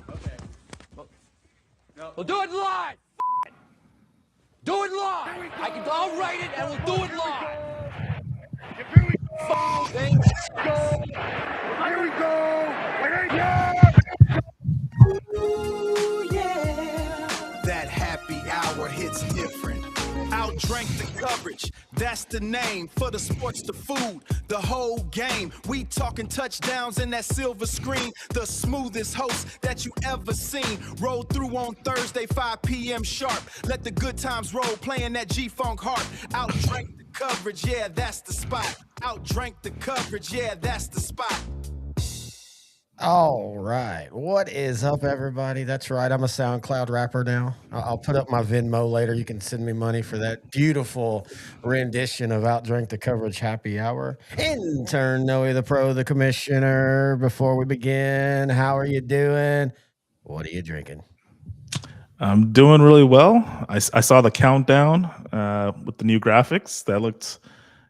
live. Okay. We'll do it live. Do it live. I'll write it and we'll do it live. Here we go. Ooh, yeah. That happy hour hits different. OutDrank The Coverage, that's the name. For the sports, the food, the whole game. We talking touchdowns in that silver screen. The smoothest host that you ever seen. Roll through on Thursday, 5 p.m. sharp. Let the good times roll, playing that G-Funk harp. OutDrank The Coverage, yeah, that's the spot. OutDrank The Coverage, yeah, that's the spot. All right. What is up, everybody? That's right. I'm a SoundCloud rapper now. I'll put up my Venmo later. You can send me money for that beautiful rendition of OutDrank The Coverage Happy Hour. Intern Noe the Pro, the Commissioner. Before we begin, how are you doing? What are you drinking? I'm doing really well. I saw the countdown with the new graphics. That looked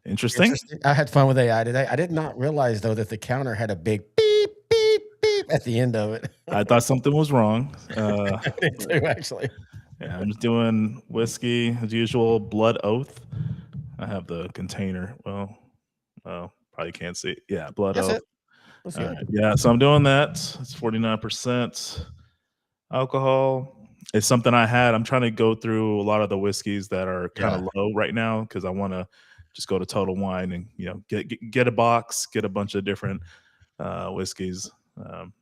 interesting. I had fun with AI today. I did not realize, though, that the counter had a big beep, beep, beep at the end of it. I thought something was wrong. Me too, actually. Yeah, I'm just doing whiskey as usual, Blood Oath. I have the container. Well, probably can't see it. Yeah, Blood Oath. Right. Yeah, so I'm doing that. It's 49% alcohol. It's something I had. I'm trying to go through a lot of the whiskeys that are kind of low right now because I want to just go to Total Wine and get a box, get a bunch of different whiskeys.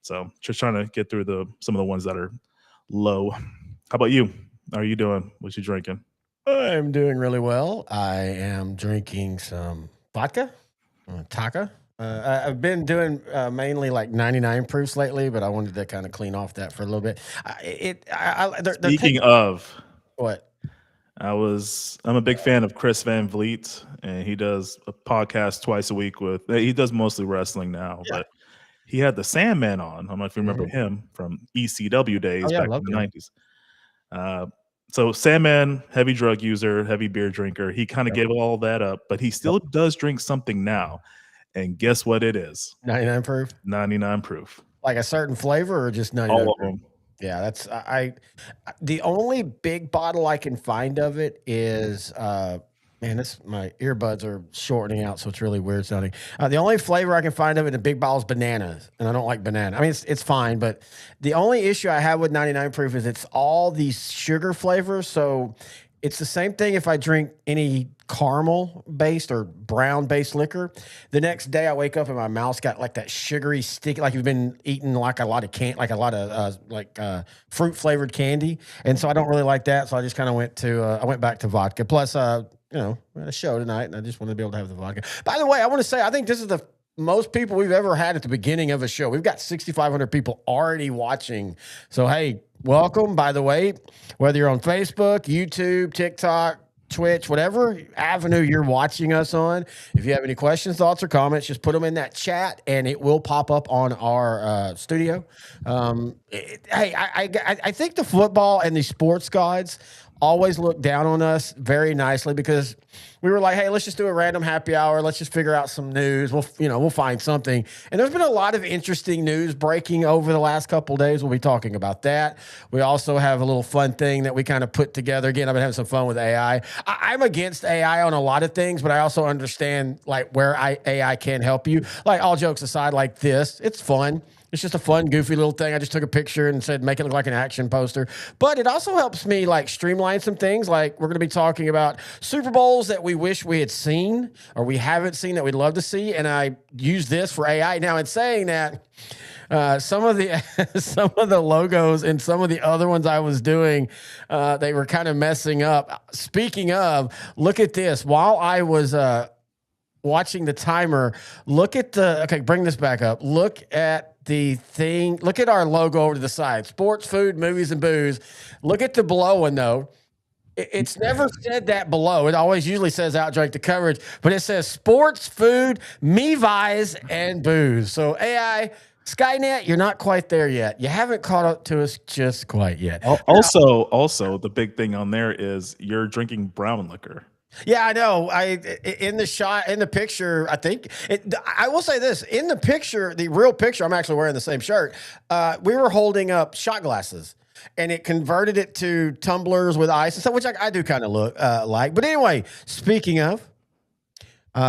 So just trying to get through some of the ones that are low. How about you? How are you doing? What you drinking? I'm doing really well. I am drinking some vodka, Taka. I've been doing mainly like 99 proofs lately, but I wanted to kind of clean off that for a little bit. Speaking of what? I'm a big fan of Chris Van Vliet, and he does a podcast twice a week he does mostly wrestling now, but he had the Sandman on. I don't know if you remember him from ECW days back in the 90s. So Sandman, heavy drug user, heavy beer drinker. He kind of gave all that up, but he still does drink something now. And guess what it is? 99 proof? 99 proof. Like a certain flavor or just 99 all of proof? them. Yeah, that's the only big bottle I can find of it is man, my earbuds are shortening out, so it's really weird sounding. The only flavor I can find of it in a big bottle is bananas, and I don't like banana. I mean, it's fine, but the only issue I have with 99 proof is it's all these sugar flavors. So it's the same thing if I drink any caramel-based or brown-based liquor. The next day I wake up and my mouth's got like that sugary stick, like you've been eating like a lot of fruit-flavored candy, and so I don't really like that. So I just kind of went back to vodka. Plus, we had a show tonight, and I just wanted to be able to have the vodka. By the way, I want to say I think this is the most people we've ever had at the beginning of a show. We've got 6,500 people already watching. So hey, welcome. By the way, whether you're on Facebook, YouTube, TikTok, Twitch, whatever avenue you're watching us on, if you have any questions, thoughts, or comments, just put them in that chat and it will pop up on our studio. I think the football and the sports gods always look down on us very nicely because we were like, hey, let's just do a random happy hour. Let's just figure out some news. We'll find something. And there's been a lot of interesting news breaking over the last couple of days. We'll be talking about that. We also have a little fun thing that we kind of put together. Again, I've been having some fun with AI. I'm against AI on a lot of things, but I also understand like where AI can help you. Like all jokes aside, like this, it's fun. It's just a fun, goofy little thing. I just took a picture and said, make it look like an action poster. But it also helps me like streamline some things. Like we're going to be talking about Super Bowls that we wish we had seen or we haven't seen that we'd love to see. And I use this for AI. Now, in saying that, some of the logos and some of the other ones I was doing, they were kind of messing up. Speaking of, look at this. While I was watching the timer, bring this back up. Look at the thing. Look at our logo over to the side. Sports, food, movies, and booze. Look at the below one, though. It's never said that below. It always usually says OutDrank The Coverage, but it says sports, food, me-vies, and booze. So AI, Skynet, you're not quite there yet. You haven't caught up to us just quite yet. Also, the big thing on there is you're drinking brown liquor. Yeah, I know. In the picture, I think I will say this: in the picture, the real picture, I'm actually wearing the same shirt. We were holding up shot glasses, and it converted it to tumblers with ice and stuff, which I do kind of look like. But anyway, speaking of,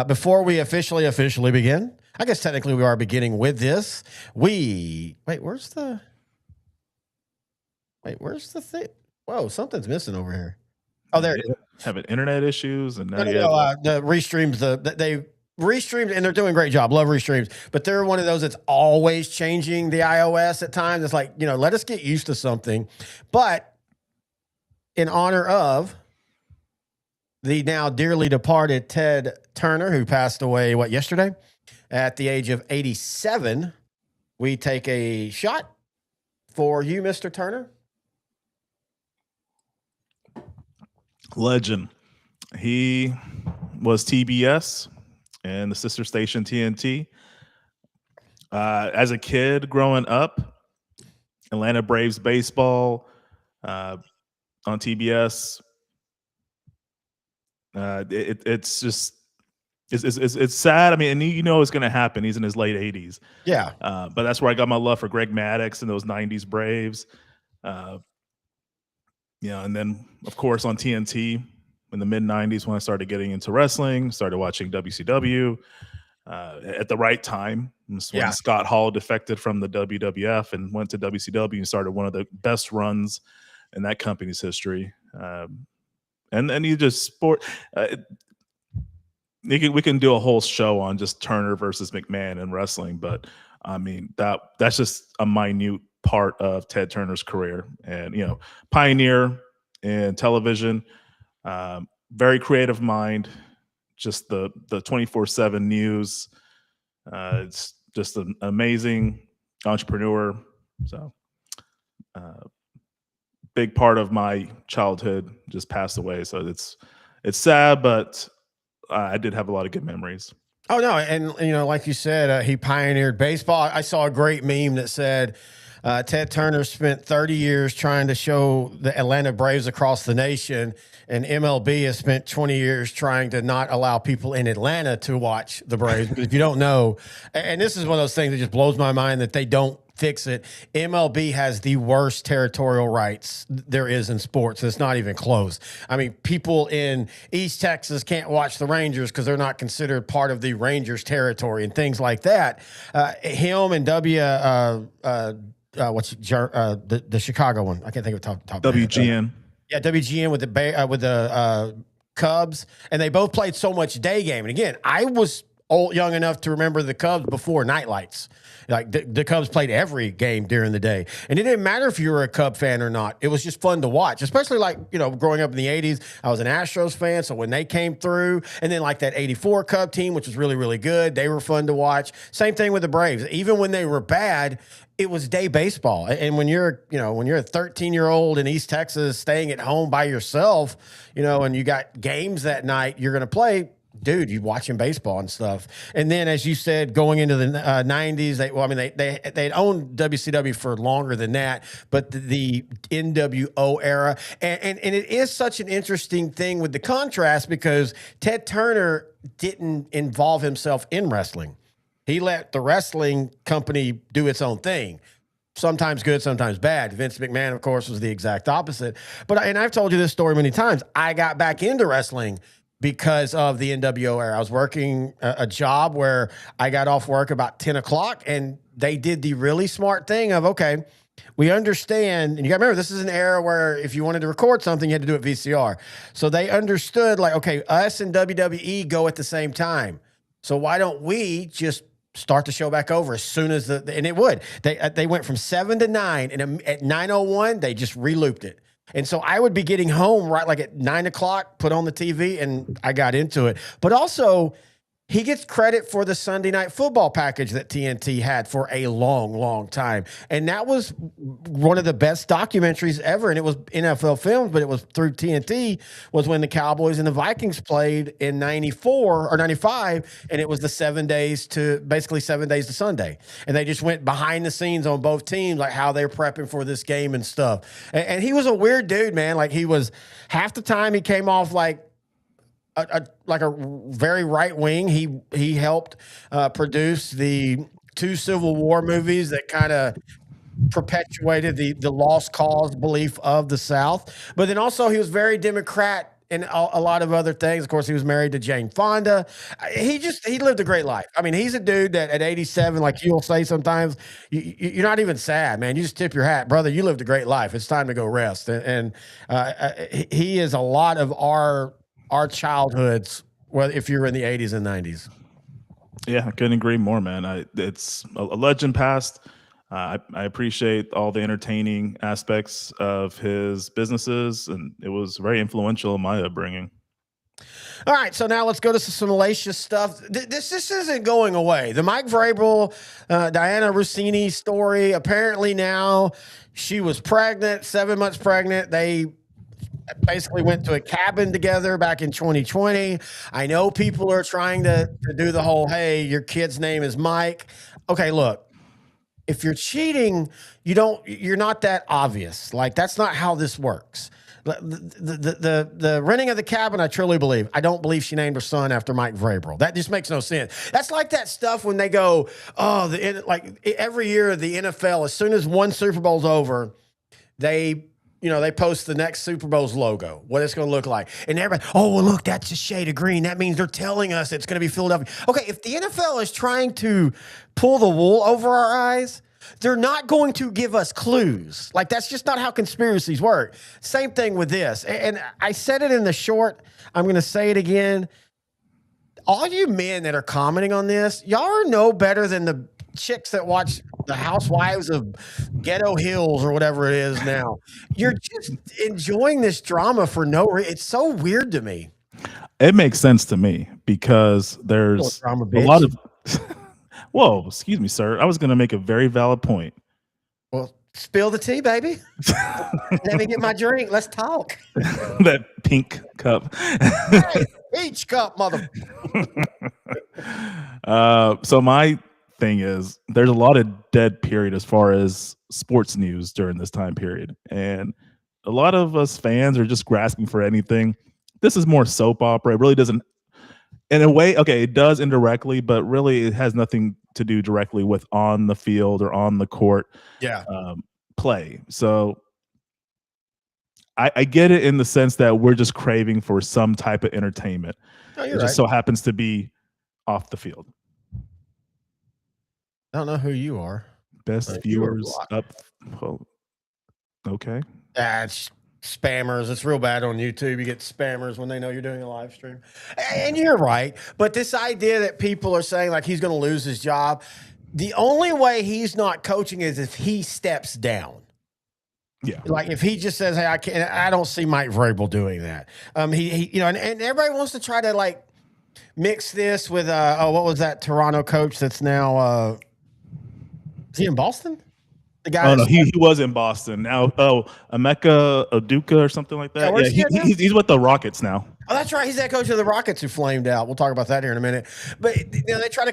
before we officially begin, I guess technically we are beginning with this. Where's the thing? Whoa, something's missing over here. Oh, there it is. Having internet issues and now the restreams, they restreamed and they're doing a great job. Love restreams, but they're one of those that's always changing the iOS at times. It's like, let us get used to something. But in honor of the now dearly departed Ted Turner, who passed away, yesterday at the age of 87, we take a shot for you, Mr. Turner. Legend. He was TBS and the sister station TNT. As a kid growing up, Atlanta Braves baseball on TBS. It's sad. I mean, and it's going to happen. He's in his late 80s. Yeah. But that's where I got my love for Greg Maddux and those 90s Braves. And then, of course, on TNT in the mid-90s when I started getting into wrestling, started watching WCW at the right time. When Scott Hall defected from the WWF and went to WCW and started one of the best runs in that company's history. And you just sport. We can do a whole show on just Turner versus McMahon in wrestling, but I mean that's just a minute part of Ted Turner's career, and pioneer in television, very creative mind, just the 24/7 news. It's just an amazing entrepreneur. So big part of my childhood just passed away. So it's sad, but I did have a lot of good memories. Oh no, and like you said, he pioneered baseball. I saw a great meme that said Ted Turner spent 30 years trying to show the Atlanta Braves across the nation, and MLB has spent 20 years trying to not allow people in Atlanta to watch the Braves. Because if you don't know, and this is one of those things that just blows my mind that they don't fix it. MLB has the worst territorial rights there is in sports. It's not even close. I mean, people in East Texas can't watch the Rangers because they're not considered part of the Rangers territory and things like that. Him and the Chicago one? I can't think of top WGN. WGN with the Cubs, and they both played so much day game. And again, I was young enough to remember the Cubs before nightlights. Like the Cubs played every game during the day, and it didn't matter if you were a Cub fan or not. It was just fun to watch, especially growing up in the 80s. I was an Astros fan, so when they came through, and then like that 84 Cub team, which was really, really good, they were fun to watch. Same thing with the Braves. Even when they were bad, it was day baseball. And when you're a 13-year-old in East Texas staying at home by yourself, and you got games that night you're going to play, dude, you watching baseball and stuff. And then, as you said, going into the 90s, they'd owned WCW for longer than that, but the NWO era. And it is such an interesting thing with the contrast because Ted Turner didn't involve himself in wrestling. He let the wrestling company do its own thing. Sometimes good, sometimes bad. Vince McMahon, of course, was the exact opposite. And I've told you this story many times. I got back into wrestling because of the NWO era. I was working a job where I got off work about 10 o'clock, and they did the really smart thing of, okay, we understand, and you got to remember, this is an era where if you wanted to record something, you had to do it VCR. So they understood, like, okay, us and WWE go at the same time. So why don't we just start the show back over as soon as and it would. They went from 7 to 9, and at 9:01, they just re-looped it. And so I would be getting home right like at 9 o'clock, put on the TV, and I got into it. But also, he gets credit for the Sunday Night Football package that TNT had for a long, long time. And that was one of the best documentaries ever. And it was NFL films, but it was through TNT, was when the Cowboys and the Vikings played in 94 or 95. And it was the 7 days to Sunday. And they just went behind the scenes on both teams, like how they're prepping for this game and stuff. And he was a weird dude, man. Like, he was half the time he came off like like a very right wing. He helped produce the 2 Civil War movies that kind of perpetuated the lost cause belief of the South. But then also he was very Democrat and a lot of other things. Of course, he was married to Jane Fonda. He lived a great life. I mean, he's a dude that at 87, like you'll say sometimes, you're not even sad, man. You just tip your hat, brother. You lived a great life. It's time to go rest. And he is a lot of our childhoods. Well, if you're in the 80s and 90s. Yeah, I couldn't agree more, man. It's a legend past. I appreciate all the entertaining aspects of his businesses, and it was very influential in my upbringing. All right, so now let's go to some salacious stuff. This isn't going away. The Mike Vrabel, Diana Rossini story. Apparently now she was pregnant, 7 months pregnant. They basically went to a cabin together back in 2020. I know people are trying to do the whole, hey, your kid's name is Mike. Okay, look. If you're cheating, you're not that obvious. Like, that's not how this works. The renting of the cabin, I truly believe. I don't believe she named her son after Mike Vrabel. That just makes no sense. That's like that stuff when they go, like every year the NFL, as soon as one Super Bowl's over, they post the next Super Bowl's logo, what it's going to look like. And everybody, oh, well, look, that's a shade of green. That means they're telling us it's going to be Philadelphia. Okay, if the NFL is trying to pull the wool over our eyes, they're not going to give us clues. Like, that's just not how conspiracies work. Same thing with this. And I said it in the short. I'm going to say it again. All you men that are commenting on this, y'all are no better than the chicks that watch the Housewives of Ghetto Hills or whatever it is now. You're just enjoying this drama for no reason. It's so weird to me. It makes sense to me because there's a lot of whoa, excuse me, sir. I was going to make a very valid point. Well, spill the tea, baby. Let me get my drink. Let's talk. That pink cup. Hey, peach cup, mother. So my thing is, there's a lot of dead period as far as sports news during this time period, and a lot of us fans are just grasping for anything. This is more soap opera. It really doesn't, in a way, okay, it does indirectly, but really it has nothing to do directly with on the field or on the court play. So I get it in the sense that we're just craving for some type of entertainment. It just so happens to be off the field. I don't know who you are. Best viewers up. Well, okay. That's spammers. It's real bad on YouTube. You get spammers when they know you're doing a live stream. And you're right. But this idea that people are saying like he's going to lose his job, the only way he's not coaching is if he steps down. Yeah. Like if he just says, hey, I don't see Mike Vrabel doing that. He and everybody wants to try to like mix this with what was that Toronto coach that's now is he in Boston? The guy. Oh no, he was in Boston. Now, Emeka Oduka or something like that. Yeah, he's with the Rockets now. Oh, that's right. He's that coach of the Rockets who flamed out. We'll talk about that here in a minute. But they try to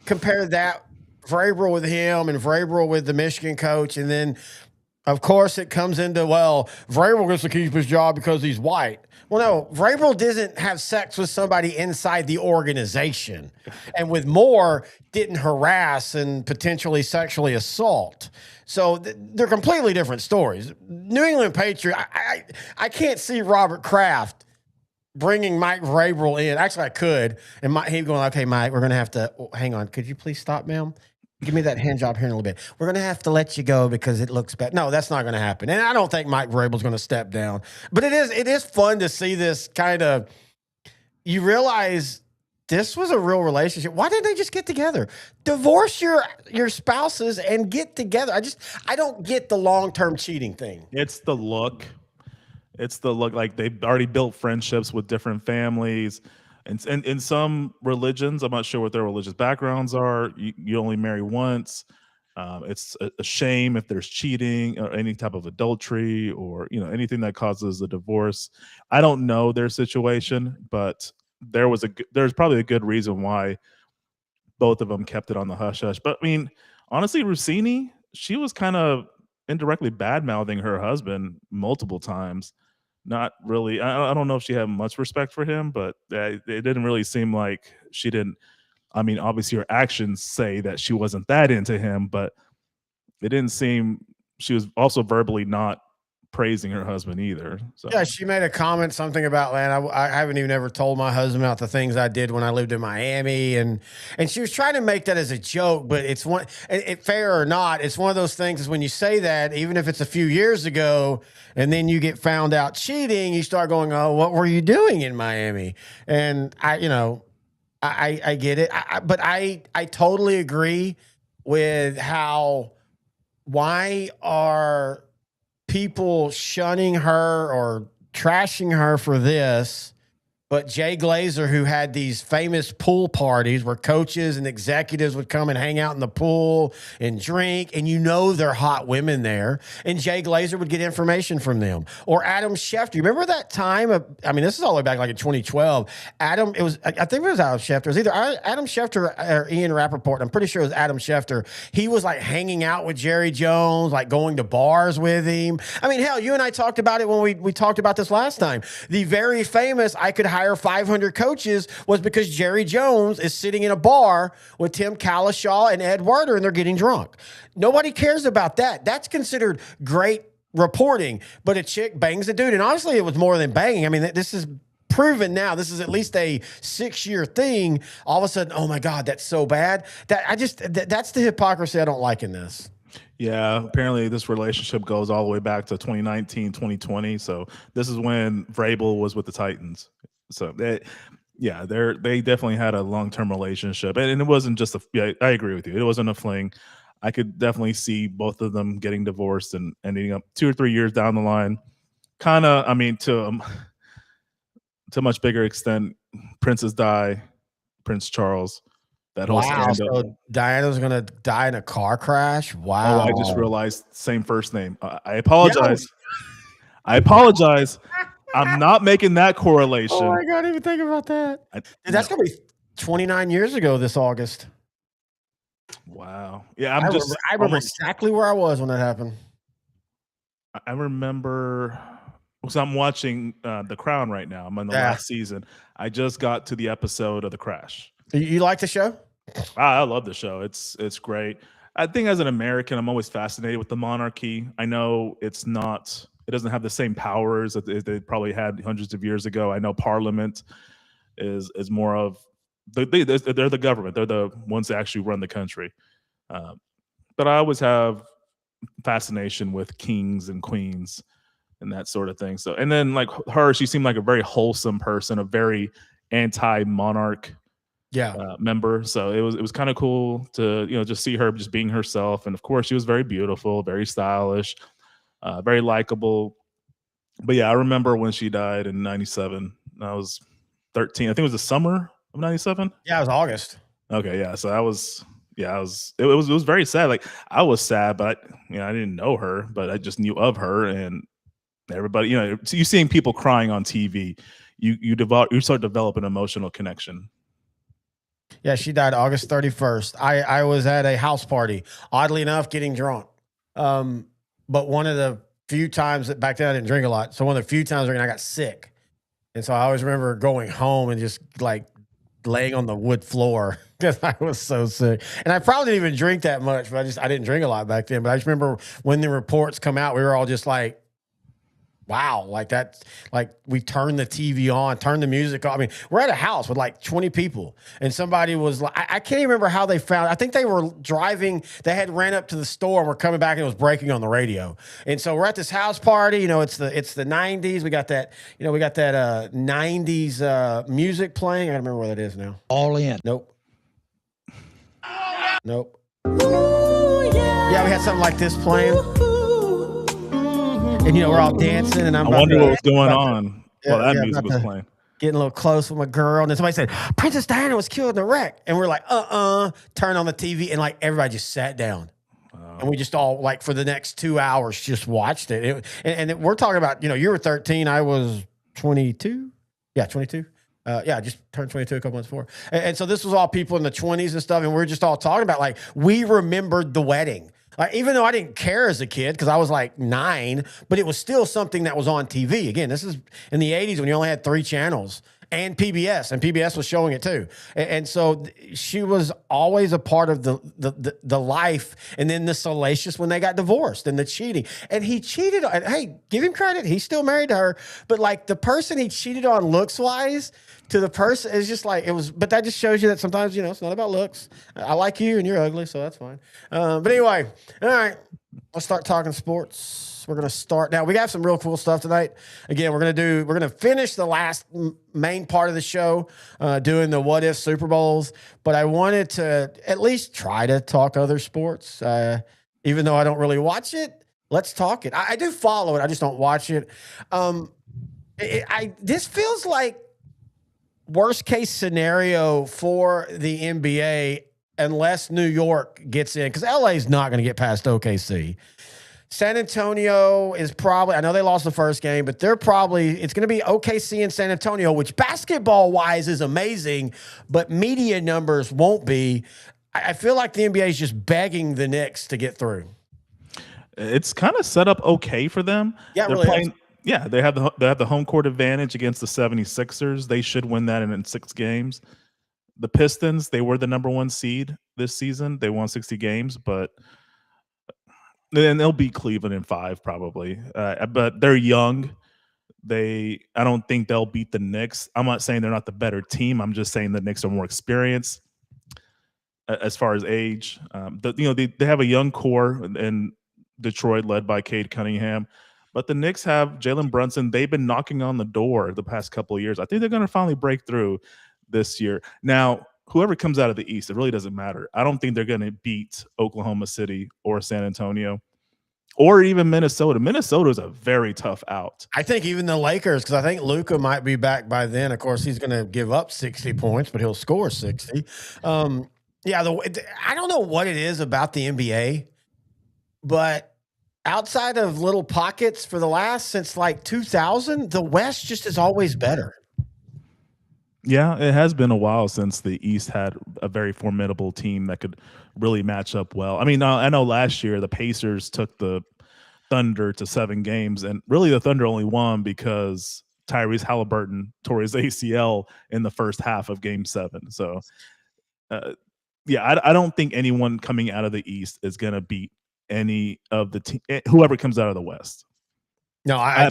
compare that Vrabel with him and Vrabel with the Michigan coach, and then of course it comes into Vrabel gets to keep his job because he's white. Well, no, Vrabel doesn't have sex with somebody inside the organization, and with Moore didn't harass and potentially sexually assault. So they're completely different stories. New England Patriot, I can't see Robert Kraft bringing Mike Vrabel in. Actually, I could, and he'd going, okay, Mike, we're going to have to hang on. Could you please stop, ma'am? Give me that hand job here in a little bit. We're going to have to let you go because it looks bad. No, that's not going to happen. And I don't think Mike Vrabel's going to step down. But it is fun to see this kind of, you realize this was a real relationship. Why didn't they just get together? Divorce your spouses and get together. I don't get the long-term cheating thing. It's the look. Like they've already built friendships with different families. And in some religions, I'm not sure what their religious backgrounds are. You only marry once. It's a shame if there's cheating or any type of adultery or anything that causes a divorce. I don't know their situation, but there's probably a good reason why both of them kept it on the hush hush. But I mean, honestly, Rossini, she was kind of indirectly bad mouthing her husband multiple times. not really. I don't know if she had much respect for him, but it didn't really seem like she didn't. I mean, obviously her actions say that she wasn't that into him, but it didn't seem she was also verbally not praising her husband either. So yeah, she made a comment something about, man, I haven't even ever told my husband about the things I did when I lived in Miami, and she was trying to make that as a joke, but it's one, fair or not, it's one of those things is when you say that, even if it's a few years ago, and then you get found out cheating, you start going, oh, what were you doing in Miami? And I get it, but I totally agree with why are people shunning her or trashing her for this, but Jay Glazer, who had these famous pool parties where coaches and executives would come and hang out in the pool and drink, and they're hot women there, and Jay Glazer would get information from them. Or Adam Schefter. Remember that time this is all the way back like in 2012. I think it was Adam Schefter. It was either Adam Schefter or Ian Rappaport. I'm pretty sure it was Adam Schefter. He was like hanging out with Jerry Jones, like going to bars with him. I mean, hell, you and I talked about it when we talked about this last time. The very famous I could hire 500 coaches was because Jerry Jones is sitting in a bar with Tim Calishaw and Ed Werder, and they're getting drunk. Nobody cares about that. That's considered great reporting, but a chick bangs a dude. And honestly, it was more than banging. I mean, this is proven now. This is at least a 6-year thing. All of a sudden, oh my God, that's so bad. That's the hypocrisy I don't like in this. Yeah, apparently this relationship goes all the way back to 2019, 2020. So this is when Vrabel was with the Titans. So they definitely had a long-term relationship, and it wasn't just I agree with you. It wasn't a fling. I could definitely see both of them getting divorced and ending up 2 or 3 years down the line. Kind of, I mean, to a much bigger extent, Prince Charles. That whole scandal. So Diana's gonna die in a car crash. Wow. Oh, I just realized same first name. I apologize. I apologize. I'm not making that correlation. Oh my God, I didn't even think about that. That's gonna be 29 years ago this August. Wow. Yeah, I remember exactly where I was when that happened. I remember because I'm watching The Crown right now. I'm on the last season. I just got to the episode of the crash. You like the show? I love the show. It's great. I think as an American, I'm always fascinated with the monarchy. I know it doesn't have the same powers that they probably had hundreds of years ago. I know Parliament is more of they're the government. They're the ones that actually run the country. But I always have fascination with kings and queens and that sort of thing. So, and then like her, she seemed like a very wholesome person, a very anti-monarch member. So it was kind of cool to just see her just being herself. And of course, she was very beautiful, very stylish. Very likable. But yeah, I remember when she died in 97. I was 13. I think it was the summer of 97. Yeah, it was August. Okay, yeah. So it was very sad. Like I was sad, but I didn't know her, but I just knew of her, and everybody, you seeing people crying on TV, you start to develop an emotional connection. Yeah, she died August 31st. I was at a house party, oddly enough, getting drunk. But one of the few times that back then I didn't drink a lot. So one of the few times I got sick. And so I always remember going home and just like laying on the wood floor because I was so sick. And I probably didn't even drink that much, but I didn't drink a lot back then. But I just remember when the reports come out, we were all just like, wow, like that, like we turned the TV on, turned the music on. I mean, we're at a house with like 20 people, and somebody was like, I can't even remember how they found it. I think they were driving, they had ran up to the store and were coming back and it was breaking on the radio. And so we're at this house party, it's the 90s. We got that, 90s music playing. I don't remember where that is now. All in. Nope. Ooh, yeah, we had something like this playing. And we're all dancing, and I wonder what was going on while that music was playing. Getting a little close with my girl, and then somebody said, Princess Diana was killed in a wreck. And we're like, turn on the TV, and like everybody just sat down. And we just all, like, for the next 2 hours, just watched it. And we're talking about, you were 13, I was 22. Yeah, 22. I just turned 22 a couple months before. And so this was all people in the 20s and stuff, and we're just all talking about, like, we remembered the wedding. Like, even though I didn't care as a kid because I was like 9, but it was still something that was on TV. Again, this is in the 80s when you only had 3 channels. And PBS was showing it too, and so she was always a part of the life, and then the salacious when they got divorced and the cheating, and he cheated on. Hey, give him credit; he's still married to her, but like the person he cheated on looks wise to the person is just like it was. But that just shows you that sometimes it's not about looks. I like you and you're ugly, so that's fine. But anyway, all right, let's start talking sports. We're going to start now. We got some real cool stuff tonight. Again, we're going to finish the last main part of the show, doing the what if Super Bowls. But I wanted to at least try to talk other sports, even though I don't really watch it. Let's talk it. I do follow it. I just don't watch it. This feels like worst case scenario for the NBA unless New York gets in, because LA is not going to get past OKC. San Antonio is probably, I know they lost the first game, but it's going to be OKC and San Antonio, which basketball-wise is amazing, but media numbers won't be. I feel like the NBA is just begging the Knicks to get through. It's kind of set up okay for them. Yeah, they're really playing. Yeah, they have the home court advantage against the 76ers. They should win that in 6 games. The Pistons, they were the number 1 seed this season. They won 60 games, but then they'll beat Cleveland in 5 probably. But they're young. I don't think they'll beat the Knicks. I'm not saying they're not the better team. I'm just saying the Knicks are more experienced as far as age. They have a young core in Detroit led by Cade Cunningham. But the Knicks have Jalen Brunson. They've been knocking on the door the past couple of years. I think they're going to finally break through this year. Now, whoever comes out of the East, it really doesn't matter. I don't think they're going to beat Oklahoma City or San Antonio or even Minnesota. Minnesota is a very tough out. I think even the Lakers, because I think Luka might be back by then. Of course, he's going to give up 60 points, but he'll score 60. I don't know what it is about the NBA, but outside of little pockets since like 2000, the West just is always better. Yeah, it has been a while since the East had a very formidable team that could really match up well. I mean, I know last year the Pacers took the Thunder to 7 games, and really the Thunder only won because Tyrese Halliburton tore his ACL in the first half of Game 7. So, I don't think anyone coming out of the East is going to beat any of the whoever comes out of the West. No, I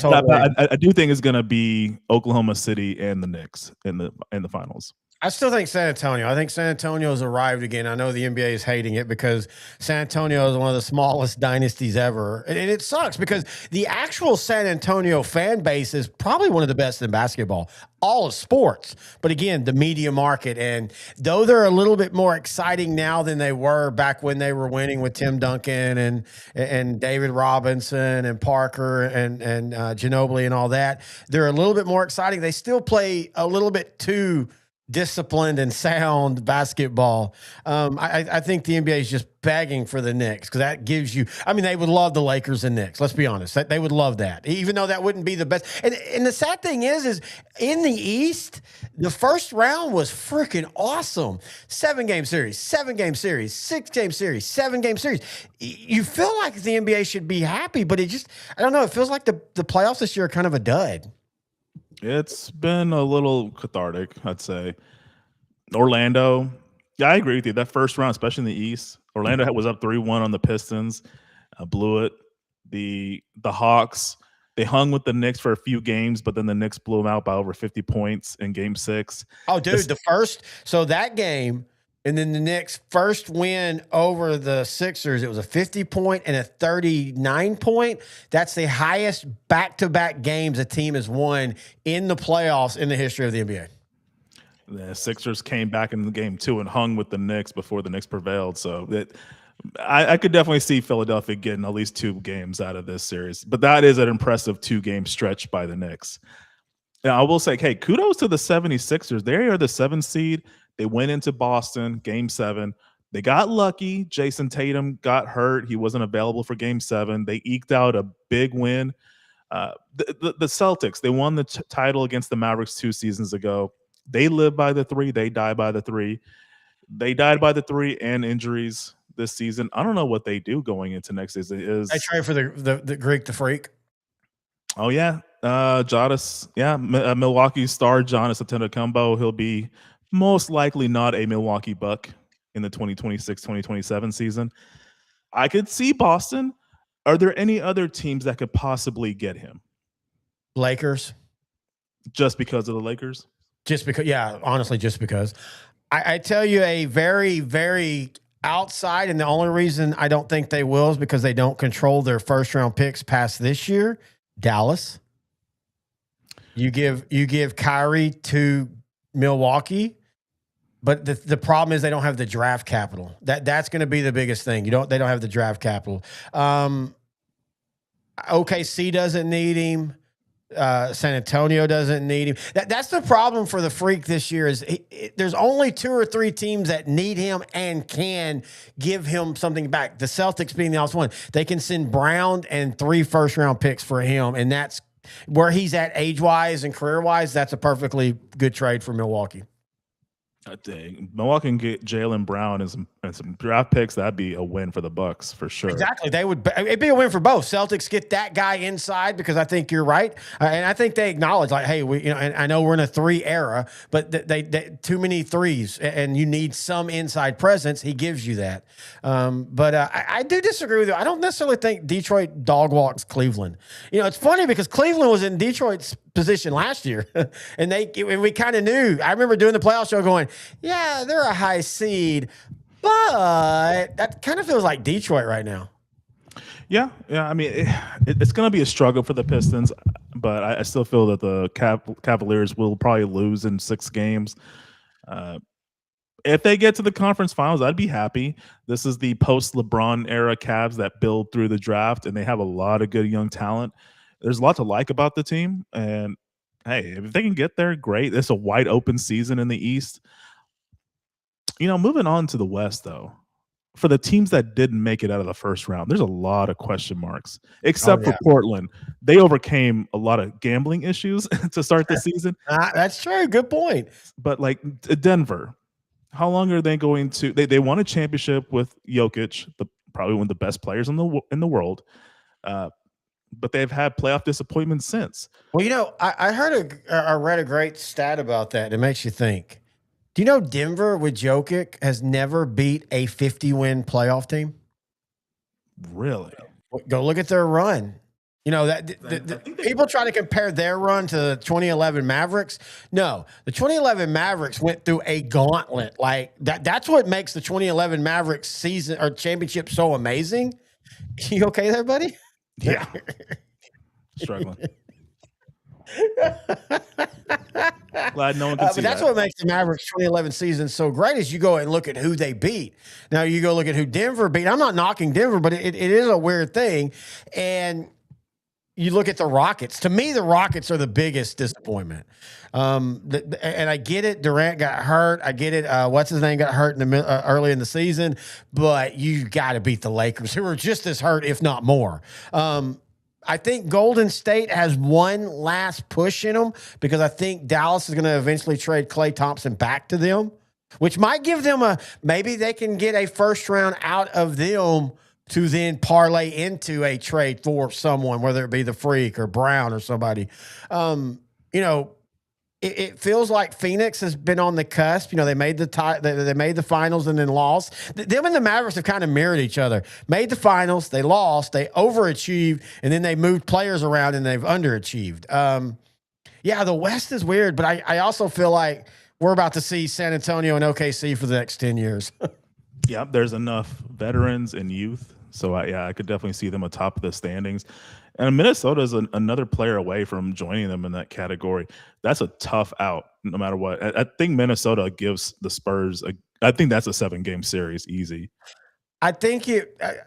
do think it's going to be Oklahoma City and the Knicks in the finals. I still think San Antonio. I think San Antonio's arrived again. I know the NBA is hating it because San Antonio is one of the smallest dynasties ever. And it sucks because the actual San Antonio fan base is probably one of the best in basketball, all of sports. But again, the media market. And though they're a little bit more exciting now than they were back when they were winning with Tim Duncan and David Robinson and Parker and Ginobili and all that, they're a little bit more exciting. They still play a little bit too disciplined and sound basketball. I think the NBA is just begging for the Knicks because that gives you, they would love the Lakers and Knicks. Let's be honest. They would love that, even though that wouldn't be the best. And the sad thing is in the East, the first round was freaking awesome. 7-game series, 7-game series, 6-game series, 7-game series. You feel like the NBA should be happy, but I don't know. It feels like the playoffs this year are kind of a dud. It's been a little cathartic, I'd say. Orlando, I agree with you. That first round, especially in the East, Orlando was up 3-1 on the Pistons, blew it. The Hawks, they hung with the Knicks for a few games, but then the Knicks blew them out by over 50 points in Game 6. Oh, dude, that game, and then the Knicks' first win over the Sixers, it was a 50-point and a 39-point. That's the highest back-to-back games a team has won in the playoffs in the history of the NBA. The Sixers came back in the Game 2 and hung with the Knicks before the Knicks prevailed. So I could definitely see Philadelphia getting at least 2 games out of this series. But that is an impressive 2-game stretch by the Knicks. Now, I will say, hey, kudos to the 76ers. They are the 7th seed. They went into Boston, Game 7. They got lucky. Jason Tatum got hurt. He wasn't available for Game 7. They eked out a big win. The Celtics, they won the title against the Mavericks 2 seasons ago. They live by the 3. They die by the 3. They died by the 3 and injuries. this season. I don't know what they do going into next season. They trade for the Greek, the Freak. Oh yeah, Giannis. Yeah, Milwaukee star Giannis Antetokounmpo. He'll be most likely not a Milwaukee Buck in the 2026-2027 season. I could see Boston. Are there any other teams that could possibly get him? Lakers. Just because of the Lakers? Just because, yeah, honestly, just because. I tell you a very, very outside, and the only reason I don't think they will is because they don't control their first-round picks past this year. Dallas. You give Kyrie to Milwaukee, but the problem is they don't have the draft capital. That's going to be the biggest thing. They don't have the draft capital. OKC doesn't need him. San Antonio doesn't need him. That's the problem for the Freak this year is there's only 2 or 3 teams that need him and can give him something back. The Celtics being the obvious one. They can send Brown and 3 first-round picks for him, and that's where he's at age-wise and career-wise. That's a perfectly good trade for Milwaukee. Milwaukee can get Jaylen Brown and some draft picks. That'd be a win for the Bucks for sure. Exactly, it'd be a win for both. Celtics get that guy inside because I think you're right, and I think they acknowledge like, hey, and I know we're in a 3 era, but they too many threes, and you need some inside presence. He gives you that, but I do disagree with you. I don't necessarily think Detroit dog walks Cleveland. It's funny because Cleveland was in Detroit's position last year, and we kind of knew. I remember doing the playoff show going, yeah, they're a high seed, but that kind of feels like Detroit right now. Yeah. I mean, it's going to be a struggle for the Pistons, but I still feel that the Cavaliers will probably lose in 6 games. If they get to the conference finals, I'd be happy. This is the post-LeBron era Cavs that build through the draft, and they have a lot of good young talent. There's a lot to like about the team, and hey, if they can get there, great. It's a wide open season in the East. Moving on to the West, though, for the teams that didn't make it out of the first round, there's a lot of question marks, except for Portland. They overcame a lot of gambling issues to start the season. That's true. Good point. But like Denver, how long are they going to? They won a championship with Jokic, probably one of the best players in the world. But they've had playoff disappointments since. Well, I read a great stat about that. It makes you think. Do you know Denver with Jokic has never beat a 50-win playoff team? Really? Go look at their run. People try to compare their run to the 2011 Mavericks. No, the 2011 Mavericks went through a gauntlet. Like that's what makes the 2011 Mavericks season or championship so amazing. You okay there, buddy? Yeah. Struggling. Glad no one can see but that's that. what makes the Mavericks 2011 season so great is you go and look at who they beat. Now you go look at who Denver beat. I'm not knocking Denver, but it is a weird thing. And you look at the Rockets. To me, the Rockets are the biggest disappointment. And I get it. Durant got hurt. I get it. What's his name got hurt early in the season. But you got to beat the Lakers, who are just as hurt, if not more. I think Golden State has one last push in them because I think Dallas is going to eventually trade Klay Thompson back to them, which might give them maybe they can get a first round out of them to then parlay into a trade for someone, whether it be the Freak or Brown or somebody. It feels like Phoenix has been on the cusp. They made they made the finals and then lost. Them and the Mavericks have kind of mirrored each other. Made the finals, they lost, they overachieved, and then they moved players around and they've underachieved. The West is weird, but I also feel like we're about to see San Antonio and OKC for the next 10 years. Yeah, there's enough veterans and youth. So, I could definitely see them atop of the standings. And Minnesota is another player away from joining them in that category. That's a tough out, no matter what. I think Minnesota gives the Spurs I think that's a 7-game series, easy. I think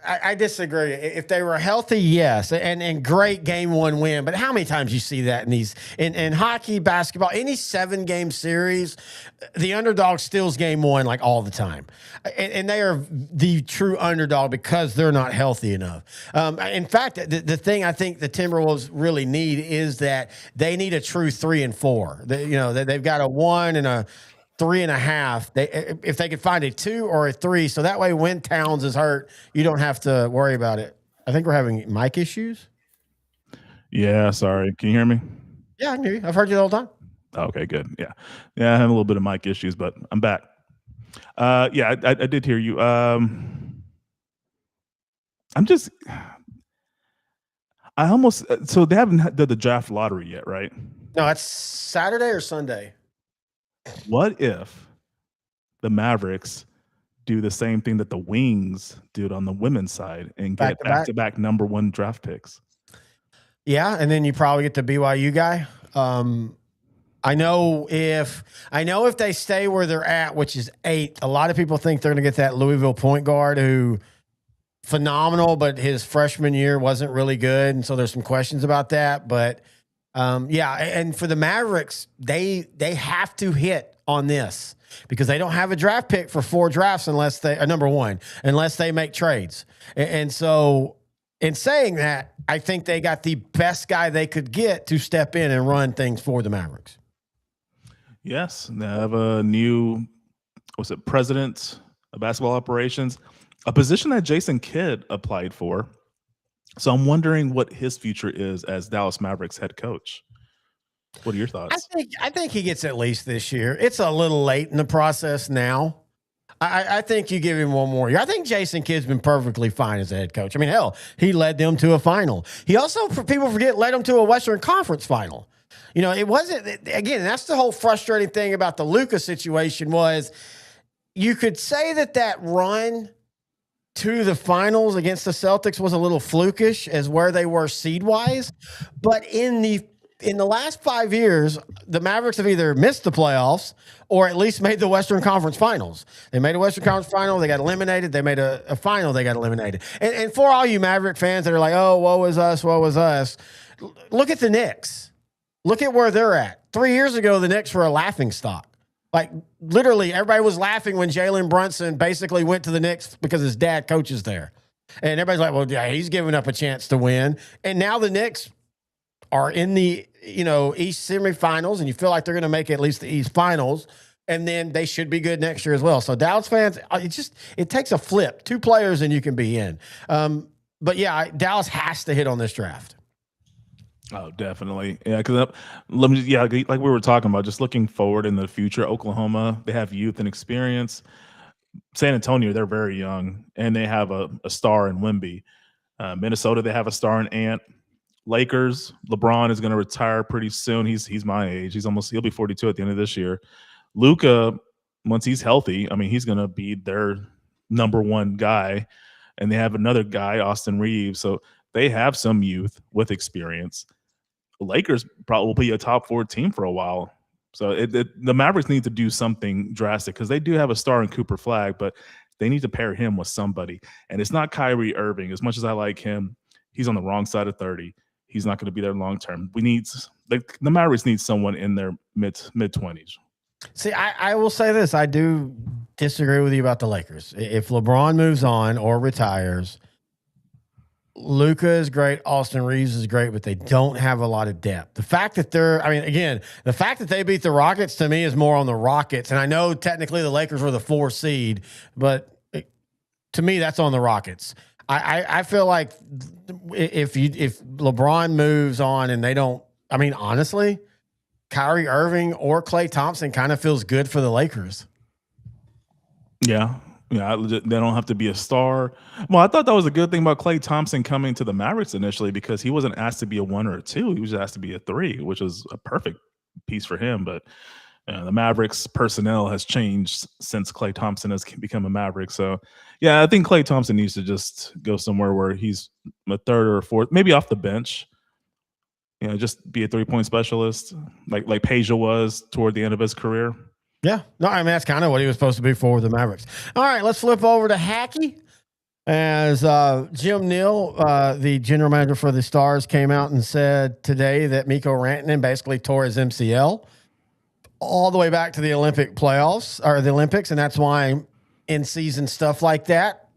I disagree. If they were healthy, yes, and great game 1 win. But how many times you see that in hockey, basketball, any 7-game series, the underdog steals game 1 like all the time, and they are the true underdog because they're not healthy enough. In fact, the thing I think the Timberwolves really need is that they need a true 3 and 4. They've got a 1 and a 3.5. If they could find a 2 or a 3, so that way when Towns is hurt, you don't have to worry about it. I think we're having mic issues. Yeah, sorry. Can you hear me? Yeah, I can hear you. I've heard you the whole time. Okay, good. Yeah, I have a little bit of mic issues, but I'm back. Yeah, I did hear you. So they haven't done the draft lottery yet, right? No, it's Saturday or Sunday. What if the Mavericks do the same thing that the Wings did on the women's side and get back-to-back number 1 draft picks? Yeah, and then you probably get the BYU guy. I know if they stay where they're at, which is 8, a lot of people think they're going to get that Louisville point guard who phenomenal, but his freshman year wasn't really good, and so there's some questions about that. But yeah, and for the Mavericks, they have to hit on this because they don't have a draft pick for 4 drafts unless they number 1 unless they make trades. And so, in saying that, I think they got the best guy they could get to step in and run things for the Mavericks. Yes, they have a new president of basketball operations, a position that Jason Kidd applied for. So I'm wondering what his future is as Dallas Mavericks head coach. What are your thoughts? I think he gets at least this year. It's a little late in the process now. I think you give him one more year. I think Jason Kidd's been perfectly fine as a head coach. I mean, hell, he led them to a final. He also, people forget, led them to a Western Conference final. You know, it wasn't, again, that's the whole frustrating thing about the Luka situation was you could say that run to the finals against the Celtics was a little flukish as where they were seed-wise, but in the last 5 years, the Mavericks have either missed the playoffs or at least made the Western Conference Finals. They made a Western Conference Final, they got eliminated. They made a final, they got eliminated. And for all you Maverick fans that are like, oh, woe is us, look at the Knicks. Look at where they're at. 3 years ago, the Knicks were a laughing stock. Like, literally, everybody was laughing when Jalen Brunson basically went to the Knicks because his dad coaches there. And everybody's like, well, yeah, he's giving up a chance to win. And now the Knicks are in the, East semifinals, and you feel like they're going to make at least the East finals, and then they should be good next year as well. So Dallas fans, it takes a flip. 2 players and you can be in. But yeah, Dallas has to hit on this draft. Oh, definitely. Yeah, because like we were talking about, just looking forward in the future, Oklahoma, they have youth and experience. San Antonio, they're very young, and they have a star in Wemby. Minnesota, they have a star in Ant. Lakers, LeBron is going to retire pretty soon. He's my age. He'll be 42 at the end of this year. Luka, once he's healthy, I mean, he's going to be their number 1 guy. And they have another guy, Austin Reeves. So they have some youth with experience. The Lakers probably will be a top 4 team for a while. So the Mavericks need to do something drastic because they do have a star in Cooper Flag, but they need to pair him with somebody. And it's not Kyrie Irving. As much as I like him, he's on the wrong side of 30. He's not going to be there long term. The Mavericks need someone in their mid-20s. See, I will say this. I do disagree with you about the Lakers. If LeBron moves on or retires, Luka is great. Austin Reeves is great, but they don't have a lot of depth. The fact that the fact that they beat the Rockets to me is more on the Rockets. And I know technically the Lakers were the 4 seed, but to me, that's on the Rockets. I feel like if LeBron moves on and they don't, I mean, honestly, Kyrie Irving or Klay Thompson kind of feels good for the Lakers. Yeah. Yeah, they don't have to be a star. Well, I thought that was a good thing about Klay Thompson coming to the Mavericks initially because he wasn't asked to be a 1 or a 2. He was asked to be a 3, which was a perfect piece for him. But the Mavericks personnel has changed since Klay Thompson has become a Maverick. So, yeah, I think Klay Thompson needs to just go somewhere where he's a 3rd or 4th, maybe off the bench. Just be a 3-point specialist like Peja was toward the end of his career. Yeah. No, I mean, that's kind of what he was supposed to be for the Mavericks. All right, let's flip over to Hackey. As Jim Neal, the general manager for the Stars, came out and said today that Mikko Rantanen basically tore his MCL all the way back to the Olympic playoffs or the Olympics. And that's why in season stuff like that,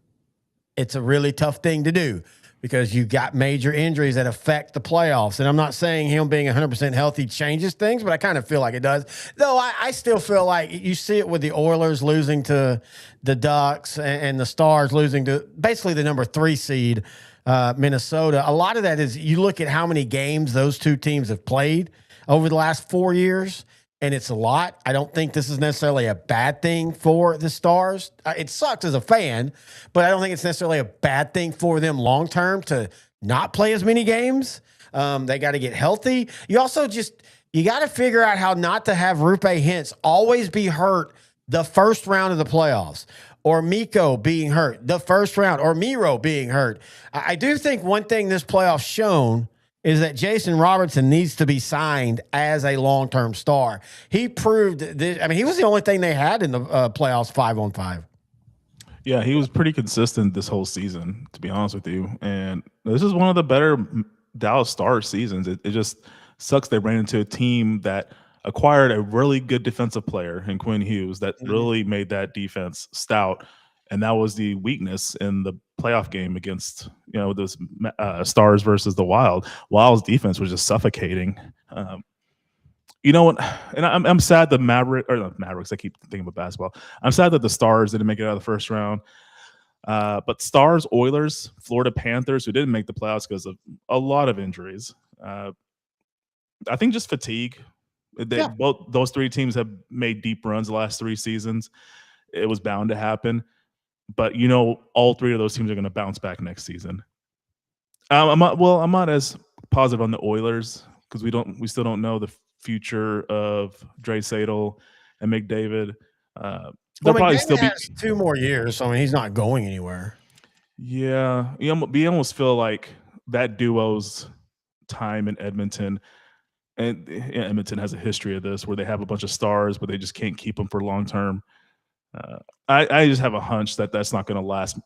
it's a really tough thing to do because you got major injuries that affect the playoffs. And I'm not saying him being 100% healthy changes things, but I kind of feel like it does. Though I still feel like you see it with the Oilers losing to the Ducks and the Stars losing to basically the number 3 seed, Minnesota. A lot of that is you look at how many games those two teams have played over the last 4 years, and it's a lot. I don't think this is necessarily a bad thing for the Stars. It sucks as a fan, but I don't think it's necessarily a bad thing for them long term to not play as many games. They got to get healthy. You also you got to figure out how not to have Rupe Hintz always be hurt the first round of the playoffs, or Mikko being hurt the first round, or Miro being hurt. I do think one thing this playoff's shown is that Jason Robertson needs to be signed as a long-term star. He proved this. I mean, he was the only thing they had in the playoffs 5-on-5. Yeah, he was pretty consistent this whole season, to be honest with you. And this is one of the better Dallas Stars seasons. It just sucks they ran into a team that acquired a really good defensive player in Quinn Hughes that really made that defense stout. And that was the weakness in the playoff game against, those Stars versus the Wild. Wild's defense was just suffocating. You know what? And I'm sad the Mavericks. I keep thinking about basketball. I'm sad that the Stars didn't make it out of the first round. But Stars, Oilers, Florida Panthers, who didn't make the playoffs because of a lot of injuries. I think just fatigue. Both those 3 teams have made deep runs the last 3 seasons. It was bound to happen. But all 3 of those teams are going to bounce back next season. I'm not as positive on the Oilers because we still don't know the future of Dre Sadel and McDavid. They'll probably still be 2 more years. So I mean, he's not going anywhere. Yeah, you almost feel like that duo's time in Edmonton. And Edmonton has a history of this where they have a bunch of stars, but they just can't keep them for long term. I just have a hunch that that's not going to last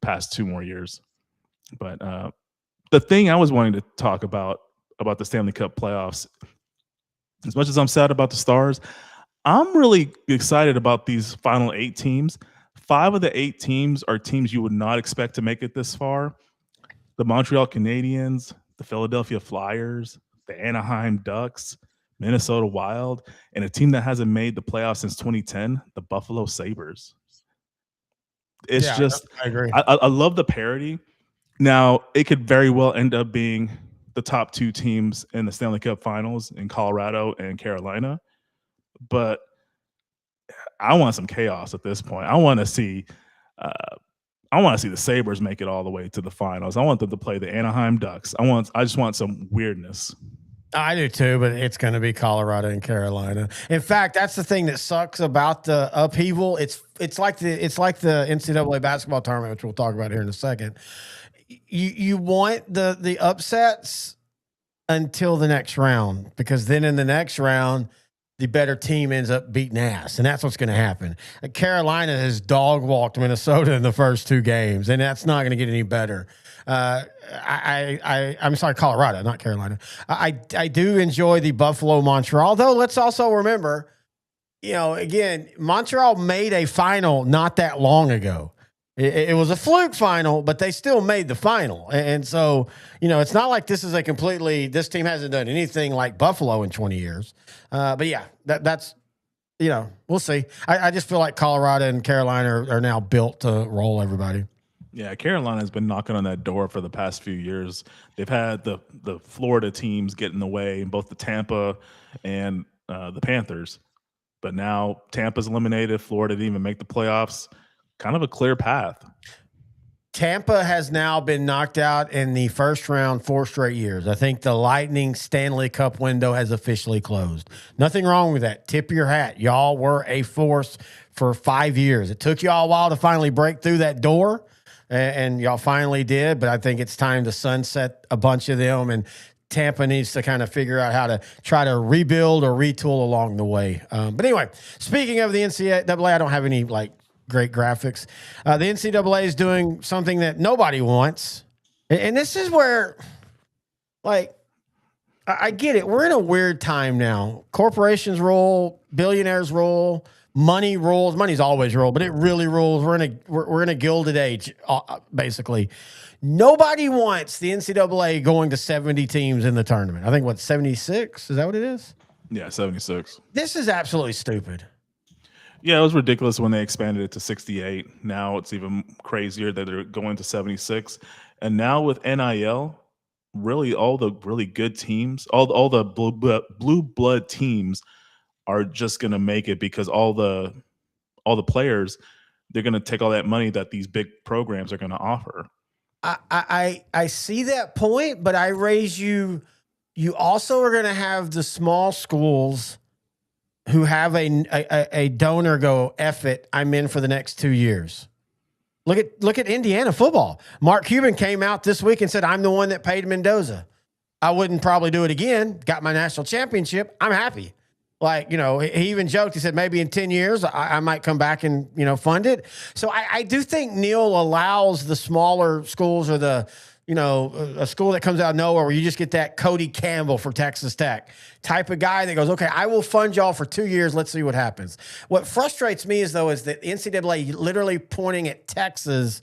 past 2 more years. But the thing I was wanting to talk about the Stanley Cup playoffs, as much as I'm sad about the Stars, I'm really excited about these final 8 teams. 5 of the 8 teams are teams you would not expect to make it this far. The Montreal Canadiens, the Philadelphia Flyers, the Anaheim Ducks, Minnesota Wild, and a team that hasn't made the playoffs since 2010, the Buffalo Sabres. It's I agree. I love the parity. Now, it could very well end up being the top 2 teams in the Stanley Cup Finals in Colorado and Carolina, but I want some chaos at this point. I want to see the Sabres make it all the way to the finals. I want them to play the Anaheim Ducks. I just want some weirdness. I do too, but it's going to be Colorado and Carolina. In fact, that's the thing that sucks about the upheaval. It's like the NCAA basketball tournament, which we'll talk about here in a second. You want the upsets until the next round, because then in the next round, the better team ends up beating ass, and that's what's going to happen. Carolina has dog walked Minnesota in the first 2 games, and that's not going to get any better. I'm sorry, Colorado, not Carolina. I do enjoy the Buffalo Montreal, though. Let's also remember, again, Montreal made a final not that long ago. It was a fluke final, but they still made the final. And so, it's not like this is this team hasn't done anything like Buffalo in 20 years. But yeah, that's, we'll see. I just feel like Colorado and Carolina are now built to roll everybody. Yeah, Carolina has been knocking on that door for the past few years. They've had the Florida teams get in the way, both the Tampa and the Panthers. But now Tampa's eliminated. Florida didn't even make the playoffs. Kind of a clear path. Tampa has now been knocked out in the first round 4 straight years. I think the Lightning Stanley Cup window has officially closed. Nothing wrong with that. Tip your hat. Y'all were a force for 5 years. It took y'all a while to finally break through that door, and y'all finally did, but I think it's time to sunset a bunch of them, and Tampa needs to kind of figure out how to try to rebuild or retool along the way. But anyway, speaking of the NCAA, I don't have any great graphics. The NCAA is doing something that nobody wants. And this is where, I get it. We're in a weird time now. Corporations roll, billionaires roll, money rules. Money's always ruled, but it really rules. We're in a gilded age, basically. Nobody wants the NCAA going to 70 teams in the tournament. I think, what, 76? Is that what it is? Yeah, 76. This is absolutely stupid. Yeah, it was ridiculous when they expanded it to 68. Now it's even crazier that they're going to 76. And now with NIL, really all the really good teams, all the blue blood teams are just going to make it because all the players, they're going to take all that money that these big programs are going to offer. I see that point, but I raise you also are going to have the small schools who have a donor go, F it, I'm in for the next 2 years. Look at Indiana football. Mark Cuban came out this week and said, I'm the one that paid Mendoza. I wouldn't probably do it again. Got my national championship. I'm happy. Like, he even joked. He said, maybe in 10 years, I might come back and, fund it. So I do think Neil allows the smaller schools or the, a school that comes out of nowhere where you just get that Cody Campbell for Texas Tech type of guy that goes, okay, I will fund y'all for 2 years. Let's see what happens. What frustrates me is that NCAA literally pointing at Texas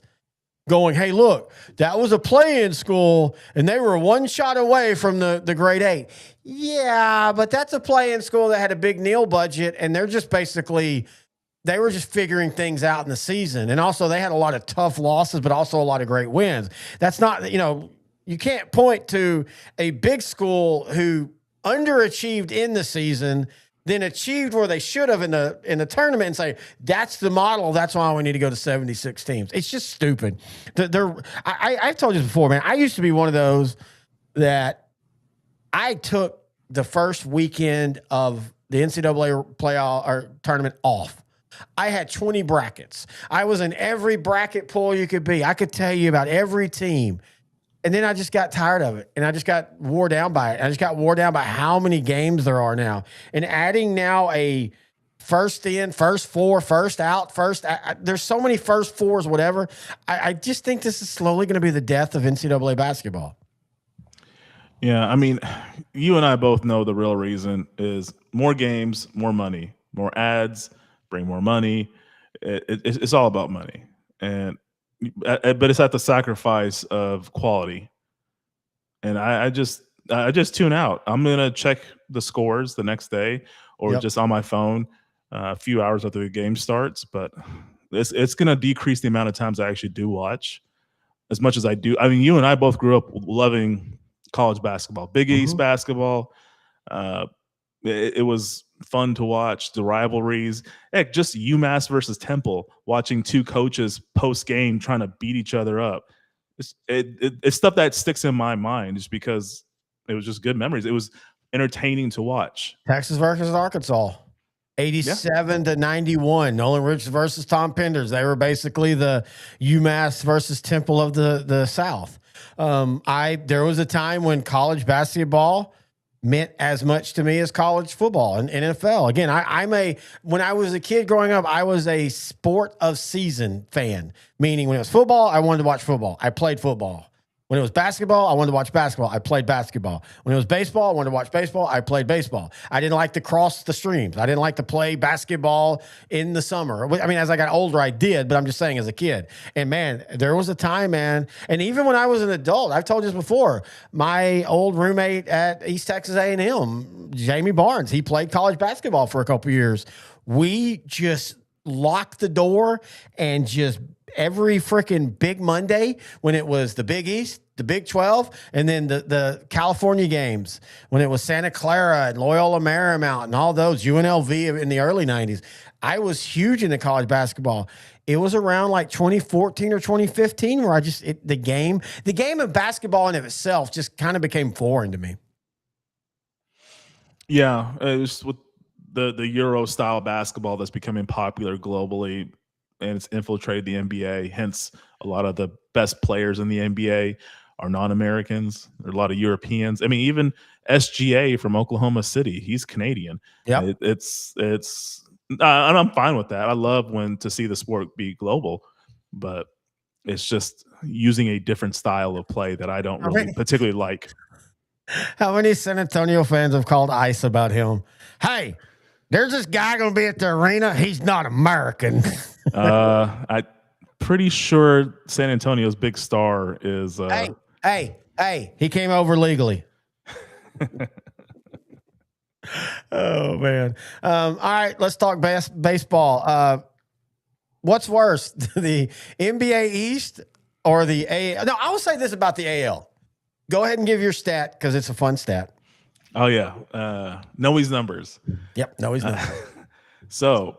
going, hey, look, that was a play-in school, and they were one shot away from the grade 8. Yeah, but that's a play-in school that had a big Neil budget, and they're just basically they were just figuring things out in the season. And also they had a lot of tough losses, but also a lot of great wins. That's not, you can't point to a big school who underachieved in the season, then achieved where they should have in the tournament and say, that's the model. That's why we need to go to 76 teams. It's just stupid. I've told you before, man, I used to be one of those that I took the first weekend of the NCAA playoff or tournament off. I had 20 brackets. I was in every bracket pool you could be. I could tell you about every team. And then I just got tired of it, and I just got wore down by it. I just got wore down by how many games there are now. And adding now a first in, first four, first out, there's so many first fours, whatever. I just think this is slowly going to be the death of NCAA basketball. Yeah, I mean, you and I both know the real reason is more games, more money, more ads, bring more money. It's all about money. But it's at the sacrifice of quality. And I just tune out. I'm gonna check the scores the next day, or just on my phone a few hours after the game starts. But it's gonna decrease the amount of times I actually do watch, as much as I do. I mean, you and I both grew up loving college basketball, Big East basketball. It was fun to watch the rivalries. Heck, just UMass versus Temple, watching two coaches post game trying to beat each other up. It's stuff that sticks in my mind just because it was just good memories. It was entertaining to watch. Texas versus Arkansas, 87-91. Nolan Rich versus Tom Penders. They were basically the UMass versus Temple of the South. There was a time when college basketball meant as much to me as college football and NFL. Again, when I was a kid growing up, I was a sport of season fan, meaning when it was football, I wanted to watch football. I played football. When it was basketball, I wanted to watch basketball. I played basketball. When it was baseball, I wanted to watch baseball. I played baseball. I didn't like to cross the streams. I didn't like to play basketball in the summer. I mean, as I got older, I did, but I'm just saying as a kid. And, man, there was a time, man, and even when I was an adult, I've told you this before, my old roommate at East Texas A&M, Jamie Barnes, he played college basketball for a couple years. We just locked the door and just every freaking Big Monday when it was the Big East, the Big 12, and then the California games when it was Santa Clara and Loyola Marymount and all those, UNLV in the early 90s. I was huge into college basketball. It was around like 2014 or 2015 where the game of basketball in of itself just kind of became foreign to me. Yeah, it was with the Euro style basketball that's becoming popular globally, and it's infiltrated the NBA. Hence, a lot of the best players in the NBA are non-Americans. There are a lot of Europeans. I mean, even SGA from Oklahoma City, he's Canadian. Yeah, it's and I'm fine with that. I love to see the sport be global, but it's just using a different style of play that I don't really particularly like. How many San Antonio fans have called ICE about him? Hey, There's this guy going to be at the arena. He's not American. I'm pretty sure San Antonio's big star is. Hey, he came over legally. Oh, man. All right, let's talk baseball. What's worse, the NBA East or the AL? No, I will say this about the AL. Go ahead and give your stat because it's a fun stat. Oh, yeah. Noe's numbers. Yep, Noe's numbers. So,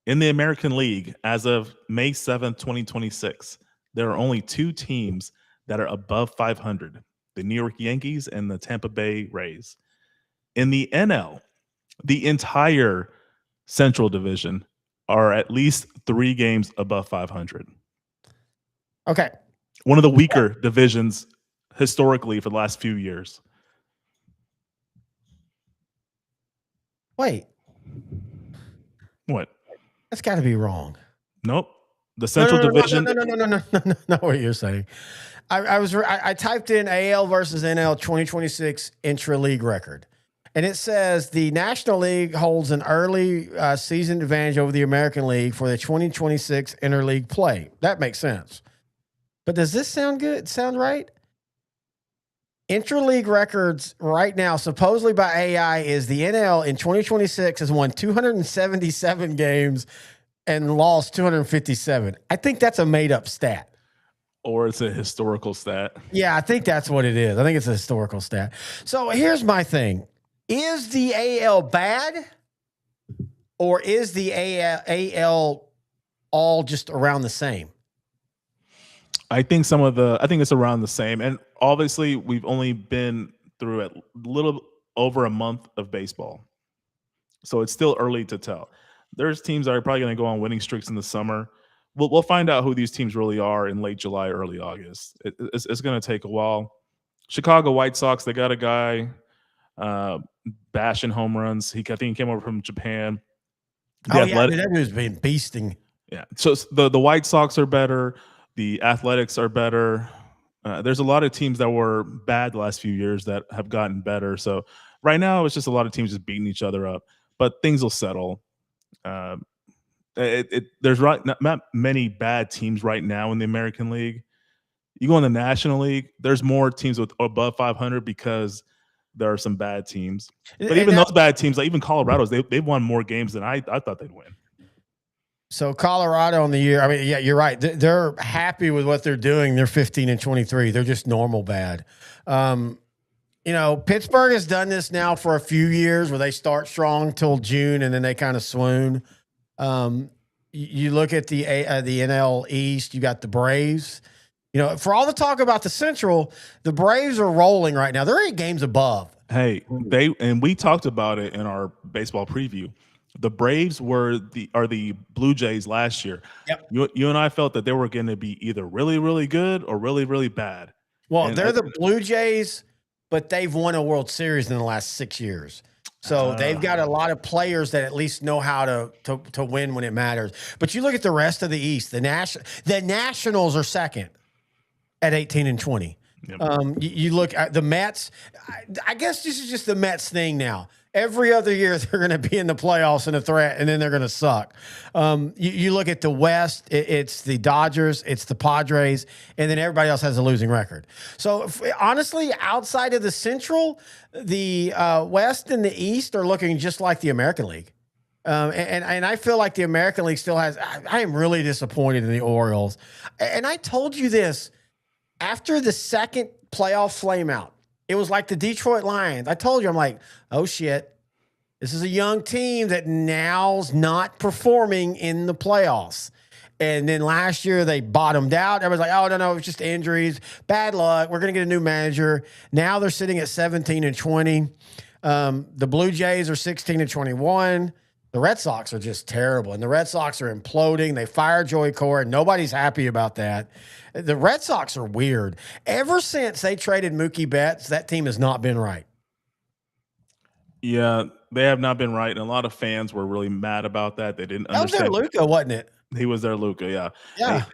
in the American League, as of May 7th, 2026, there are only 2 teams that are above 500, the New York Yankees and the Tampa Bay Rays. In the NL, the entire Central Division are at least 3 games above 500. Okay. One of the weaker divisions historically for the last few years. Wait. What? That's got to be wrong. Nope. The Central Division. No, what you're saying. I typed in AL versus NL 2026 intra-league record. And it says the National League holds an early season advantage over the American League for the 2026 interleague play. That makes sense. But does this sound good? Sound right? Intra-league records right now, supposedly by AI, is the NL in 2026 has won 277 games and lost 257. I think that's a made-up stat. Or it's a historical stat. Yeah, I think that's what it is. I think it's a historical stat. So here's my thing. Is the AL bad? Or is the AL all just around the same? I think it's around the same. And obviously, we've only been through a little over a month of baseball. So it's still early to tell. There's teams that are probably going to go on winning streaks in the summer. We'll find out who these teams really are in late July, early August. It's going to take a while. Chicago White Sox, they got a guy bashing home runs. I think he came over from Japan. That dude's been beasting. Yeah. So the White Sox are better. The Athletics are better. There's a lot of teams that were bad the last few years that have gotten better. So right now, it's just a lot of teams just beating each other up. But things will settle. There's not many bad teams right now in the American League. You go in the National League, there's more teams with above 500 because there are some bad teams. But even those bad teams, like even Colorado's, they've won more games than I thought they'd win. So Colorado on the year, I mean, yeah, you're right. They're happy with what they're doing. They're 15-23. They're just normal bad. Pittsburgh has done this now for a few years where they start strong till June and then they kind of swoon. You look at the NL East, you got the Braves. For all the talk about the Central, the Braves are rolling right now. They're 8 games above. Hey, we talked about it in our baseball preview. The Braves are the Blue Jays last year. Yep. You and I felt that they were going to be either really, really good or really, really bad. Well, they're the Blue Jays, but they've won a World Series in the last 6 years. So they've got a lot of players that at least know how to win when it matters. But you look at the rest of the East. The Nationals are second at 18-20. Yep. You look at the Mets. I guess this is just the Mets thing now. Every other year they're going to be in the playoffs and a threat, and then they're going to suck. You look at the West, it's the Dodgers, it's the Padres, and then everybody else has a losing record. So honestly, outside of the Central, the West and the East are looking just like the American League. And I feel like the American League still has – I am really disappointed in the Orioles. And I told you this. After the second playoff flameout, it was like the Detroit Lions. I told you, I'm like, oh, shit. This is a young team that now's not performing in the playoffs. And then last year, they bottomed out. Everybody's like, oh, no, it's just injuries. Bad luck. We're going to get a new manager. Now they're sitting at 17-20. The Blue Jays are 16-21. The Red Sox are just terrible. And the Red Sox are imploding. They fired Joey Cora. Nobody's happy about that. The Red Sox are weird. Ever since they traded Mookie Betts, that team has not been right. Yeah, they have not been right. And a lot of fans were really mad about that. They didn't understand. That was their Luka, wasn't it? He was their Luka, yeah. Yeah.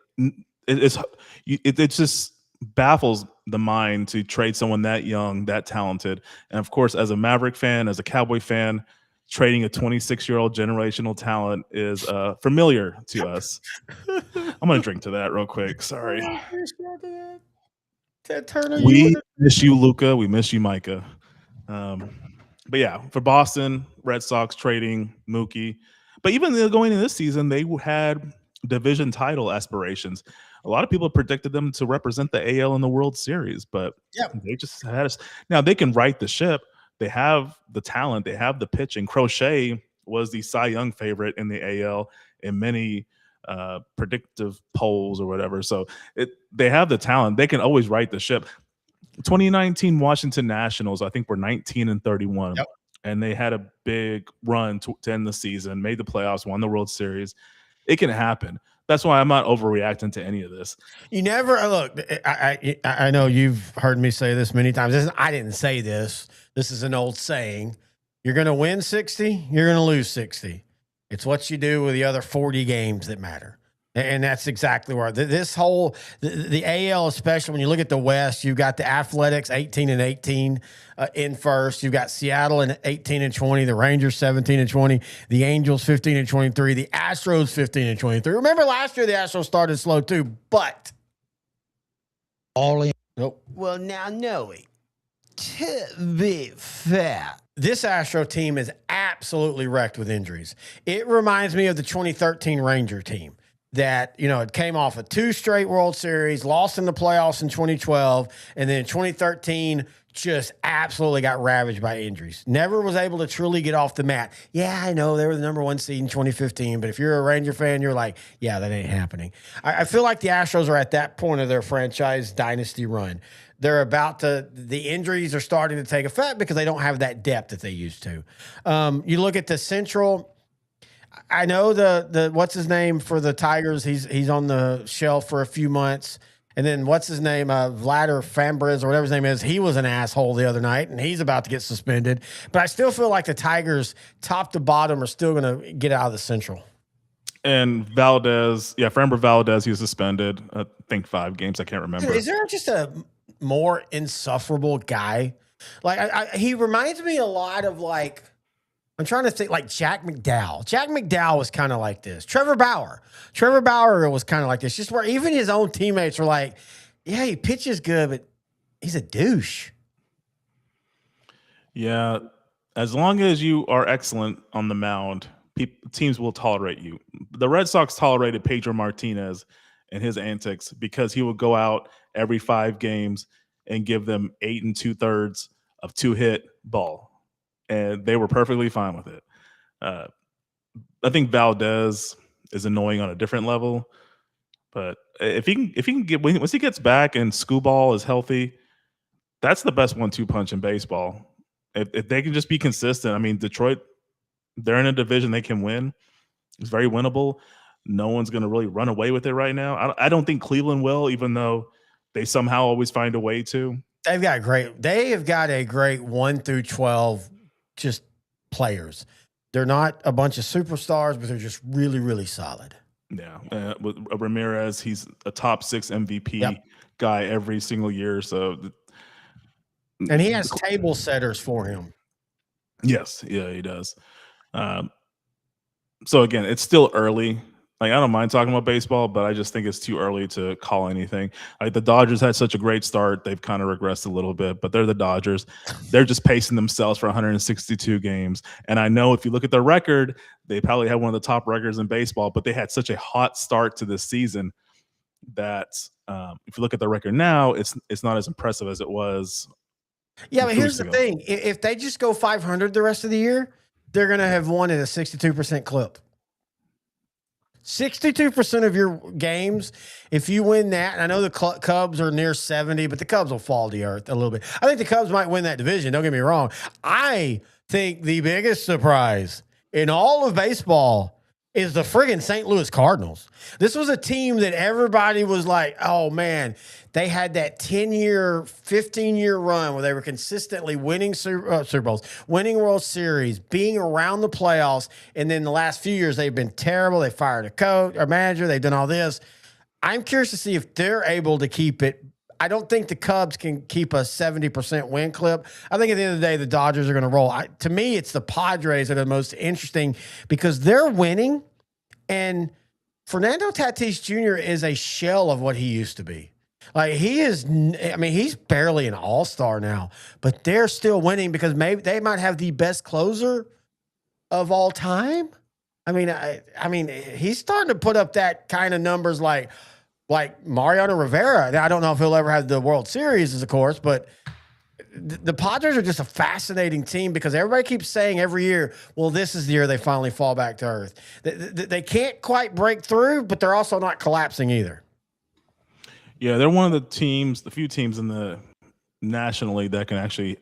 It just baffles the mind to trade someone that young, that talented. And, of course, as a Maverick fan, as a Cowboy fan, trading a 26-year-old generational talent is familiar to us. I'm going to drink to that real quick. Sorry. Ted Turner, we miss you, Luka. We miss you, Micah. But yeah, for Boston, Red Sox trading Mookie. But even going into this season, they had division title aspirations. A lot of people predicted them to represent the AL in the World Series, but they just had us. Now they can right the ship. They have the talent. They have the pitching. Crochet was the Cy Young favorite in the AL in many predictive polls or whatever. So they have the talent. They can always right the ship. 2019 Washington Nationals, I think, were 19-31. Yep. And they had a big run to end the season, made the playoffs, won the World Series. It can happen. That's why I'm not overreacting to any of this. You never look. I know you've heard me say this many times. I didn't say this. This is an old saying. You're going to win 60. You're going to lose 60. It's what you do with the other 40 games that matter. And that's exactly where this whole the AL, especially when you look at the West, you've got the Athletics 18-18 in first. You've got Seattle in 18-20, the Rangers 17-20, the Angels 15-23, the Astros 15-23. Remember last year the Astros started slow too, but all in. Nope. Well, now knowing to be fair, this Astro team is absolutely wrecked with injuries. It reminds me of the 2013 Ranger team. That, it came off of 2 straight World Series, lost in the playoffs in 2012, and then in 2013 just absolutely got ravaged by injuries. Never was able to truly get off the mat. Yeah, I know they were the number 1 seed in 2015, but if you're a Ranger fan, you're like, yeah, that ain't happening. I feel like the Astros are at that point of their franchise dynasty run. They're about to, the injuries are starting to take effect because they don't have that depth that they used to. You look at the Central. I know the what's his name for the Tigers. He's on the shelf for a few months. And then what's his name? Vladimir Fambris or whatever his name is. He was an asshole the other night, and he's about to get suspended. But I still feel like the Tigers, top to bottom, are still going to get out of the Central. And Valdez, Framber Valdez, he was suspended. I think 5 games. I can't remember. Is there just a more insufferable guy? Like he reminds me a lot of like. I'm trying to think like Jack McDowell. Jack McDowell was kind of like this. Trevor Bauer was kind of like this. Just where even his own teammates were like, yeah, he pitches good, but he's a douche. Yeah. As long as you are excellent on the mound, teams will tolerate you. The Red Sox tolerated Pedro Martinez and his antics because he would go out every 5 games and give them 8 2/3 of 2-hit ball. And they were perfectly fine with it. I think Valdez is annoying on a different level, but if he can get once he gets back and Skubal is healthy, that's the best 1-2 punch in baseball. If they can just be consistent, I mean, Detroit, they're in a division they can win. It's very winnable. No one's going to really run away with it right now. I don't think Cleveland will, even though they somehow always find a way to. They have got a great 1 through 12. Just players. They're not a bunch of superstars, but they're just really, really solid. Yeah. With Ramirez, he's a top 6 MVP guy every single year. So, and he has table setters for him. Yes. Yeah, he does. So again, it's still early. Like, I don't mind talking about baseball, but I just think it's too early to call anything. Like, the Dodgers had such a great start. They've kind of regressed a little bit, but they're the Dodgers. They're just pacing themselves for 162 games. And I know if you look at their record, they probably had one of the top records in baseball, but they had such a hot start to this season that if you look at their record now, it's not as impressive as it was. Yeah, but here's the thing. If they just go 500 the rest of the year, they're going to have won at a 62% clip. 62% of your games, if you win that, and I know the Cubs are near 70, but the Cubs will fall to the earth a little bit. I think the Cubs might win that division. Don't get me wrong. I think the biggest surprise in all of baseball is the friggin' St. Louis Cardinals. This was a team that everybody was like, oh, man, they had that 10-year, 15-year run where they were consistently winning Super Bowls, winning World Series, being around the playoffs, and then the last few years they've been terrible. They fired a coach or manager. They've done all this. I'm curious to see if they're able to keep it. I don't think the Cubs can keep a 70% win clip. I think at the end of the day, the Dodgers are going to roll. To me, it's the Padres that are the most interesting because they're winning, and Fernando Tatis Jr. is a shell of what he used to be. Like he's barely an all-star now, but they're still winning because maybe they might have the best closer of all time. I mean, he's starting to put up that kind of numbers like Mariano Rivera. Now, I don't know if he'll ever have the World Series, of course, but the Padres are just a fascinating team because everybody keeps saying every year, well, this is the year they finally fall back to earth. They can't quite break through, but they're also not collapsing either. Yeah, they're one of the few teams in the National League that can actually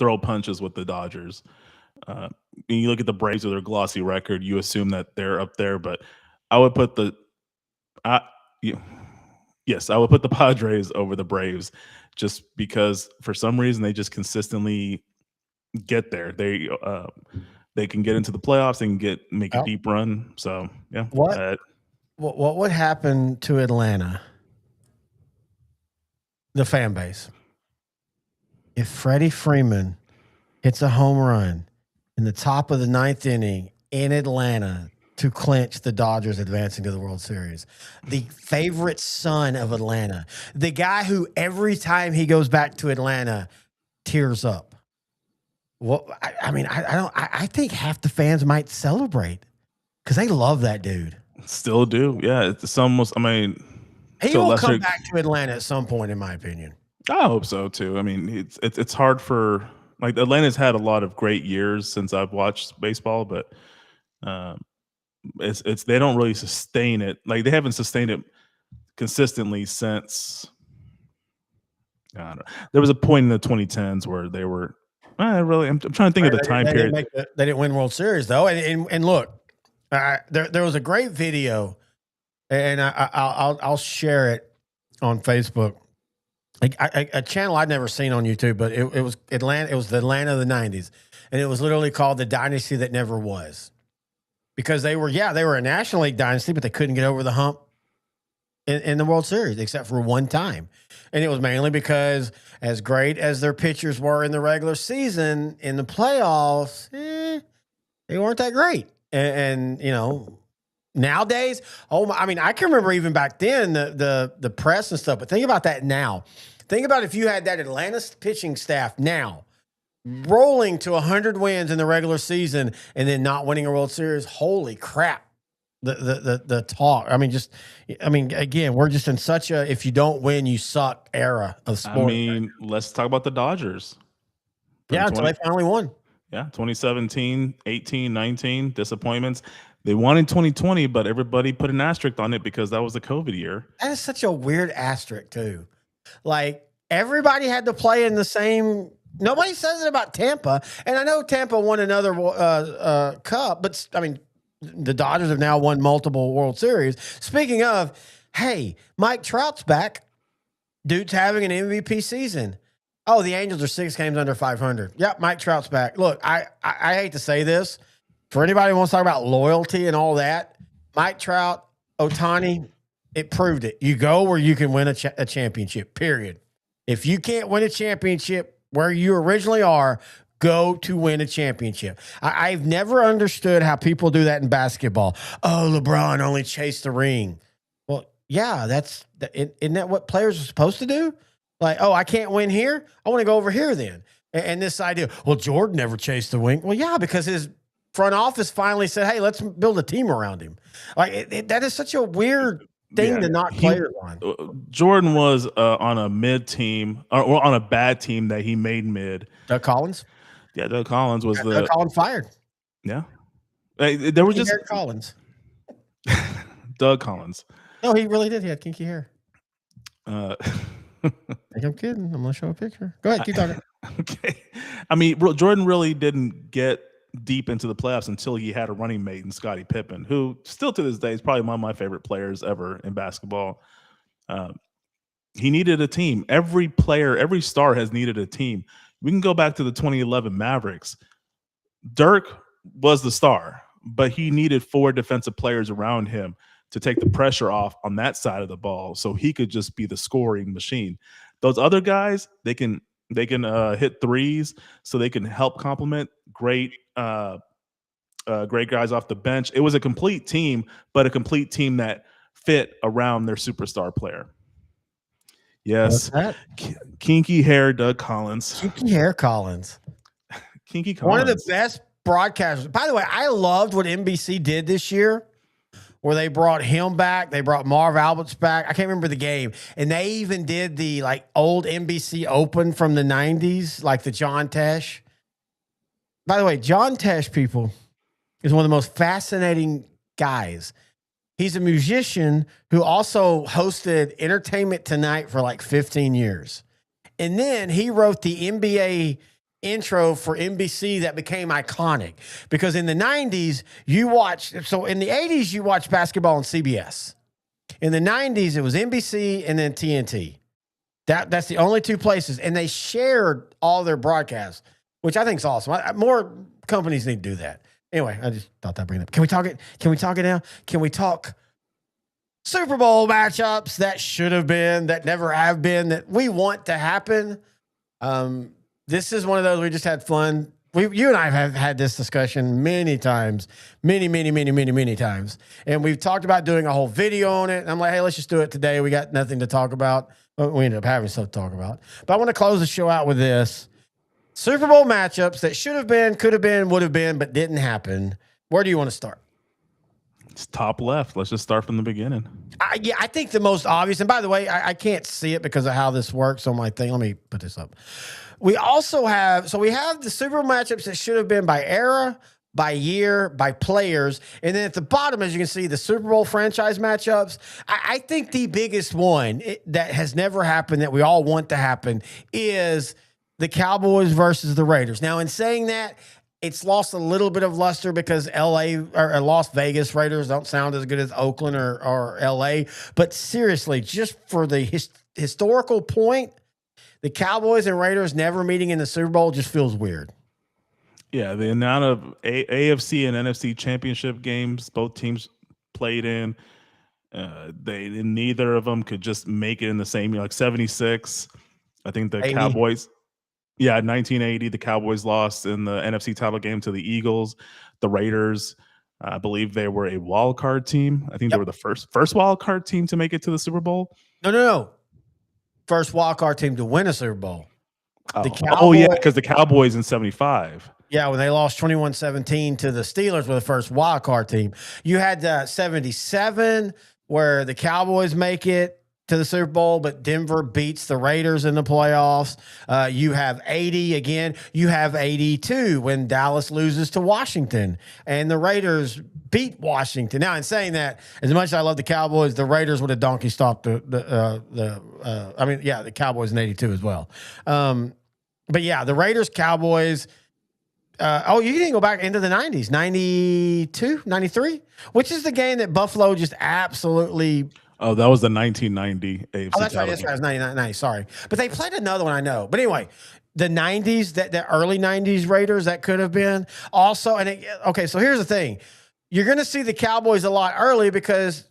throw punches with the Dodgers. When you look at the Braves with their glossy record, you assume that they're up there, but I would put I would put the Padres over the Braves just because for some reason they just consistently get there. They can get into the playoffs and make a deep run. So yeah. What would happen to Atlanta? The fan base. If Freddie Freeman hits a home run in the top of the 9th inning in Atlanta to clinch the Dodgers advancing to the World Series. The favorite son of Atlanta. The guy who every time he goes back to Atlanta tears up. Well, I think half the fans might celebrate because they love that dude. Still do. Yeah. It's almost, he will come back to Atlanta at some point, in my opinion. I hope so too. I mean, it's hard for Atlanta's had a lot of great years since I've watched baseball, but it's they don't really sustain it. Like they haven't sustained it consistently since. I don't know. There was a point in the 2010s where they were. I'm trying to think of the time period. They didn't win World Series though, and look, there was a great video, and I'll share it on Facebook. Like a channel I'd never seen on YouTube, but it was Atlanta. It was the Atlanta of the 90s, and it was literally called the Dynasty That Never Was, because they were a National League dynasty, but they couldn't get over the hump in the World Series except for one time, and it was mainly because as great as their pitchers were in the regular season, in the playoffs, they weren't that great, and you know. Nowadays, I can remember even back then the press and stuff, but think about that now. Think about if you had that Atlanta pitching staff now rolling to 100 wins in the regular season and then not winning a World Series. Holy crap. The talk. Again, we're just in such a if you don't win, you suck era of sport. Let's talk about the Dodgers. Yeah, until they finally won. Yeah, 2017, 18, 19, disappointments. They won in 2020, but everybody put an asterisk on it because that was the COVID year. That is such a weird asterisk, too. Like, everybody had to play in the same – nobody says it about Tampa. And I know Tampa won another cup, but, the Dodgers have now won multiple World Series. Speaking of, hey, Mike Trout's back. Dude's having an MVP season. Oh, the Angels are 6 games under 500. Yep, Mike Trout's back. Look, I hate to say this. For anybody who wants to talk about loyalty and all that, Mike Trout, Ohtani, it proved it. You go where you can win a championship, period. If you can't win a championship where you originally are, go to win a championship. I've never understood how people do that in basketball. Oh, LeBron only chased the ring. Well, yeah, isn't that what players are supposed to do? Like, oh, I can't win here? I want to go over here then. And this idea, well, Jordan never chased the ring. Well, yeah, because his front office finally said, hey, let's build a team around him. Like that is such a weird thing to knock players on. Jordan was on a mid team or on a bad team that he made mid. Doug Collins? Yeah, Doug Collins was Doug Collins fired. Yeah. There was just Collins. Doug Collins. No, he really did. He had kinky hair. I'm kidding. I'm going to show a picture. Go ahead. Keep talking. Okay. Jordan really didn't get deep into the playoffs until he had a running mate in Scottie Pippen, who still to this day is probably one of my favorite players ever in basketball. He needed a team. Every player, every star has needed a team. We can go back to the 2011 Mavericks. Dirk was the star, but he needed 4 defensive players around him to take the pressure off on that side of the ball, so he could just be the scoring machine. Those other guys, they can hit threes, so they can help complement great guys off the bench. It was a complete team, but a complete team that fit around their superstar player. Yes, kinky hair, Doug Collins. Kinky hair, Collins. Kinky Collins. One of the best broadcasters. By the way, I loved what NBC did this year, where they brought him back. They brought Marv Alberts back. I can't remember the game. And they even did the old NBC Open from the 90s, like the John Tesh. By the way, John Tesh, people, is one of the most fascinating guys. He's a musician who also hosted Entertainment Tonight for 15 years. And then he wrote the NBA intro for NBC that became iconic, because in the 90s in the 80s you watched basketball on CBS. In the 90s it was NBC and then TNT. That's the only two places, and they shared all their broadcasts, which I think is awesome. More companies need to do that. Anyway, I just thought I'd bring it up. Can we talk it now? Can we talk Super Bowl matchups that should have been, that never have been, that we want to happen? This is one of those we just had fun. You and I have had this discussion many times, many times. And we've talked about doing a whole video on it. And I'm like, hey, let's just do it today. We got nothing to talk about. Well, we ended up having stuff to talk about. But I want to close the show out with this. Super Bowl matchups that should have been, could have been, would have been, but didn't happen. Where do you want to start? It's top left. Let's just start from the beginning. I think the most obvious, and by the way, I can't see it because of how this works on my thing. Let me put this up. We also have, we have the Super Bowl matchups that should have been by era, by year, by players. And then at the bottom, as you can see, the Super Bowl franchise matchups. I think the biggest one that has never happened, that we all want to happen, is the Cowboys versus the Raiders. Now, in saying that, it's lost a little bit of luster because LA or Las Vegas Raiders don't sound as good as Oakland or LA. But seriously, just for the historical point, the Cowboys and Raiders never meeting in the Super Bowl just feels weird. Yeah, the amount of AFC and NFC championship games both teams played in, neither of them could just make it in the same year. 76, I think the 80. Cowboys. Yeah, 1980, the Cowboys lost in the NFC title game to the Eagles. The Raiders, I believe they were a wild card team. I think they were the first wild card team to make it to the Super Bowl. No. First wild card team to win a Super Bowl. Yeah, because the Cowboys in 75. Yeah, when they lost 21-17 to the Steelers were the first wild card team. You had 77 where the Cowboys make it to the Super Bowl, but Denver beats the Raiders in the playoffs. You have 80 again. You have 82 when Dallas loses to Washington and the Raiders beat Washington. Now, in saying that, as much as I love the Cowboys, the Raiders would have donkey stopped the Cowboys in 82 as well. But yeah, the Raiders, Cowboys. You didn't go back into the 90s, 92, 93, which is the game that Buffalo just absolutely. Oh, that was the 1990 AFC. Oh, that's right. That's right. It was 99. Sorry. But they played another one, I know. But anyway, the 90s, the early 90s Raiders, that could have been. Also, so here's the thing. You're going to see the Cowboys a lot early because,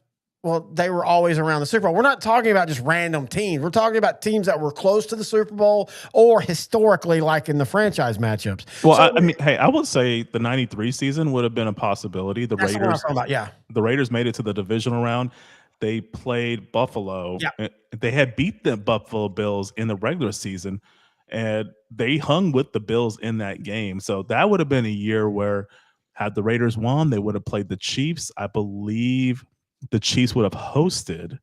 they were always around the Super Bowl. We're not talking about just random teams. We're talking about teams that were close to the Super Bowl or historically, like in the franchise matchups. Well, I would say the 93 season would have been a possibility. The Raiders made it to the divisional round. They played Buffalo. Yeah. They had beat the Buffalo Bills in the regular season, and they hung with the Bills in that game. So that would have been a year where, had the Raiders won, they would have played the Chiefs. I believe the Chiefs would have hosted,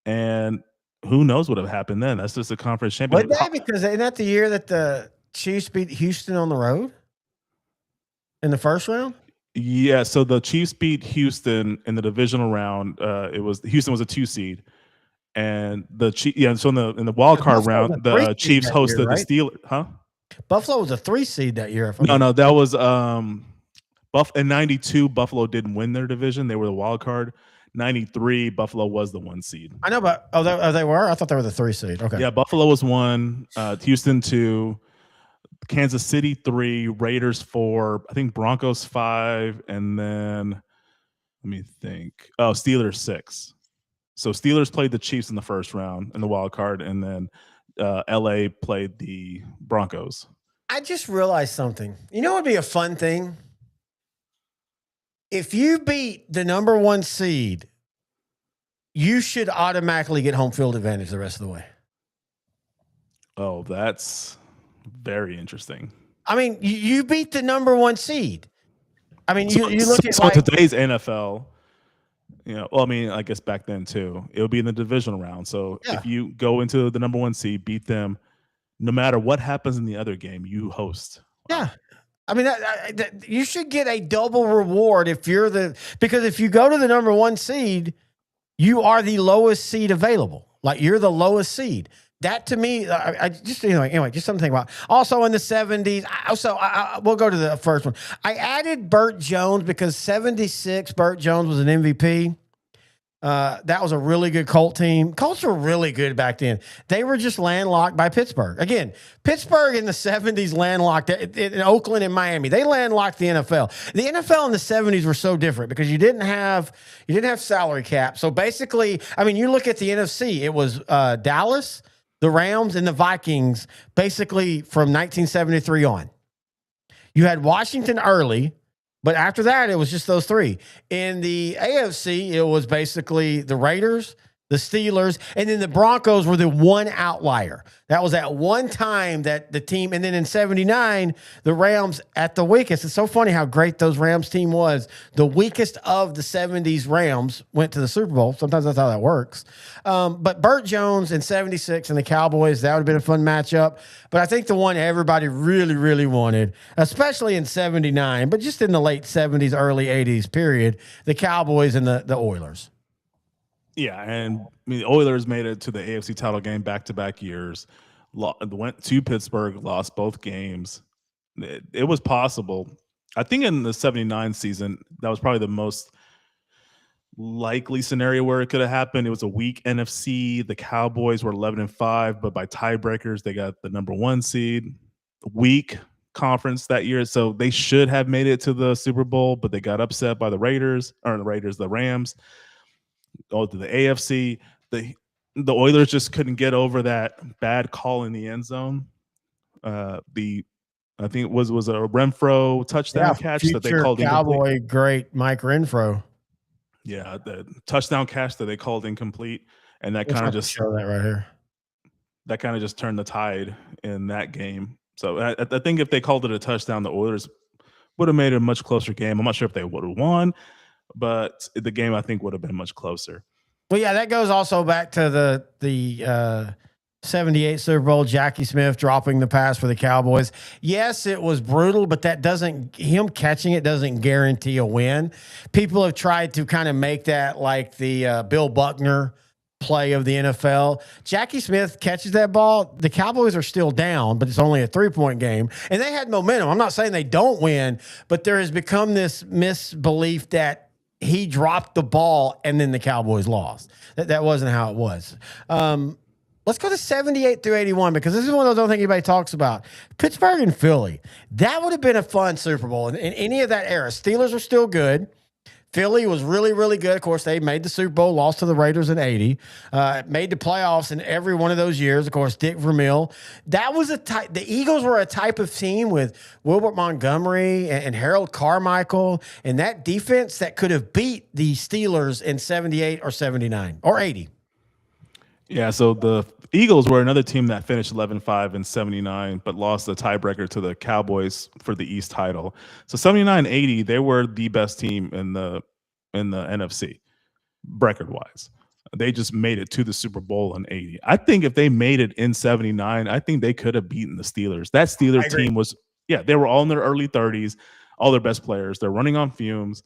and who knows what would have happened then. That's just a conference championship. Because isn't that the year that the Chiefs beat Houston on the road in the first round? Yeah, so the Chiefs beat Houston in the divisional round. Houston was a 2 seed, and the So in the wild card round, the Chiefs hosted the Steelers. Huh? Buffalo was a 3 seed that year. No, that was in 92. Buffalo didn't win their division; they were the wild card. 93, Buffalo was the 1 seed. I know, but they were. I thought they were the 3 seed. Okay. Yeah, Buffalo was 1, Houston 2. Kansas City 3, Raiders 4, I think Broncos 5, and then Let me think. Oh, Steelers 6. So Steelers played the Chiefs in the first round in the wild card, and then LA played the Broncos. I just realized something. You know what would be a fun thing? If you beat the number 1 seed, you should automatically get home field advantage the rest of the way. Oh, that's very interesting. I mean, you beat the number 1 seed. I mean, you look at today's NFL, well, I mean, I guess back then too, it would be in the divisional round. So if you go into the number 1 seed, beat them, no matter what happens in the other game, you host. Yeah. I mean, you should get a double reward because if you go to the number 1 seed, you are the lowest seed available. Like you're the lowest seed. That to me, I just anyway, just something about. Also in the 70s, we'll go to the first one. I added Burt Jones because 76, Burt Jones was an MVP. That was a really good Colt team. Colts were really good back then. They were just landlocked by Pittsburgh. Again, Pittsburgh in the 70s landlocked in Oakland and Miami. They landlocked the NFL. The NFL in the 70s were so different because you didn't have salary cap. So basically, I mean, you look at the NFC, it was Dallas, the Rams, and the Vikings basically from 1973 on. You had Washington early. But after that, it was just those 3. In the AFC, it was basically the Raiders, the Steelers, and then the Broncos were the one outlier. That was at one time that the team, and then in 79, the Rams at the weakest. It's so funny how great those Rams team was. The weakest of the 70s Rams went to the Super Bowl. Sometimes that's how that works. But Burt Jones in 76 and the Cowboys, that would have been a fun matchup. But I think the one everybody really, really wanted, especially in 79, but just in the late 70s, early 80s period, the Cowboys and the Oilers. Yeah, and I mean, the Oilers made it to the AFC title game back-to-back years. Went to Pittsburgh, lost both games. It was possible. I think in the 79 season, that was probably the most likely scenario where it could have happened. It was a weak NFC. The Cowboys were 11-5, but by tiebreakers, they got the number 1 seed. Weak conference that year, so they should have made it to the Super Bowl, but they got upset by the Rams. Go to the AFC. The Oilers just couldn't get over that bad call in the end zone. I think it was a Renfro touchdown catch that they called Cowboy incomplete. Great Mike Renfro. Yeah, the touchdown catch that they called incomplete, and that kind of just show that right here. That kind of just turned the tide in that game. So I think if they called it a touchdown, the Oilers would have made it a much closer game. I'm not sure if they would have won, but the game I think would have been much closer. Well, yeah, that goes also back to the 78 Super Bowl, Jackie Smith dropping the pass for the Cowboys. Yes, it was brutal, but him catching it doesn't guarantee a win. People have tried to kind of make that like the Bill Buckner play of the NFL. Jackie Smith catches that ball. The Cowboys are still down, but it's only a 3-point game. And they had momentum. I'm not saying they don't win, but there has become this misbelief that he dropped the ball and then the Cowboys lost. That wasn't how it was. Let's go to 78 through 81 because this is one of those I don't think anybody talks about. Pittsburgh and Philly. That would have been a fun Super Bowl in any of that era. Steelers are still good. Philly was really, really good. Of course, they made the Super Bowl, lost to the Raiders in 80, made the playoffs in every one of those years. Of course, Dick Vermeil. That was the Eagles were a type of team with Wilbert Montgomery and Harold Carmichael and that defense that could have beat the Steelers in 78 or 79 or 80. Yeah, so the Eagles were another team that finished 11-5 in 79, but lost the tiebreaker to the Cowboys for the East title. So 79-80, they were the best team in the NFC, record-wise. They just made it to the Super Bowl in 80. I think if they made it in 79, I think they could have beaten the Steelers. That Steelers team was, they were all in their early 30s, all their best players. They're running on fumes.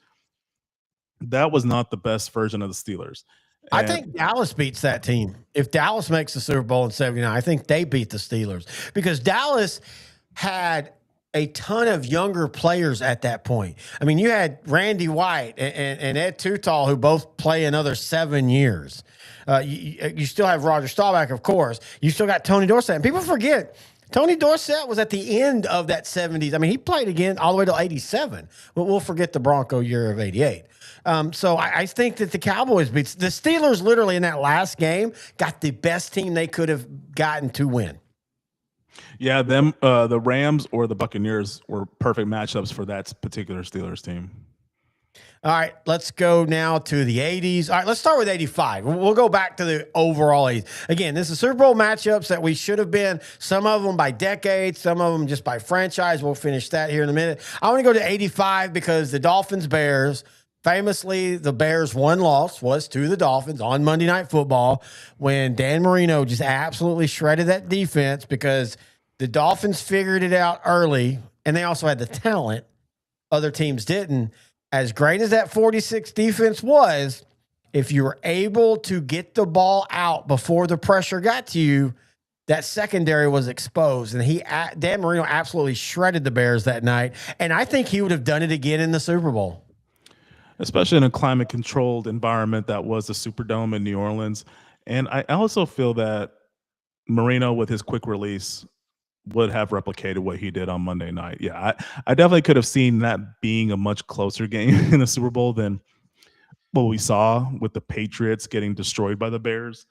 That was not the best version of the Steelers. I think Dallas beats that team. If Dallas makes the Super Bowl in 79, I think they beat the Steelers because Dallas had a ton of younger players at that point. I mean, you had Randy White and Ed Tuttle, who both play another 7 years. You still have Roger Staubach, of course. You still got Tony Dorsett. And people forget, Tony Dorsett was at the end of that 70s. I mean, he played again all the way to 87, but we'll forget the Bronco year of 88. So I think that the Cowboys beat the Steelers literally in that last game, got the best team they could have gotten to win. Yeah, the Rams or the Buccaneers were perfect matchups for that particular Steelers team. All right, let's go now to the 80s. All right, let's start with 85. We'll go back to the overall 80s. Again, this is Super Bowl matchups that we should have been, some of them by decades, some of them just by franchise. We'll finish that here in a minute. I want to go to 85 because the Dolphins-Bears, famously, the Bears' one loss was to the Dolphins on Monday Night Football when Dan Marino just absolutely shredded that defense because the Dolphins figured it out early, and they also had the talent. Other teams didn't. As great as that 46 defense was, if you were able to get the ball out before the pressure got to you, that secondary was exposed. And Dan Marino absolutely shredded the Bears that night. And I think he would have done it again in the Super Bowl. Especially in a climate-controlled environment that was the Superdome in New Orleans. And I also feel that Marino, with his quick release, would have replicated what he did on Monday night. Yeah, I definitely could have seen that being a much closer game in the Super Bowl than what we saw with the Patriots getting destroyed by the Bears.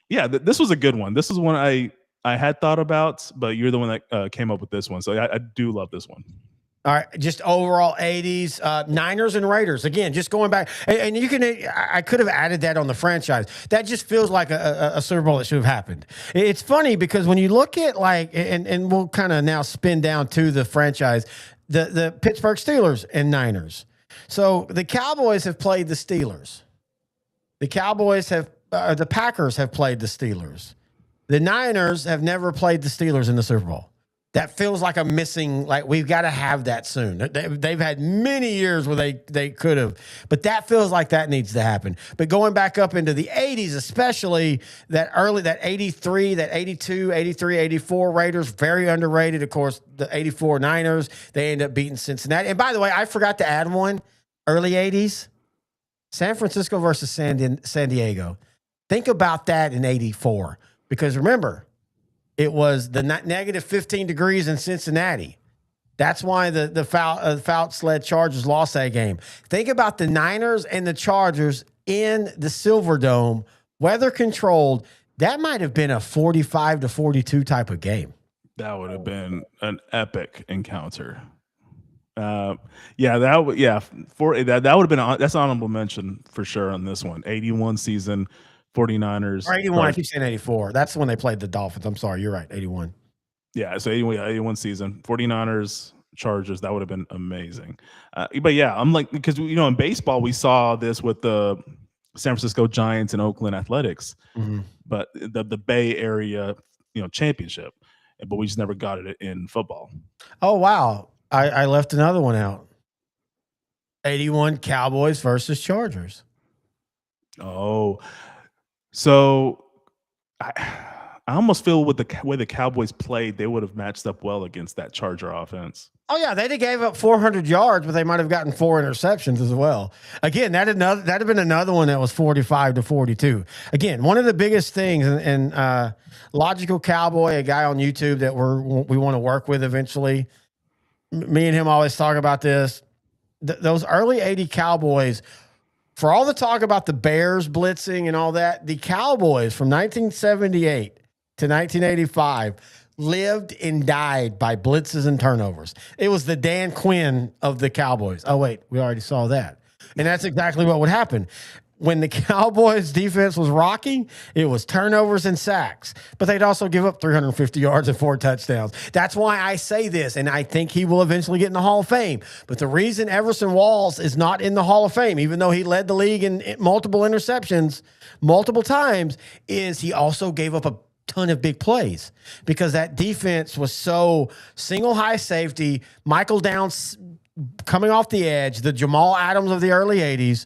This was a good one. This is one I had thought about, but you're the one that came up with this one. So I do love this one. All right, just overall 80s, Niners and Raiders. Again, just going back, and you can. I could have added that on the franchise. That just feels like a Super Bowl that should have happened. It's funny because when you look at and we'll kind of now spin down to the franchise, the Pittsburgh Steelers and Niners. So the Cowboys have played the Steelers. The Packers have played the Steelers. The Niners have never played the Steelers in the Super Bowl. That feels like a missing, like we've got to have that soon. They've had many years where they could have, but that feels like that needs to happen. But going back up into the 80s, especially that 83, that 82, 83, 84 Raiders, very underrated. Of course, the 84 Niners, they end up beating Cincinnati. And by the way, I forgot to add one, early 80s, San Francisco versus San Diego. Think about that in 84, because remember, it was the negative 15 degrees in Cincinnati. That's why the Fouts-led Chargers lost that game. Think about the Niners and the Chargers in the Silverdome, weather controlled. That might have been a 45-42 type of game. That would have been an epic encounter. That would have been that's an honorable mention for sure on this one. 81 season. 49ers. Or 81, I keep saying 84. That's when they played the Dolphins. I'm sorry, you're right, 81. Yeah, so 81 season. 49ers, Chargers, that would have been amazing. But yeah, I'm like, because, in baseball, we saw this with the San Francisco Giants and Oakland Athletics, but the Bay Area, championship, but we just never got it in football. Oh, wow. I left another one out. 81 Cowboys versus Chargers. Oh, so I almost feel with the way the Cowboys played, they would have matched up well against that Charger offense. Oh, yeah, they'd have gave up 400 yards, but they might have gotten 4 interceptions as well. Again, that'd have been another one that was 45-42. Again, one of the biggest things, and Logical Cowboy, a guy on YouTube that we want to work with eventually, me and him always talk about this. Those early 80 Cowboys, for all the talk about the Bears blitzing and all that, the Cowboys from 1978 to 1985 lived and died by blitzes and turnovers. It was the Dan Quinn of the Cowboys. Oh, wait, we already saw that. And that's exactly what would happen. When the Cowboys defense was rocking, it was turnovers and sacks. But they'd also give up 350 yards and 4 touchdowns. That's why I say this, and I think he will eventually get in the Hall of Fame. But the reason Everson Walls is not in the Hall of Fame, even though he led the league in multiple interceptions multiple times, is he also gave up a ton of big plays because that defense was so single high safety, Michael Downs coming off the edge, the Jamal Adams of the early 80s,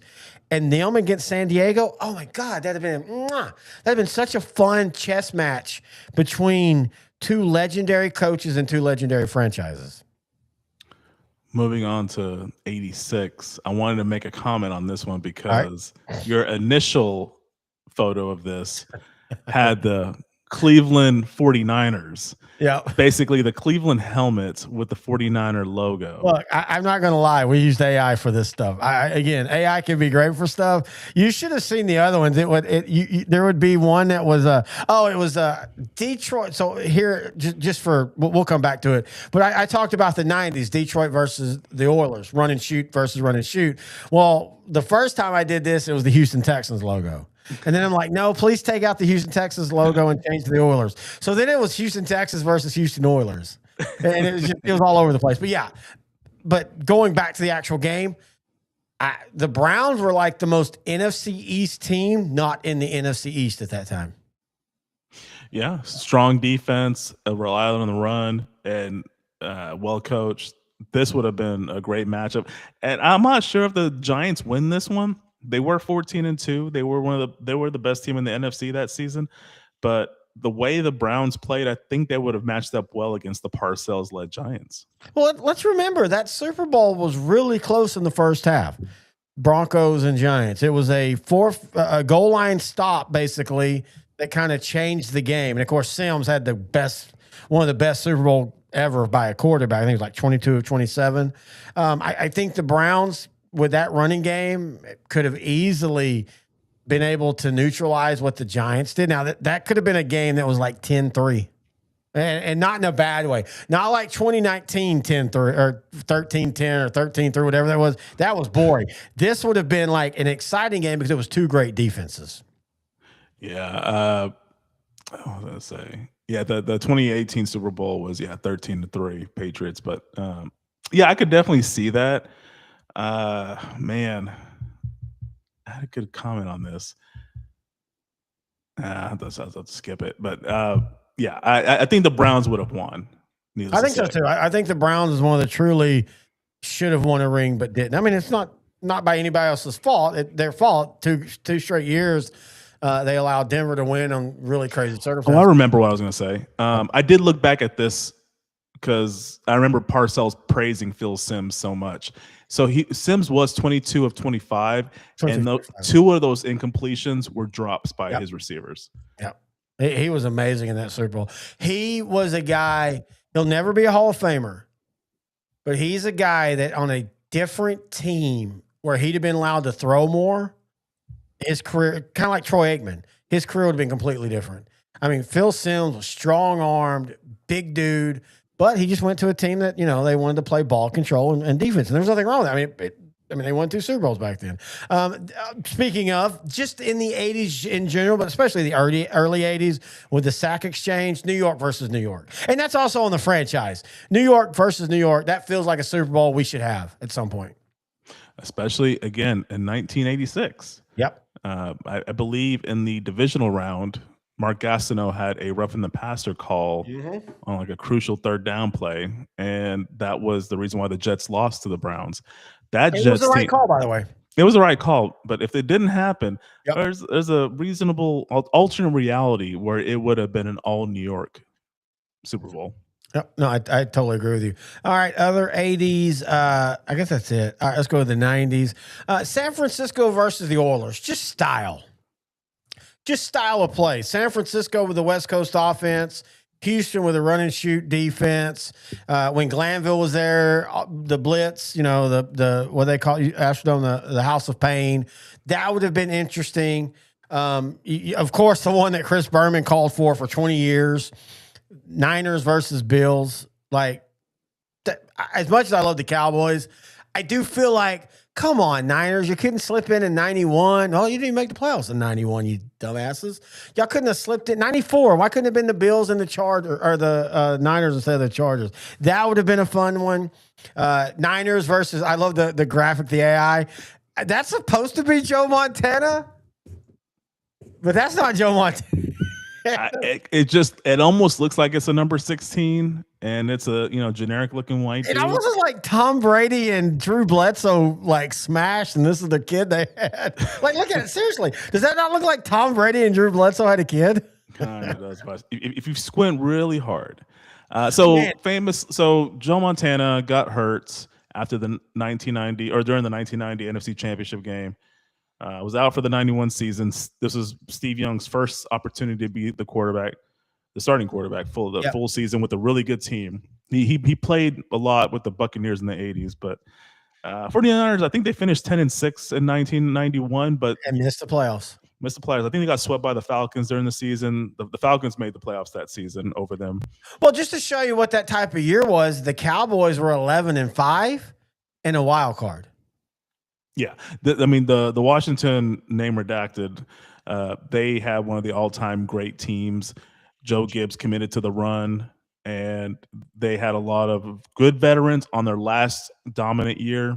and them against San Diego. Oh my God, that'd have been such a fun chess match between two legendary coaches and two legendary franchises. Moving on to 86, I wanted to make a comment on this one because your initial photo of this had the Cleveland 49ers. Yeah. Basically the Cleveland helmets with the 49er logo. Look, I'm not going to lie. We used AI for this stuff. Again, AI can be great for stuff. You should have seen the other ones. There would be one that was it was Detroit. So here, just for, we'll come back to it. But I talked about the 90s, Detroit versus the Oilers, run and shoot versus run and shoot. Well, the first time I did this, it was the Houston Texans logo. And then I'm like, no, please take out the Houston Texans logo and change to the Oilers. So then it was Houston Texans versus Houston Oilers. And it was all over the place. But yeah, but going back to the actual game, the Browns were like the most NFC East team, not in the NFC East at that time. Yeah, strong defense, relied on the run, and well coached. This would have been a great matchup. And I'm not sure if the Giants win this one. They were 14-2. They were the best team in the NFC that season. But the way the Browns played, I think they would have matched up well against the Parcells-led Giants. Well, let's remember that Super Bowl was really close in the first half. Broncos and Giants. It was a goal line stop, basically, that kind of changed the game. And of course, Sims had one of the best Super Bowl ever by a quarterback. I think it was like 22 of 27. I think the Browns, with that running game, could have easily been able to neutralize what the Giants did. Now, that could have been a game that was like 10-3. And not in a bad way. Not like 2019 10-3 or 13-10 or 13-3, whatever that was. That was boring. This would have been like an exciting game because it was two great defenses. Yeah. What was I going to say? Yeah, the 2018 Super Bowl was 13-3 Patriots, but I could definitely see that. Man, I had a good comment on this. I'll have to skip it, but I think the Browns would have won. I think so too. I think the Browns is one of the truly should have won a ring but didn't. I mean, it's not by anybody else's fault. Their fault. Two straight years. They allowed Denver to win on really crazy circumstances. Oh, I remember what I was going to say. I did look back at this because I remember Parcells praising Phil Simms so much. So Simms was 22 of 25, and two of those incompletions were drops by his receivers. Yeah, he was amazing in that Super Bowl. He was a guy, he'll never be a Hall of Famer, but he's a guy that on a different team where he'd have been allowed to throw more, his career, kind of like Troy Aikman, his career would have been completely different. I mean, Phil Simms was strong-armed, big dude, but he just went to a team that, they wanted to play ball control and defense. And there's nothing wrong with that. I mean, they won 2 Super Bowls back then. Speaking of, just in the 80s in general, but especially the early 80s with the sack exchange, New York versus New York. And that's also on the franchise. New York versus New York, that feels like a Super Bowl we should have at some point. Especially, again, in 1986. Yep. I believe in the divisional round, Mark Gastineau had a roughing the passer call on like a crucial third down play, and that was the reason why the Jets lost to the Browns. It was the right call, by the way. It was the right call, but if it didn't happen, there's a reasonable alternate reality where it would have been an all New York Super Bowl. Yep. No, I totally agree with you. All right, other 80s. I guess that's it. All right, let's go to the 90s. San Francisco versus the Oilers. Just style of play. San Francisco with the West Coast offense. Houston with a run and shoot defense. When Glanville was there, the blitz, the what they call Astrodome, the House of Pain. That would have been interesting. Of course, the one that Chris Berman called for 20 years. Niners versus Bills. Like, as much as I love the Cowboys, I do feel like, come on, Niners, you couldn't slip in 91. Oh, you didn't even make the playoffs in 91, you dumbasses. Y'all couldn't have slipped in 94. Why couldn't it have been the Bills and the Chargers or the Niners instead of the Chargers? That would have been a fun one. Niners versus, I love the graphic, the AI. That's supposed to be Joe Montana, but that's not Joe Montana. It almost looks like it's a number 16, and it's a generic looking white. It almost is like Tom Brady and Drew Bledsoe like smashed, and this is the kid they had. Like, look at it seriously. Does that not look like Tom Brady and Drew Bledsoe had a kid? Kind of does. If you squint really hard. So Joe Montana got hurt after the 1990 or during the 1990 NFC Championship game. Was out for the 91 season. This was Steve Young's first opportunity to be the quarterback the starting quarterback full season with a really good team. He played a lot with the Buccaneers in the 80s, but 49ers, I think they finished 10-6 in 1991, but missed the playoffs. Missed the playoffs. I think they got swept by the Falcons during the season. The Falcons made the playoffs that season over them. Well, just to show you what that type of year was, the Cowboys were 11-5 and a wild card. Yeah, the Washington name redacted. They had one of the all-time great teams. Joe Gibbs committed to the run, and they had a lot of good veterans on their last dominant year.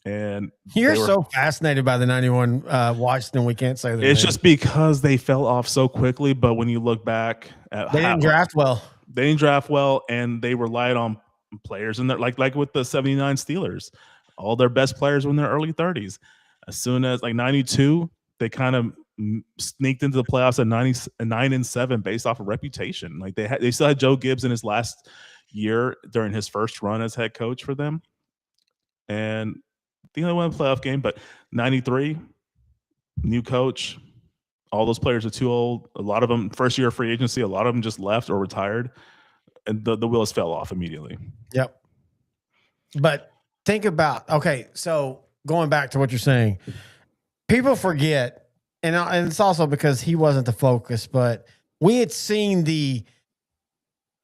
And you're so fascinated by the 91 Washington, we can't say that. It's just because they fell off so quickly. But when you look back at they didn't draft well. They didn't draft well, and they relied on players in there, like with the 79 Steelers. All their best players were in their early 30s. As soon as 92, they kind of sneaked into the playoffs at 9-7 based off of reputation. Like they still had Joe Gibbs in his last year during his first run as head coach for them, and I think they won a playoff game. But 93, new coach, all those players are too old. A lot of them first year free agency. A lot of them just left or retired, and the wheels fell off immediately. Yep. But think about, okay, so going back to what you're saying, people forget, and it's also because he wasn't the focus, but we had seen the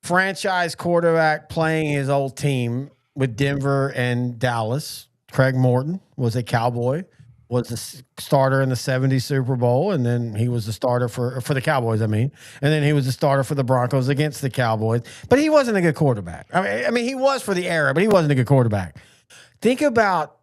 franchise quarterback playing his old team with Denver and Dallas. Craig Morton was a Cowboy, was the starter in the 70s Super Bowl, and then he was the starter for the Cowboys, and then he was the starter for the Broncos against the Cowboys. But he wasn't a good quarterback. I mean, he was for the era, but he wasn't a good quarterback. Think about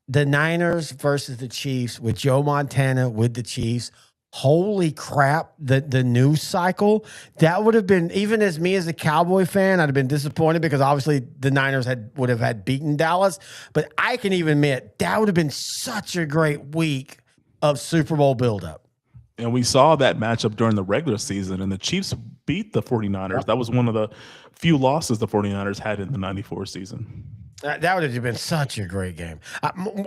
the Niners versus the Chiefs with Joe Montana with the Chiefs. Holy crap, the news cycle. That would have been, even as me as a Cowboy fan, I'd have been disappointed because obviously the Niners would have had beaten Dallas. But I can even admit that would have been such a great week of Super Bowl buildup. And we saw that matchup during the regular season, and the Chiefs beat the 49ers. Yep. That was one of the few losses the 49ers had in the 94 season. That would have been such a great game.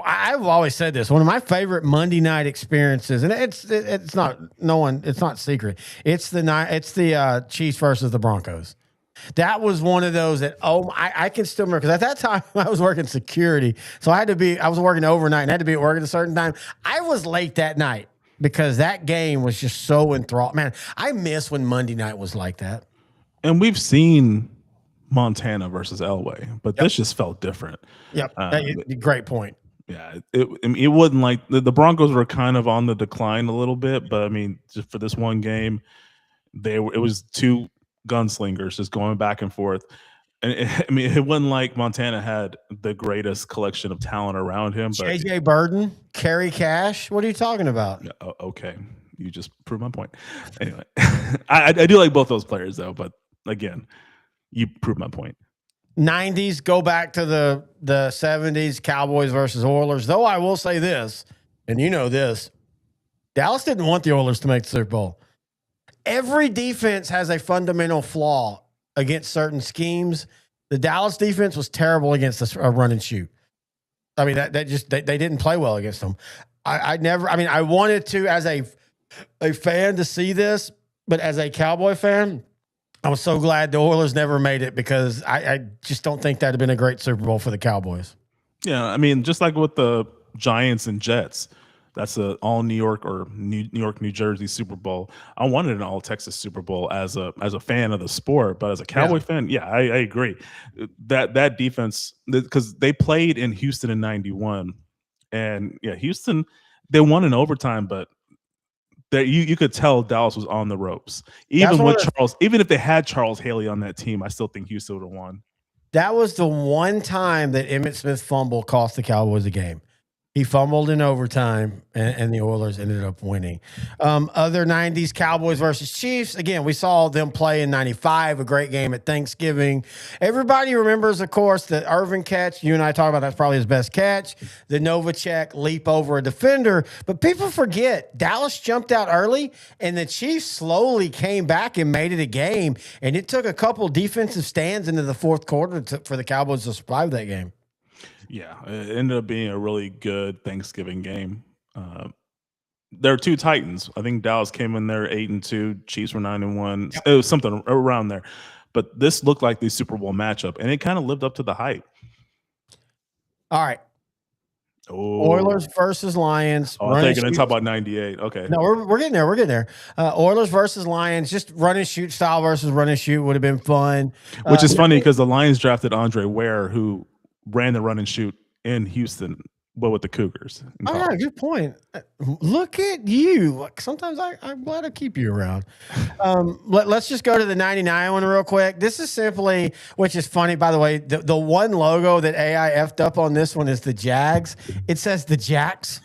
I've always said this. One of my favorite Monday night experiences, and it's not secret. It's the Chiefs versus the Broncos. That was one of those that I can still remember, because at that time I was working security, so I was working overnight and had to be at work at a certain time. I was late that night because that game was just so enthralled. Man, I miss when Monday night was like that. And we've seen Montana versus Elway, but this just felt different. Yep, great point. Yeah, it wasn't like the Broncos were kind of on the decline a little bit, but I mean, just for this one game, it was two gunslingers just going back and forth. And it wasn't like Montana had the greatest collection of talent around him. But J.J. Burden, Kerry Cash, what are you talking about? Okay, you just proved my point. Anyway, I do like both those players though, but again, you proved my point. 90s, go back to the 70s, Cowboys versus Oilers. Though I will say this, and you know this, Dallas didn't want the Oilers to make the Super Bowl. Every defense has a fundamental flaw against certain schemes. The Dallas defense was terrible against a run and shoot. I mean, they didn't play well against them. I wanted to, as a fan, to see this, but as a Cowboy fan, I was so glad the Oilers never made it, because I just don't think that would have been a great Super Bowl for the Cowboys. Yeah, I mean, just like with the Giants and Jets, that's an all New York or New York, New Jersey Super Bowl. I wanted an all Texas Super Bowl as a fan of the sport, but as a Cowboy fan, I agree. That defense, because they played in Houston in '91, and Houston, they won in overtime, but you could tell Dallas was on the ropes. Even if they had Charles Haley on that team, I still think Houston would have won. That was the one time that Emmitt Smith fumble cost the Cowboys a game. He fumbled in overtime, and the Oilers ended up winning. Other 90s, Cowboys versus Chiefs. Again, we saw them play in 95, a great game at Thanksgiving. Everybody remembers, of course, the Irvin catch. You and I talk about that's probably his best catch. The Novacek leap over a defender. But people forget, Dallas jumped out early, and the Chiefs slowly came back and made it a game. And it took a couple defensive stands into the fourth quarter for the Cowboys to survive that game. Yeah, it ended up being a really good Thanksgiving game. there are two Titans. I think Dallas came in there 8-2, Chiefs were 9-1. Yep. It was something around there. But this looked like the Super Bowl matchup, and it kind of lived up to the hype. All right. Oh. Oilers versus Lions. Oh, I think going to talk about 98. Okay. No, we're getting there. We're getting there. Oilers versus Lions. Just run and shoot style versus run and shoot would have been fun. Which is funny because the Lions drafted Andre Ware, who ran the run and shoot in Houston, but with the Cougars. Oh, yeah, good point. Look at you. Sometimes I'm glad to keep you around. Let's just go to the 99 one real quick. This is simply, which is funny, by the way, the one logo that AI effed up on this one is the Jags. It says the Jacks.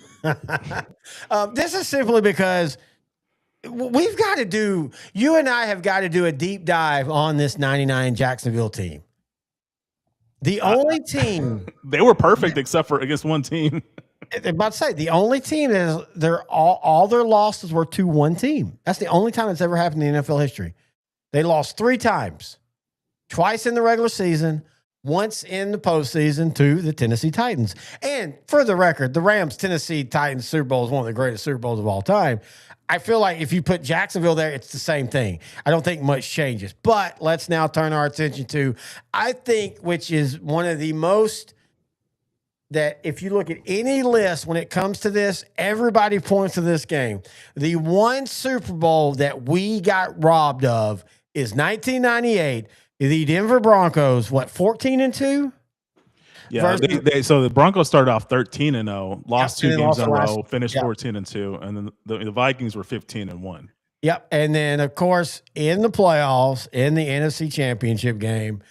This is simply because we've got to do, you and I have got to do a deep dive on this 99 Jacksonville team. The only team they were perfect except for against one team. I'm about to say the only team that is they're all their losses were to one team. That's the only time it's ever happened in NFL history. They lost 3 times, twice in the regular season, once in the postseason to the Tennessee Titans. And for the record, the Rams Tennessee Titans Super Bowl is one of the greatest Super Bowls of all time. I feel like if you put Jacksonville there, it's the same thing. I don't think much changes. But let's now turn our attention to, I think, which is one of the most, that if you look at any list when it comes to this, everybody points to this game. The one Super Bowl that we got robbed of is 1998. The Denver Broncos, 14-2? Yeah, so the Broncos started off 13-0, lost 2 games in a row, finished 14-2, and then the Vikings were 15-1. Yep, and then of course in the playoffs, in the NFC Championship game,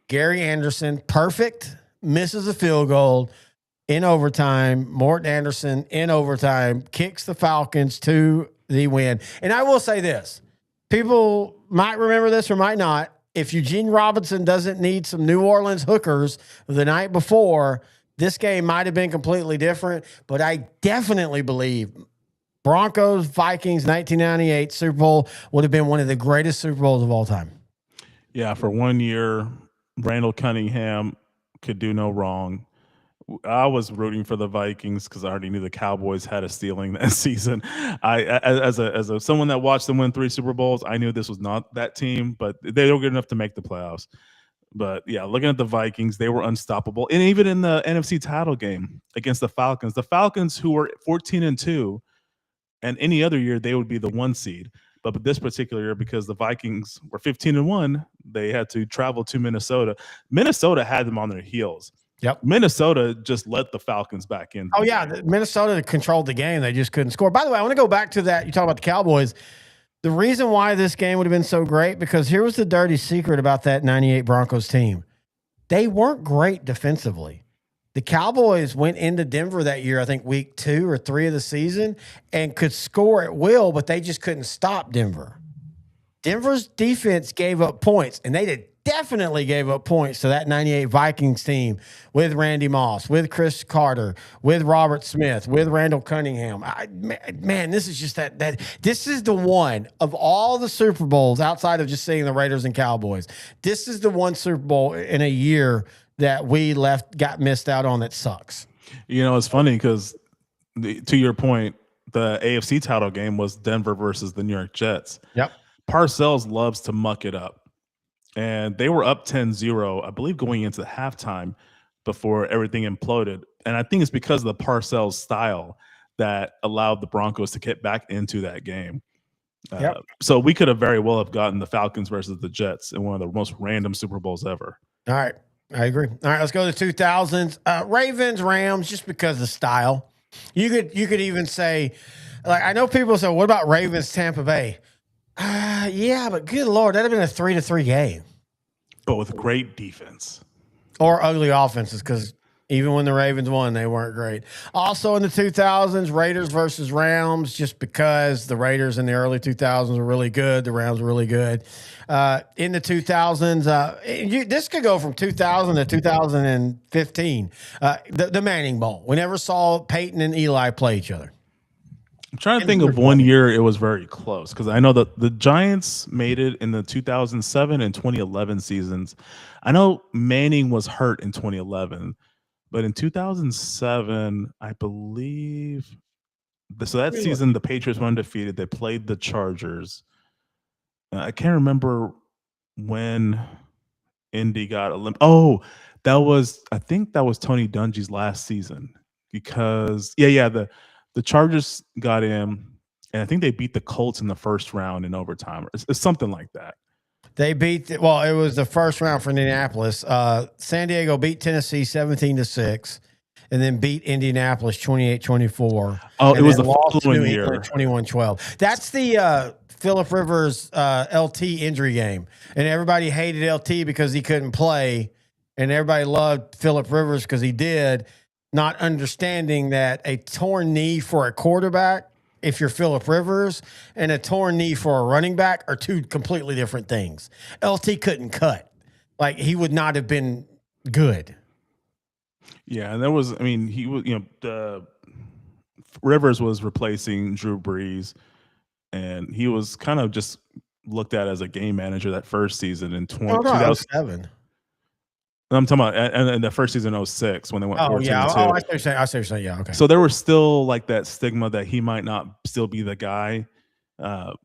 Gary Anderson, perfect, misses a field goal in overtime. Morton Anderson in overtime kicks the Falcons to the win. And I will say this: people might remember this or might not. If Eugene Robinson doesn't need some New Orleans hookers the night before, this game might have been completely different. But I definitely believe Broncos, Vikings, 1998 Super Bowl would have been one of the greatest Super Bowls of all time. Yeah, for 1 year, Randall Cunningham could do no wrong. I was rooting for the Vikings because I already knew the Cowboys had a stealing that season. As someone that watched them win 3 Super Bowls, I knew this was not that team, but they were good enough to make the playoffs. But yeah, looking at the Vikings, they were unstoppable. And even in the NFC title game against the Falcons who were 14-2, and any other year they would be the 1 seed. But this particular year, because the Vikings were 15-1, they had to travel to Minnesota. Minnesota had them on their heels. Yep. Minnesota just let the Falcons back in. Oh, yeah. Minnesota controlled the game. They just couldn't score. By the way, I want to go back to that. You talk about the Cowboys. The reason why this game would have been so great, because here was the dirty secret about that 98 Broncos team. They weren't great defensively. The Cowboys went into Denver that year, I think week 2 or 3 of the season, and could score at will, but they just couldn't stop Denver. Denver's defense gave up points, and they definitely gave up points to that 98 Vikings team with Randy Moss, with Chris Carter, with Robert Smith, with Randall Cunningham. Man, this is just that this is the one of all the Super Bowls outside of just seeing the Raiders and Cowboys. This is the one Super Bowl in a year that we got missed out on that sucks. You know, it's funny because to your point, the AFC title game was Denver versus the New York Jets. Yep. Parcells loves to muck it up. And they were up 10-0, I believe, going into halftime before everything imploded. And I think it's because of the Parcells style that allowed the Broncos to get back into that game. So we could have very well have gotten the Falcons versus the Jets in one of the most random Super Bowls ever. All right. I agree. All right, let's go to 2000s. Ravens, Rams, just because of style. You could even say, like, I know people say, what about Ravens, Tampa Bay? Yeah, but good Lord, that'd have been a 3-3 game. But with great defense. Or ugly offenses, because even when the Ravens won, they weren't great. Also in the 2000s, Raiders versus Rams, just because the Raiders in the early 2000s were really good. The Rams were really good. In the 2000s, this could go from 2000 to 2015. The Manning Bowl. We never saw Peyton and Eli play each other. I'm trying to think of one year it was very close, because I know that the Giants made it in the 2007 and 2011 seasons. I know Manning was hurt in 2011, but in 2007, I believe So that season, the Patriots were undefeated. They played the Chargers. I can't remember when Indy got eliminated. Oh, I think that was Tony Dungy's last season because the Chargers got in, and I think they beat the Colts in the first round in overtime. It's something like that. They beat it was the first round for Indianapolis. San Diego beat Tennessee 17-6. And then beat Indianapolis 28-24. Oh, it was the lost following to year. 21-12. That's the Phillip Rivers LT injury game. And everybody hated LT because he couldn't play. And everybody loved Phillip Rivers because he did, not understanding that a torn knee for a quarterback, if you're Phillip Rivers, and a torn knee for a running back are two completely different things. LT couldn't cut. Like, he would not have been good. Yeah, and he was, Rivers was replacing Drew Brees, and he was kind of just looked at as a game manager that first season in 2007. I'm talking about and the first season 06 when they went 14-2. I see what you're saying. Yeah, okay. So there was still like that stigma that he might not still be the guy, and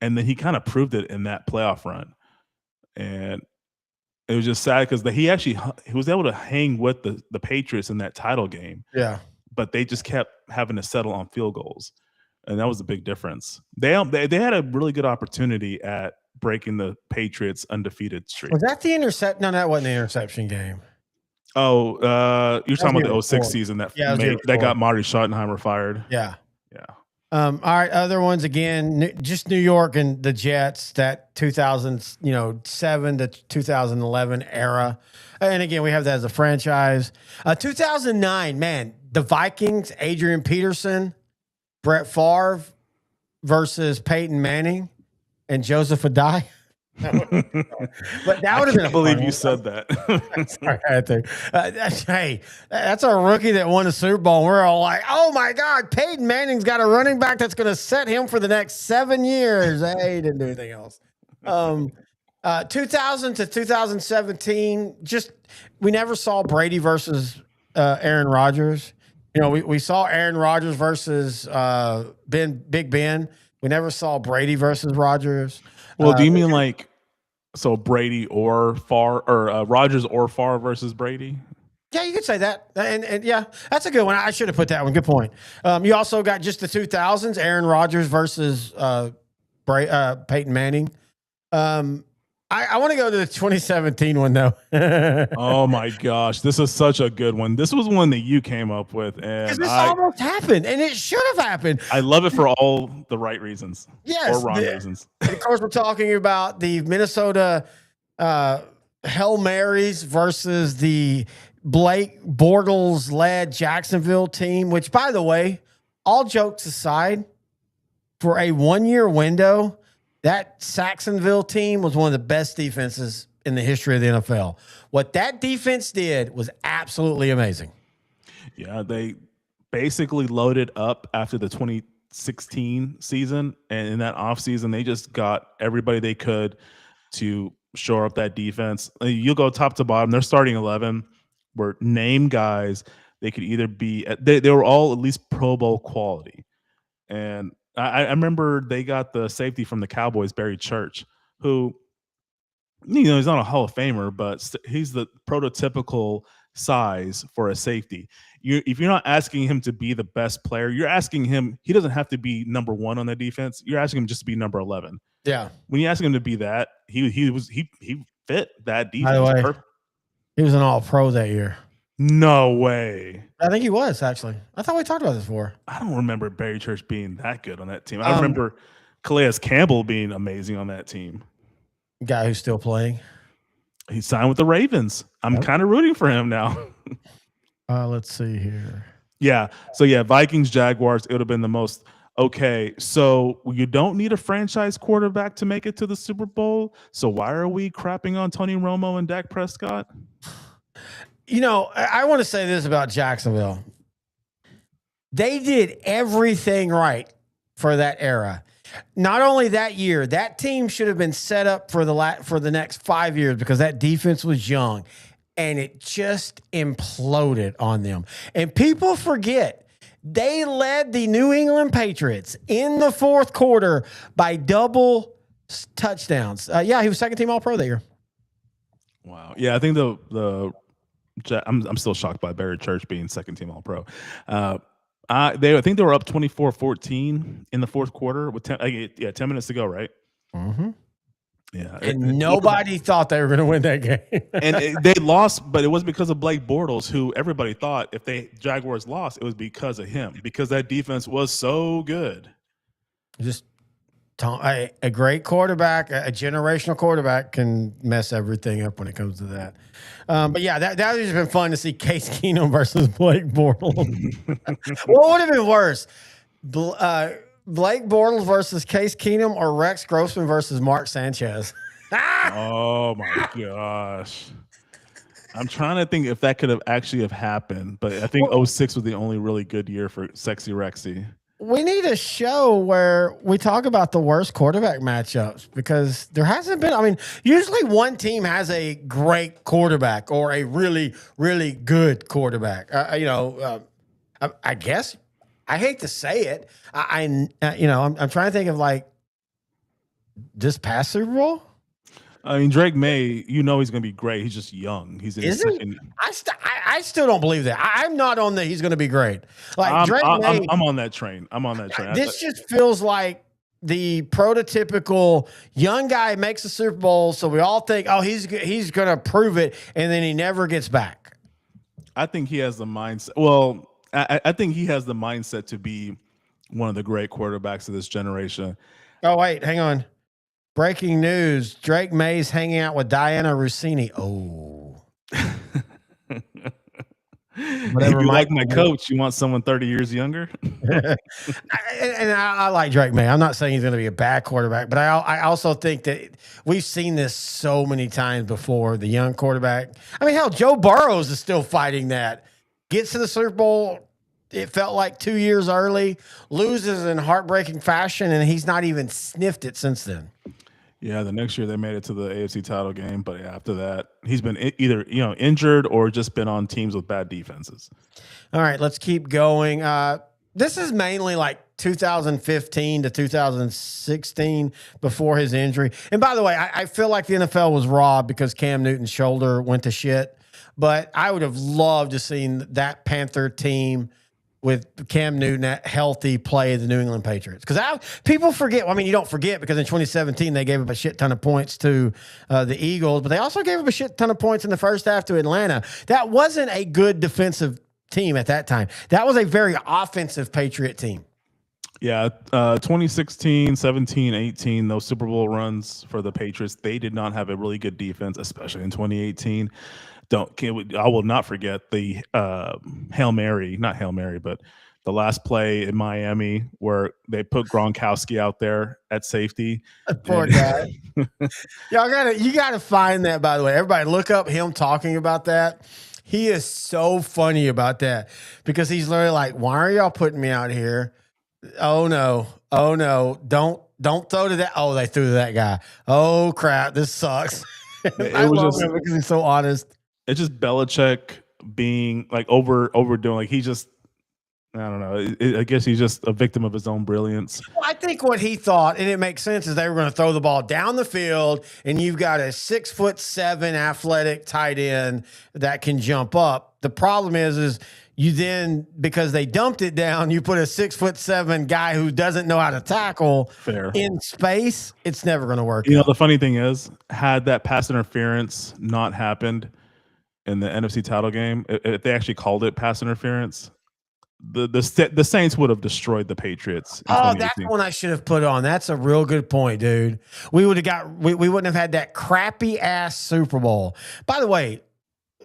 then he kind of proved it in that playoff run, and it was just sad because he was able to hang with the Patriots in that title game. Yeah. But they just kept having to settle on field goals. And that was the big difference. They had a really good opportunity at breaking the Patriots' undefeated streak. Was that the intercept? No, that wasn't the interception game. Oh, you're talking about the 06 season that got Marty Schottenheimer fired. Yeah. Yeah. All right, other ones again, just New York and the Jets, that 2007 to 2011 era. And again, we have that as a franchise. 2009, man, the Vikings, Adrian Peterson, Brett Favre versus Peyton Manning and Joseph Adai. But that would have been. I believe you said that. Sorry, I had to. Hey, that's a rookie that won a Super Bowl. We're all like, "Oh my God, Peyton Manning's got a running back that's going to set him for the next 7 years." Hey, he didn't do anything else. 2000 to 2017, we never saw Brady versus Aaron Rodgers. We saw Aaron Rodgers versus Big Ben. We never saw Brady versus Rodgers. Well, do you mean like Brady or Favre, or Rodgers or Favre versus Brady? Yeah, you could say that. And yeah, that's a good one. I should have put that one. Good point. You also got just the 2000s, Aaron Rodgers versus Peyton Manning. I want to go to the 2017 one, though. Oh, my gosh. This is such a good one. This was one that you came up with. And this almost happened, and it should have happened. I love it for all the right reasons. Yes. Or wrong reasons. And of course, we're talking about the Minnesota Hail Marys versus the Blake Bortles-led Jacksonville team, which, by the way, all jokes aside, for a one-year window, that Saxonville team was one of the best defenses in the history of the NFL. What that defense did was absolutely amazing. Yeah, they basically loaded up after the 2016 season, and in that offseason, they just got everybody they could to shore up that defense. You'll go top to bottom. Their starting 11 were name guys. They could either be they were all at least Pro Bowl quality. And I remember they got the safety from the Cowboys, Barry Church, who, he's not a Hall of Famer, but he's the prototypical size for a safety. If you're not asking him to be the best player, you're asking him, he doesn't have to be number one on the defense. You're asking him just to be number 11. Yeah. When you ask him to be that, he fit that defense. By the way, he was an All-Pro that year. No way. I think he was, actually. I thought we talked about this before. I don't remember Barry Church being that good on that team. I remember Calais Campbell being amazing on that team. Guy who's still playing. He signed with the Ravens. I'm kind of rooting for him now. Let's see here. Yeah. So, yeah, Vikings, Jaguars, it would have been the most. Okay, so you don't need a franchise quarterback to make it to the Super Bowl. So why are we crapping on Tony Romo and Dak Prescott? I want to say this about Jacksonville. They did everything right for that era. Not only that year, that team should have been set up for the next 5 years because that defense was young, and it just imploded on them. And people forget They led the New England Patriots in the fourth quarter by double touchdowns. Yeah, he was second team All-Pro that year. Wow. Yeah, I think I'm still shocked by Barry Church being second team All-Pro. I think they were up 24-14 in the fourth quarter with 10 minutes to go, right? Mm-hmm. Yeah, and nobody thought they were going to win that game. And they lost, but it was because of Blake Bortles, who everybody thought if they Jaguars lost, it was because of him, because that defense was so good. Just a great quarterback, a generational quarterback can mess everything up when it comes to that. But yeah, that has just been fun to see Case Keenum versus Blake Bortles. What would have been worse? Blake Bortles versus Case Keenum or Rex Grossman versus Mark Sanchez? Oh my gosh. I'm trying to think if that could have actually happened, but I think 06 was the only really good year for Sexy Rexy. We need a show where we talk about the worst quarterback matchups, because there hasn't been. I mean, usually one team has a great quarterback or a really, really good quarterback. I guess I hate to say it. I'm trying to think of like this past Super Bowl. I mean, Drake May, he's going to be great. He's just young. He's in his second. I still don't believe that. I'm not on the he's going to be great. Like Drake May, I'm on that train. This just feels like the prototypical young guy makes a Super Bowl, so we all think, oh, he's going to prove it, and then he never gets back. I think he has the mindset. Well, I think he has the mindset to be one of the great quarterbacks of this generation. Oh, wait, hang on. Breaking news. Drake May's hanging out with Diana Rossini. Oh. If you like my coach, you want someone 30 years younger? and I like Drake May. I'm not saying he's going to be a bad quarterback, but I also think that we've seen this so many times before, the young quarterback. I mean, hell, Joe Burrows is still fighting that. Gets to the Super Bowl, it felt like 2 years early, loses in heartbreaking fashion, and he's not even sniffed it since then. Yeah, the next year they made it to the AFC title game, but after that, he's been either injured or just been on teams with bad defenses. All right, let's keep going. This is mainly like 2015 to 2016 before his injury. And by the way, I feel like the NFL was robbed because Cam Newton's shoulder went to shit. But I would have loved to seen that Panther team with Cam Newton healthy play the New England Patriots. Because people forget. I mean, you don't forget because in 2017 they gave up a shit ton of points to the Eagles, but they also gave up a shit ton of points in the first half to Atlanta. That wasn't a good defensive team at that time. That was a very offensive Patriot team. Yeah, 2016, 17, 18, those Super Bowl runs for the Patriots, they did not have a really good defense, especially in 2018. I will not forget the Hail Mary, not Hail Mary, but the last play in Miami where they put Gronkowski out there at safety. Poor guy. You gotta find that, by the way. Everybody look up him talking about that. He is so funny about that because he's literally like, why are y'all putting me out here? Oh no. Don't throw to that. Oh, they threw to that guy. Oh crap, this sucks. I love him because he's so honest. It's just Belichick being like overdoing. Like he just, I don't know. I guess he's just a victim of his own brilliance. Well, I think what he thought, and it makes sense, is they were going to throw the ball down the field, and you've got a 6'7" athletic tight end that can jump up. The problem is you then, because they dumped it down, you put a 6'7" guy who doesn't know how to tackle in space. It's never going to work. The funny thing is, had that pass interference not happened in the NFC title game, if they actually called it pass interference, the Saints would have destroyed the Patriots. Oh, that's one I should have put on. That's a real good point, dude. We would have we wouldn't have had that crappy ass Super Bowl. By the way,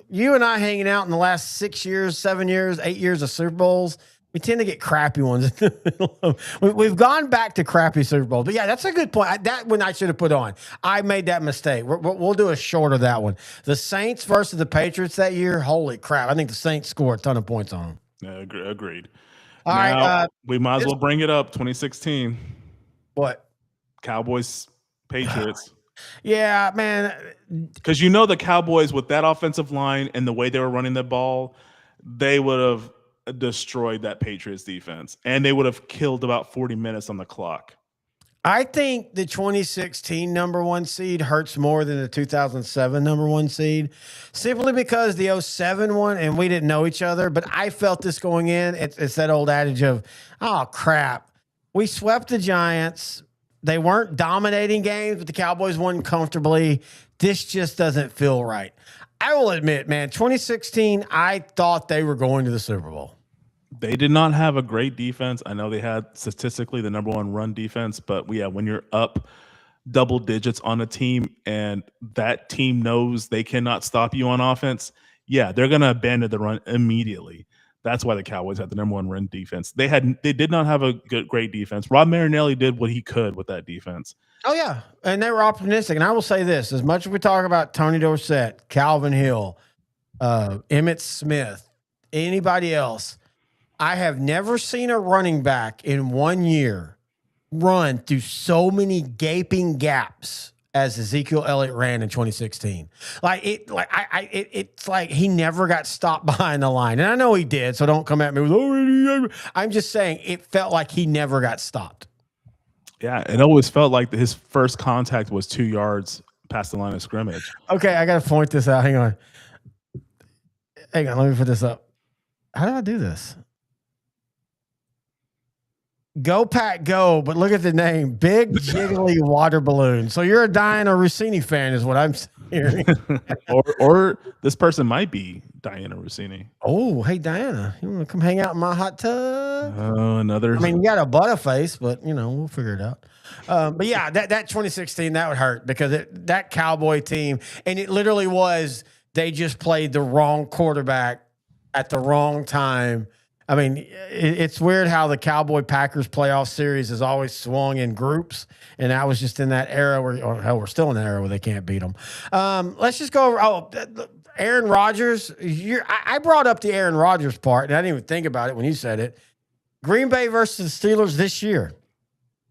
you and I hanging out in the last 6 years, 7 years, 8 years of Super Bowls, we tend to get crappy ones. We've gone back to crappy Super Bowls. But yeah, that's a good point. That one I should have put on. I made that mistake. We'll do a short of that one. The Saints versus the Patriots that year, holy crap. I think the Saints scored a ton of points on them. Yeah, agreed. All right. We might as well bring it up. 2016. What? Cowboys, Patriots. Yeah, man. Because the Cowboys with that offensive line and the way they were running the ball, they would have destroyed that Patriots defense, and they would have killed about 40 minutes on the clock. I think the 2016 number 1 seed hurts more than the 2007 number 1 seed, simply because the 07 one, and we didn't know each other, but I felt this going in. It's that old adage of, oh, crap. We swept the Giants. They weren't dominating games, but the Cowboys won comfortably. This just doesn't feel right. I will admit, man, 2016, I thought they were going to the Super Bowl. They did not have a great defense. I know they had statistically the number 1 run defense, but when you're up double digits on a team and that team knows they cannot stop you on offense, they're going to abandon the run immediately. That's why the Cowboys had the number 1 run defense. They did not have a great defense. Rob Marinelli did what he could with that defense. Oh, yeah. And they were optimistic. And I will say this, as much as we talk about Tony Dorsett, Calvin Hill, Emmitt Smith, anybody else, I have never seen a running back in 1 year run through so many gaping gaps as Ezekiel Elliott ran in 2016. It's like he never got stopped behind the line. And I know he did, so don't come at me with, oh, I'm just saying it felt like he never got stopped. Yeah, it always felt like his first contact was 2 yards past the line of scrimmage. Okay, I got to point this out. Hang on, let me put this up. How do I do this? Go Pack Go, but look at the name, Big Jiggly Water Balloon. So you're a Diana Rossini fan, is what I'm hearing. or this person might be Diana Rossini. Oh, hey Diana, you want to come hang out in my hot tub? Oh, another. I mean, you got a butterface, but we'll figure it out. But yeah, that 2016 that would hurt because that Cowboy team, and it literally was they just played the wrong quarterback at the wrong time. I mean, it's weird how the Cowboy-Packers playoff series has always swung in groups, and that was just in that era we're still in that era where they can't beat them. Let's just go over. Aaron Rodgers. I brought up the Aaron Rodgers part, and I didn't even think about it when you said it. Green Bay versus the Steelers this year.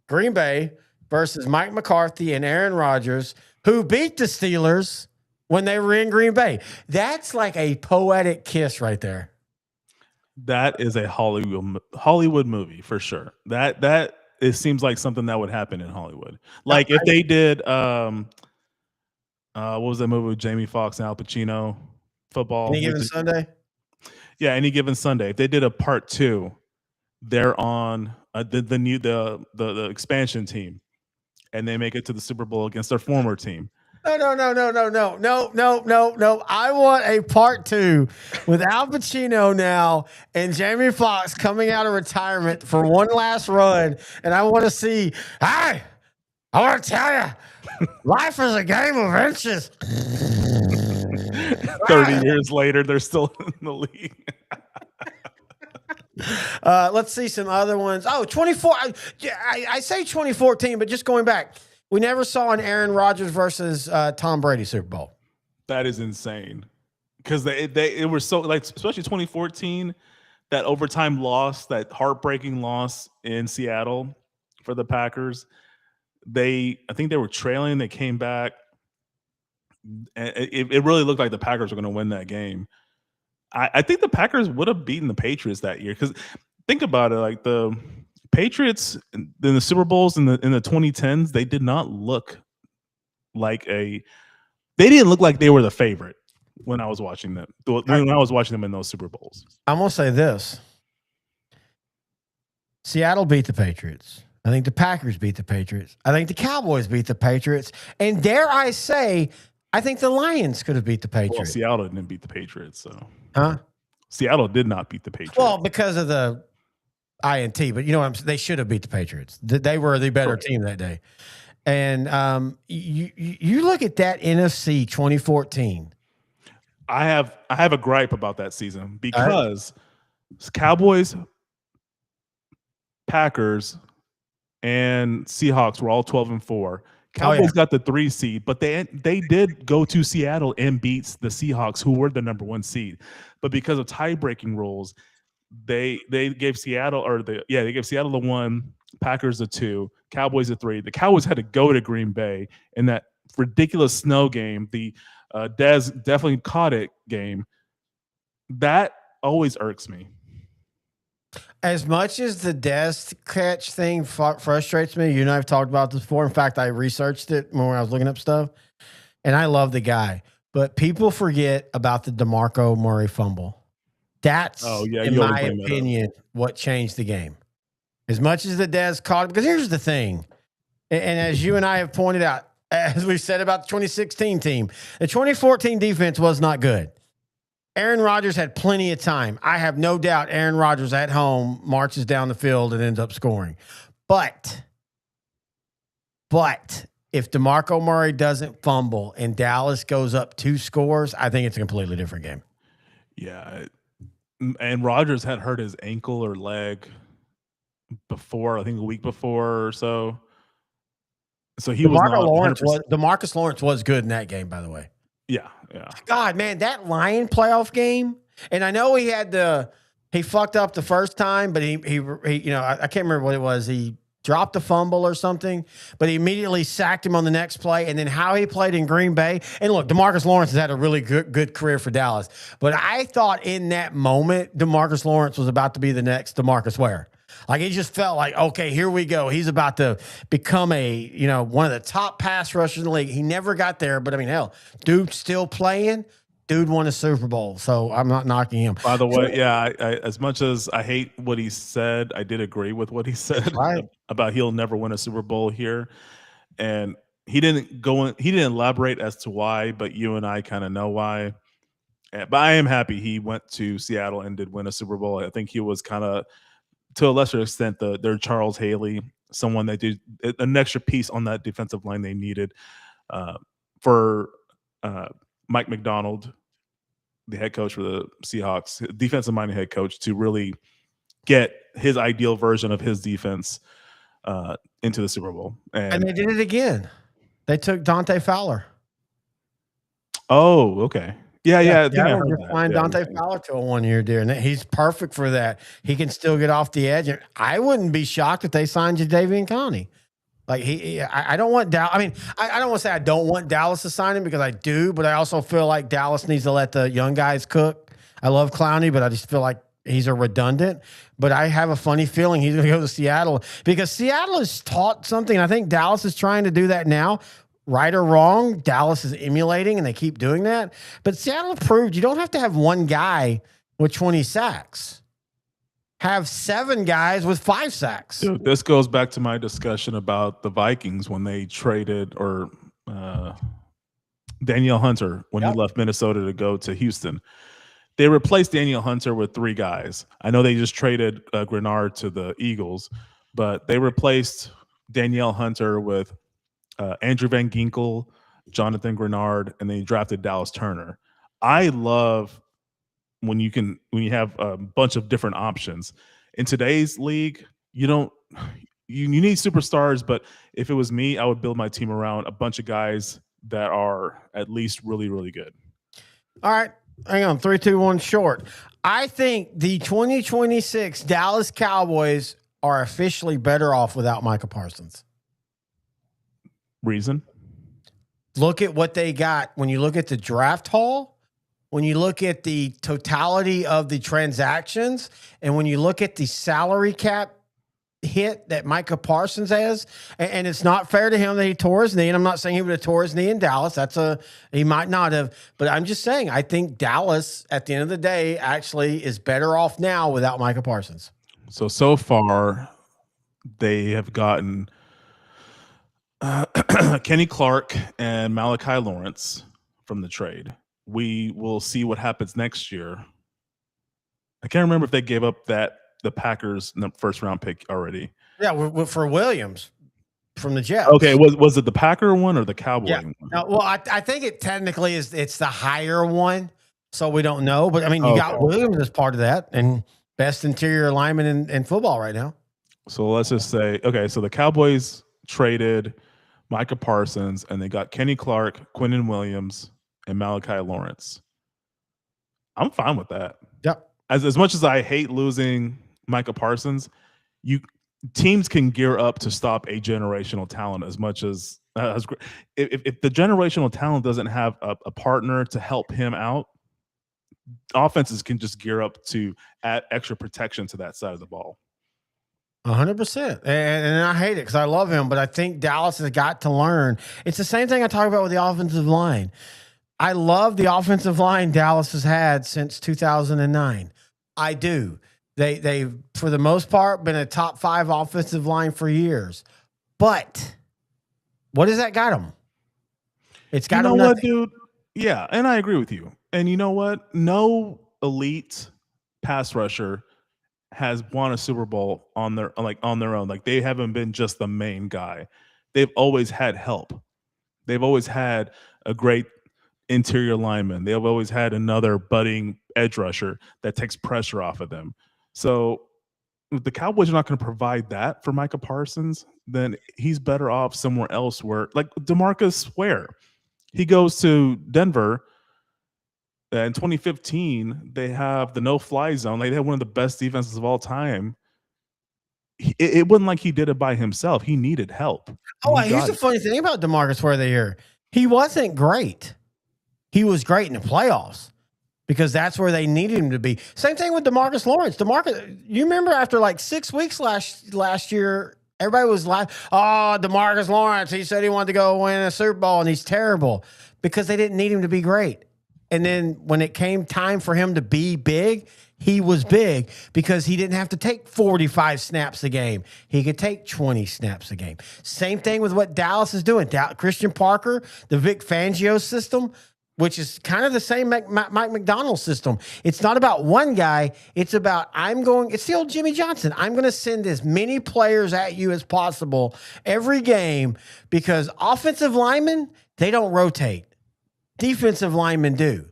Green Bay versus Mike McCarthy and Aaron Rodgers, who beat the Steelers when they were in Green Bay. That's like a poetic kiss right there. That is a Hollywood movie for sure. That it seems like something that would happen in Hollywood. Like if they did what was that movie with Jamie Foxx and Al Pacino? Football. Any Given Sunday? Yeah, Any Given Sunday. If they did a part 2, they're on the expansion team, and they make it to the Super Bowl against their former team. No. I want a part 2 with Al Pacino now and Jamie Foxx coming out of retirement for one last run. And I want to see, hey, I want to tell you, life is a game of inches. 30 years later, they're still in the league. Let's see some other ones. Oh, 24. I say 2014, but just going back. We never saw an Aaron Rodgers versus Tom Brady Super Bowl. That is insane because they were so like, especially 2014, that overtime loss, that heartbreaking loss in Seattle for the Packers. I think they were trailing. They came back, and it really looked like the Packers were going to win that game. I think the Packers would have beaten the Patriots that year because think about it, like the Patriots in the Super Bowls in the 2010s, they did not look like they didn't look like they were the favorite when I was watching them. When I was watching them in those Super Bowls. I'm gonna say this: Seattle beat the Patriots. I think the Packers beat the Patriots. I think the Cowboys beat the Patriots. And dare I say, I think the Lions could have beat the Patriots. Well, Seattle didn't beat the Patriots, so. Huh? Seattle did not beat the Patriots. Well, because of the INT, but you know what I'm saying? They should have beat the Patriots. They were the better team that day. And you look at that NFC 2014. I have a gripe about that season because Cowboys, Packers, and Seahawks were all 12-4. Cowboys got the 3 seed, but they did go to Seattle and beat the Seahawks, who were the number 1 seed. But because of tie-breaking rules, they gave Seattle they gave Seattle the 1, Packers the 2, Cowboys the 3. The Cowboys had to go to Green Bay in that ridiculous snow game, the Dez definitely caught it game. That always irks me. As much as the Dez catch thing frustrates me, you and I have talked about this before. In fact, I researched it when I was looking up stuff, and I love the guy. But people forget about the DeMarco Murray fumble. That's, in my opinion, what changed the game. As much as the Dez caught it, because here's the thing, and as you and I have pointed out, as we said about the 2016 team, the 2014 defense was not good. Aaron Rodgers had plenty of time. I have no doubt Aaron Rodgers at home marches down the field and ends up scoring. But if DeMarco Murray doesn't fumble and Dallas goes up 2 scores, I think it's a completely different game. Yeah. And Rodgers had hurt his ankle or leg before, I think a week before or so. So he was not DeMarcus Lawrence was good in that game, by the way. Yeah. God, man, that Lion playoff game, and I know he fucked up the first time, but he I can't remember what it was. He dropped a fumble or something, but he immediately sacked him on the next play. And then how he played in Green Bay. And look, DeMarcus Lawrence has had a really good career for Dallas, but I thought in that moment, DeMarcus Lawrence was about to be the next DeMarcus Ware. Like, it just felt like, okay, here we go. He's about to become one of the top pass rushers in the league. He never got there, but I mean, hell, dude's still playing. Dude won a Super Bowl, so I'm not knocking him. By the way, I as much as I hate what he said, I did agree with what he said about he'll never win a Super Bowl here. And he didn't elaborate as to why, but you and I kind of know why. But I am happy he went to Seattle and did win a Super Bowl. I think he was kind of, to a lesser extent, their Charles Haley, someone that did an extra piece on that defensive line they needed for Mike McDonald, the head coach for the Seahawks, defensive-minded head coach, to really get his ideal version of his defense into the Super Bowl. And they did it again. They took Dante Fowler. Oh, okay. Yeah. I heard just flying Dante Fowler to a 1-year deal, and he's perfect for that. He can still get off the edge. I wouldn't be shocked if they signed Jadeveon Clowney. Like I don't want Dallas. I mean, I don't want to say I don't want Dallas to sign him, because I do, but I also feel like Dallas needs to let the young guys cook. I love Clowney, but I just feel like he's a redundant. But I have a funny feeling he's going to go to Seattle, because Seattle has taught something. I think Dallas is trying to do that now. Right or wrong, Dallas is emulating, and they keep doing that. But Seattle proved you don't have to have one guy with 20 sacks. Have 7 guys with 5 sacks. Dude, this goes back to my discussion about the Vikings when they traded Danielle Hunter when he left Minnesota to go to Houston. They replaced Danielle Hunter with 3 guys. I know they just traded Grenard to the Eagles, but they replaced Danielle Hunter with Andrew Van Ginkel, Jonathan Grenard, and they drafted Dallas Turner. I love when you have a bunch of different options. In today's league, you need superstars, but if it was me, I would build my team around a bunch of guys that are at least really, really good. All right. Hang on. 3, 2, 1 short. I think the 2026 Dallas Cowboys are officially better off without Micah Parsons. Reason? Look at what they got. When you look at the draft haul, when you look at the totality of the transactions, and when you look at the salary cap hit that Micah Parsons has, and it's not fair to him that he tore his knee, and I'm not saying he would have tore his knee in Dallas. He might not have, but I'm just saying I think Dallas, at the end of the day, actually is better off now without Micah Parsons. So far, they have gotten Kenny Clark and Malachi Lawrence from the trade. We will see what happens next year. I can't remember if they gave up the Packers first round pick already. Yeah, for Williams from the Jets. Okay, was it the Packer one or the Cowboy one? No, well, I think it technically it's the higher one, so we don't know. But I mean, you got Williams as part of that, and best interior lineman in football right now. So let's just say, okay, so the Cowboys traded Micah Parsons, and they got Kenny Clark, Quinnen Williams, and Malachi Lawrence. I'm fine with that. Yep. As much as I hate losing Micah Parsons, teams can gear up to stop a generational talent as much as if the generational talent doesn't have a partner to help him out, offenses can just gear up to add extra protection to that side of the ball. 100%. And I hate it because I love him, but I think Dallas has got to learn. It's the same thing I talk about with the offensive line. I love the offensive line Dallas has had since 2009. I do. They've, for the most part, been a top 5 offensive line for years. But what has that got them? It's got them nothing. Dude? Yeah, and I agree with you. And you know what? No elite pass rusher has won a Super Bowl on their own. Like, they haven't been just the main guy. They've always had help. They've always had a great interior lineman. They've always had another budding edge rusher that takes pressure off of them. So if the Cowboys are not going to provide that for Micah Parsons, then he's better off somewhere else where, like DeMarcus Ware, he goes to Denver. In 2015, they have the no-fly zone. Like, they had one of the best defenses of all time. It wasn't like he did it by himself. He needed help. Here's the funny thing about DeMarcus Ware the year. He wasn't great. He was great in the playoffs because that's where they needed him to be. Same thing with DeMarcus Lawrence. You remember after like 6 weeks last year, everybody was like, "Oh, DeMarcus Lawrence, he said he wanted to go win a Super Bowl and he's terrible," because they didn't need him to be great. And then when it came time for him to be big, he was big because he didn't have to take 45 snaps a game. He could take 20 snaps a game. Same thing with what Dallas is doing. Christian Parker, the Vic Fangio system, which is kind of the same Mike McDonald system. It's not about one guy. It's about it's the old Jimmy Johnson. I'm going to send as many players at you as possible every game because offensive linemen, they don't rotate. Defensive linemen do.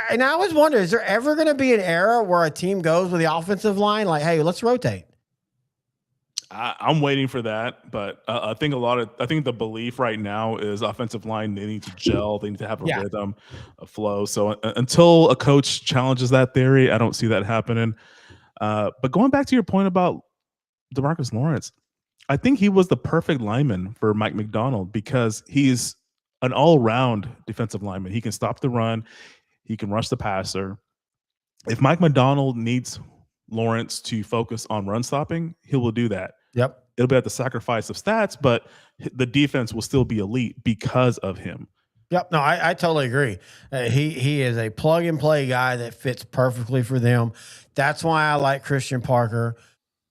And I always wonder, is there ever going to be an era where a team goes with the offensive line like, hey, let's rotate? I'm waiting for that, but I think the belief right now is offensive line, they need to gel, they need to have a rhythm, a flow. So until a coach challenges that theory, I don't see that happening. But going back to your point about DeMarcus Lawrence, I think he was the perfect lineman for Mike McDonald because he's an all-around defensive lineman. He can stop the run. He can rush the passer. If Mike McDonald needs Lawrence to focus on run stopping, he will do that. Yep. It'll be at the sacrifice of stats, but the defense will still be elite because of him. Yep. No, I totally agree. He is a plug-and-play guy that fits perfectly for them. That's why I like Christian Parker.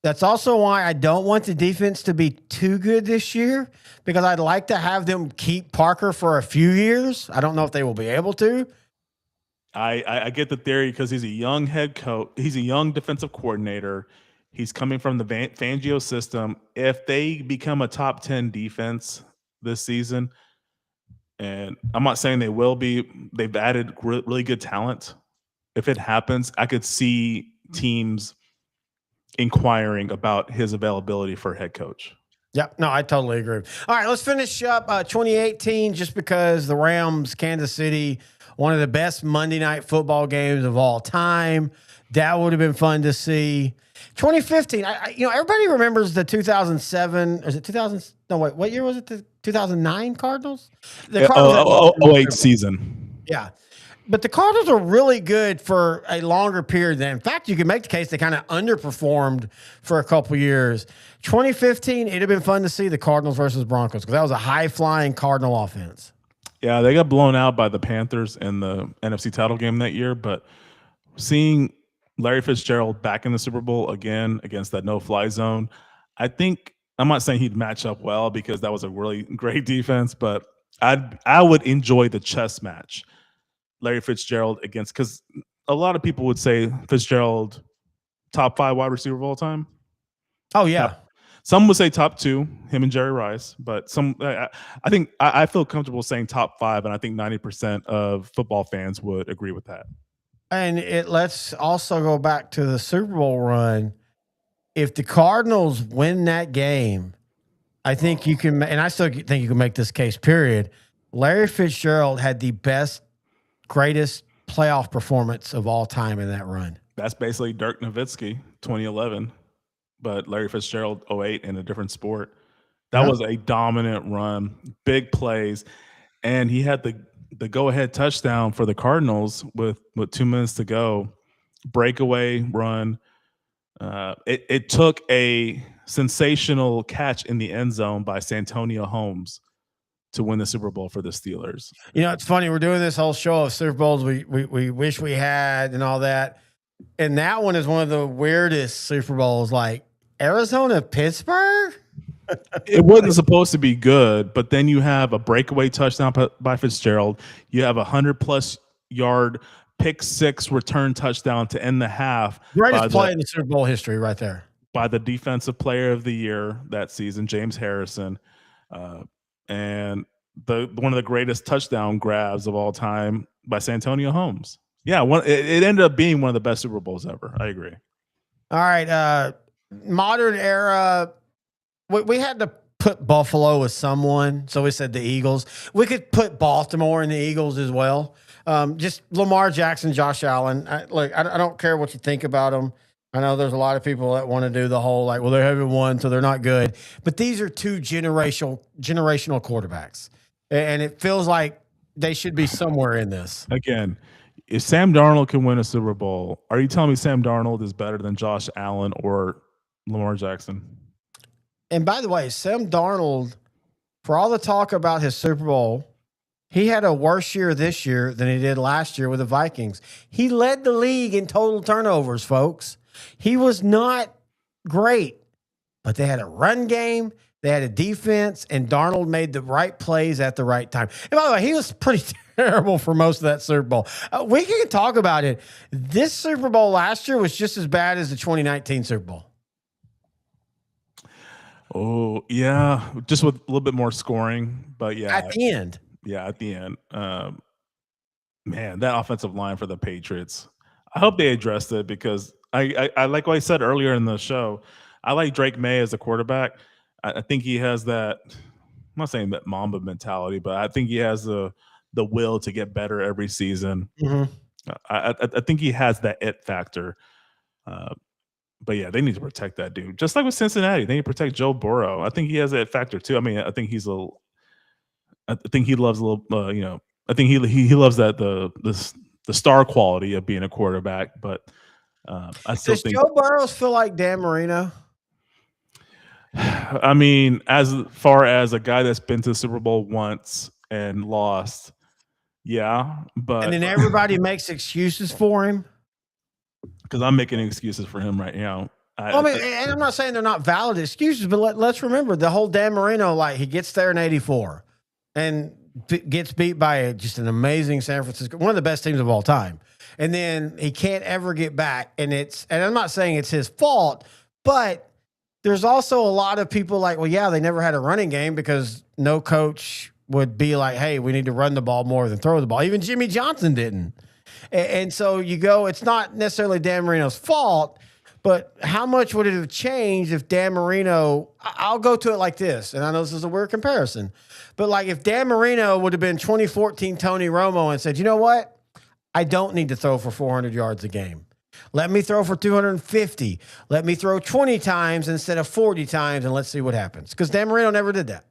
That's also why I don't want the defense to be too good this year because I'd like to have them keep Parker for a few years. I don't know if they will be able to. I get the theory because he's a young head coach. He's a young defensive coordinator. He's coming from the Fangio system. If they become a top 10 defense this season, and I'm not saying they will be, they've added really good talent. If it happens, I could see teams inquiring about his availability for head coach. Yeah, no, I totally agree. All right, let's finish up 2018 just because the Rams, Kansas City, one of the best Monday Night Football games of all time. That would have been fun to see. 2015, everybody remembers the 2007. Is it 2000? No, wait, what year was it? The 2009 Cardinals? The Cardinals 08 season. Yeah. But the Cardinals are really good for a longer period than. In fact, you can make the case they kind of underperformed for a couple years. 2015, it'd have been fun to see the Cardinals versus Broncos because that was a high-flying Cardinal offense. Yeah, they got blown out by the Panthers in the NFC title game that year, but seeing Larry Fitzgerald back in the Super Bowl again against that no-fly zone, I'm not saying he'd match up well because that was a really great defense, but I would enjoy the chess match. Larry Fitzgerald against, because a lot of people would say Fitzgerald top 5 wide receiver of all time. Oh yeah. Some would say top 2, him and Jerry Rice, but I feel comfortable saying top 5, and I think 90% of football fans would agree with that. And let's also go back to the Super Bowl run. If the Cardinals win that game, I think you can, and I still think you can make this case, period. Larry Fitzgerald had the greatest playoff performance of all time in that run. That's basically Dirk Nowitzki, 2011, but Larry Fitzgerald, 08, in a different sport. That was a dominant run, big plays, and he had the go-ahead touchdown for the Cardinals with 2 minutes to go, breakaway run. It took a sensational catch in the end zone by Santonio Holmes to win the Super Bowl for the Steelers. You know, it's funny. We're doing this whole show of Super Bowls we wish we had and all that. And that one is one of the weirdest Super Bowls, like Arizona, Pittsburgh. It wasn't supposed to be good, but then you have a breakaway touchdown by Fitzgerald. You have 100+ yard pick six return touchdown to end the half. Greatest play in the Super Bowl history right there. By the defensive player of the year that season, James Harrison. And one of the greatest touchdown grabs of all time by Santonio Holmes. Yeah, it ended up being one of the best Super Bowls ever. I agree. All right. Modern era, we had to put Buffalo with someone, so we said the Eagles. We could put Baltimore and the Eagles as well. Just Lamar Jackson, Josh Allen. I don't care what you think about them. I know there's a lot of people that want to do the whole like, well, they haven't won, so they're not good. But these are two generational quarterbacks, and it feels like they should be somewhere in this. Again, if Sam Darnold can win a Super Bowl, are you telling me Sam Darnold is better than Josh Allen or Lamar Jackson? And by the way, Sam Darnold, for all the talk about his Super Bowl, he had a worse year this year than he did last year with the Vikings. He led the league in total turnovers, folks. He was not great, but they had a run game, they had a defense, and Darnold made the right plays at the right time. And by the way, he was pretty terrible for most of that Super Bowl. We can talk about it. This Super Bowl last year was just as bad as the 2019 Super Bowl. Oh, yeah, just with a little bit more scoring, but yeah. At the end. Yeah, at the end. Man, that offensive line for the Patriots. I hope they addressed it because I like what I said earlier in the show. I like Drake May as a quarterback. I think he has that. I'm not saying that Mamba mentality, but I think he has the will to get better every season. Mm-hmm. I think he has that it factor. But yeah, they need to protect that dude. Just like with Cincinnati, they need to protect Joe Burrow. I think he has that factor too. I mean, I think he's I think he loves a little. I think he loves that the star quality of being a quarterback. But I still think Joe Burrow feel like Dan Marino. I mean, as far as a guy that's been to the Super Bowl once and lost, yeah, but and then everybody makes excuses for him. Because I'm making excuses for him right now. And I'm not saying they're not valid excuses, but let's remember the whole Dan Marino, like he gets there in '84 and gets beat by just an amazing San Francisco, one of the best teams of all time. And then he can't ever get back. And I'm not saying it's his fault, but there's also a lot of people like, well, yeah, they never had a running game because no coach would be like, hey, we need to run the ball more than throw the ball. Even Jimmy Johnson didn't. And so you go, it's not necessarily Dan Marino's fault, but how much would it have changed if Dan Marino, I'll go to it like this, and I know this is a weird comparison, but like if Dan Marino would have been 2014 Tony Romo and said, you know what? I don't need to throw for 400 yards a game. Let me throw for 250. Let me throw 20 times instead of 40 times, and let's see what happens. Because Dan Marino never did that.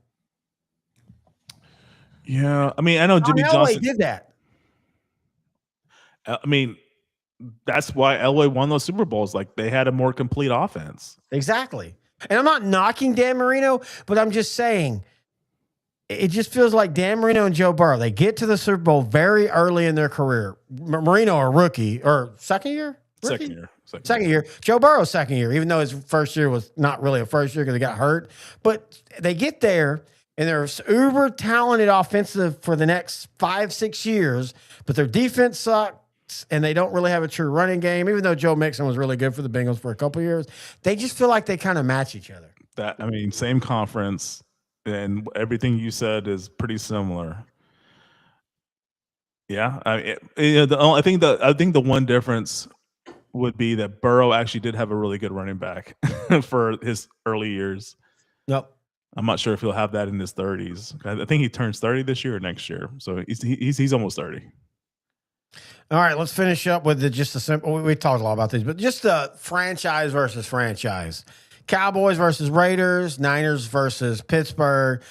Yeah, I mean, I know Jimmy Johnson did that. I mean, that's why Elway won those Super Bowls. Like they had a more complete offense. Exactly. And I'm not knocking Dan Marino, but I'm just saying it just feels like Dan Marino and Joe Burrow, they get to the Super Bowl very early in their career. Marino, a rookie, or second year? Rookie? Second year. Joe Burrow's second year, even though his first year was not really a first year because he got hurt. But they get there, and they're uber talented offensive for the next 5-6 years, but their defense sucks. And they don't really have a true running game, even though Joe Mixon was really good for the Bengals for a couple of years. They just feel like they kind of match each other. Same conference, and everything you said is pretty similar. Yeah, I think the one difference would be that Burrow actually did have a really good running back for his early years. Yep. I'm not sure if he'll have that in his 30s. I think he turns 30 this year or next year, so he's almost 30. All right, let's finish up with just a simple. We talked a lot about these, but just the franchise versus franchise. Cowboys versus Raiders, Niners versus Pittsburgh.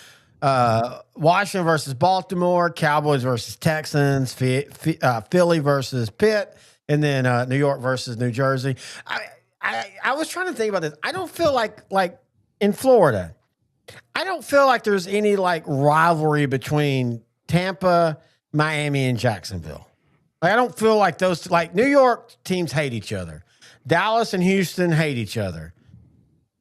Washington versus Baltimore, Cowboys versus Texans, Philly versus Pitt, and then New York versus New Jersey. I was trying to think about this. I don't feel like in Florida, I don't feel like there's any like rivalry between Tampa, Miami, and Jacksonville. Like, I don't feel like those like New York teams hate each other. Dallas and Houston hate each other.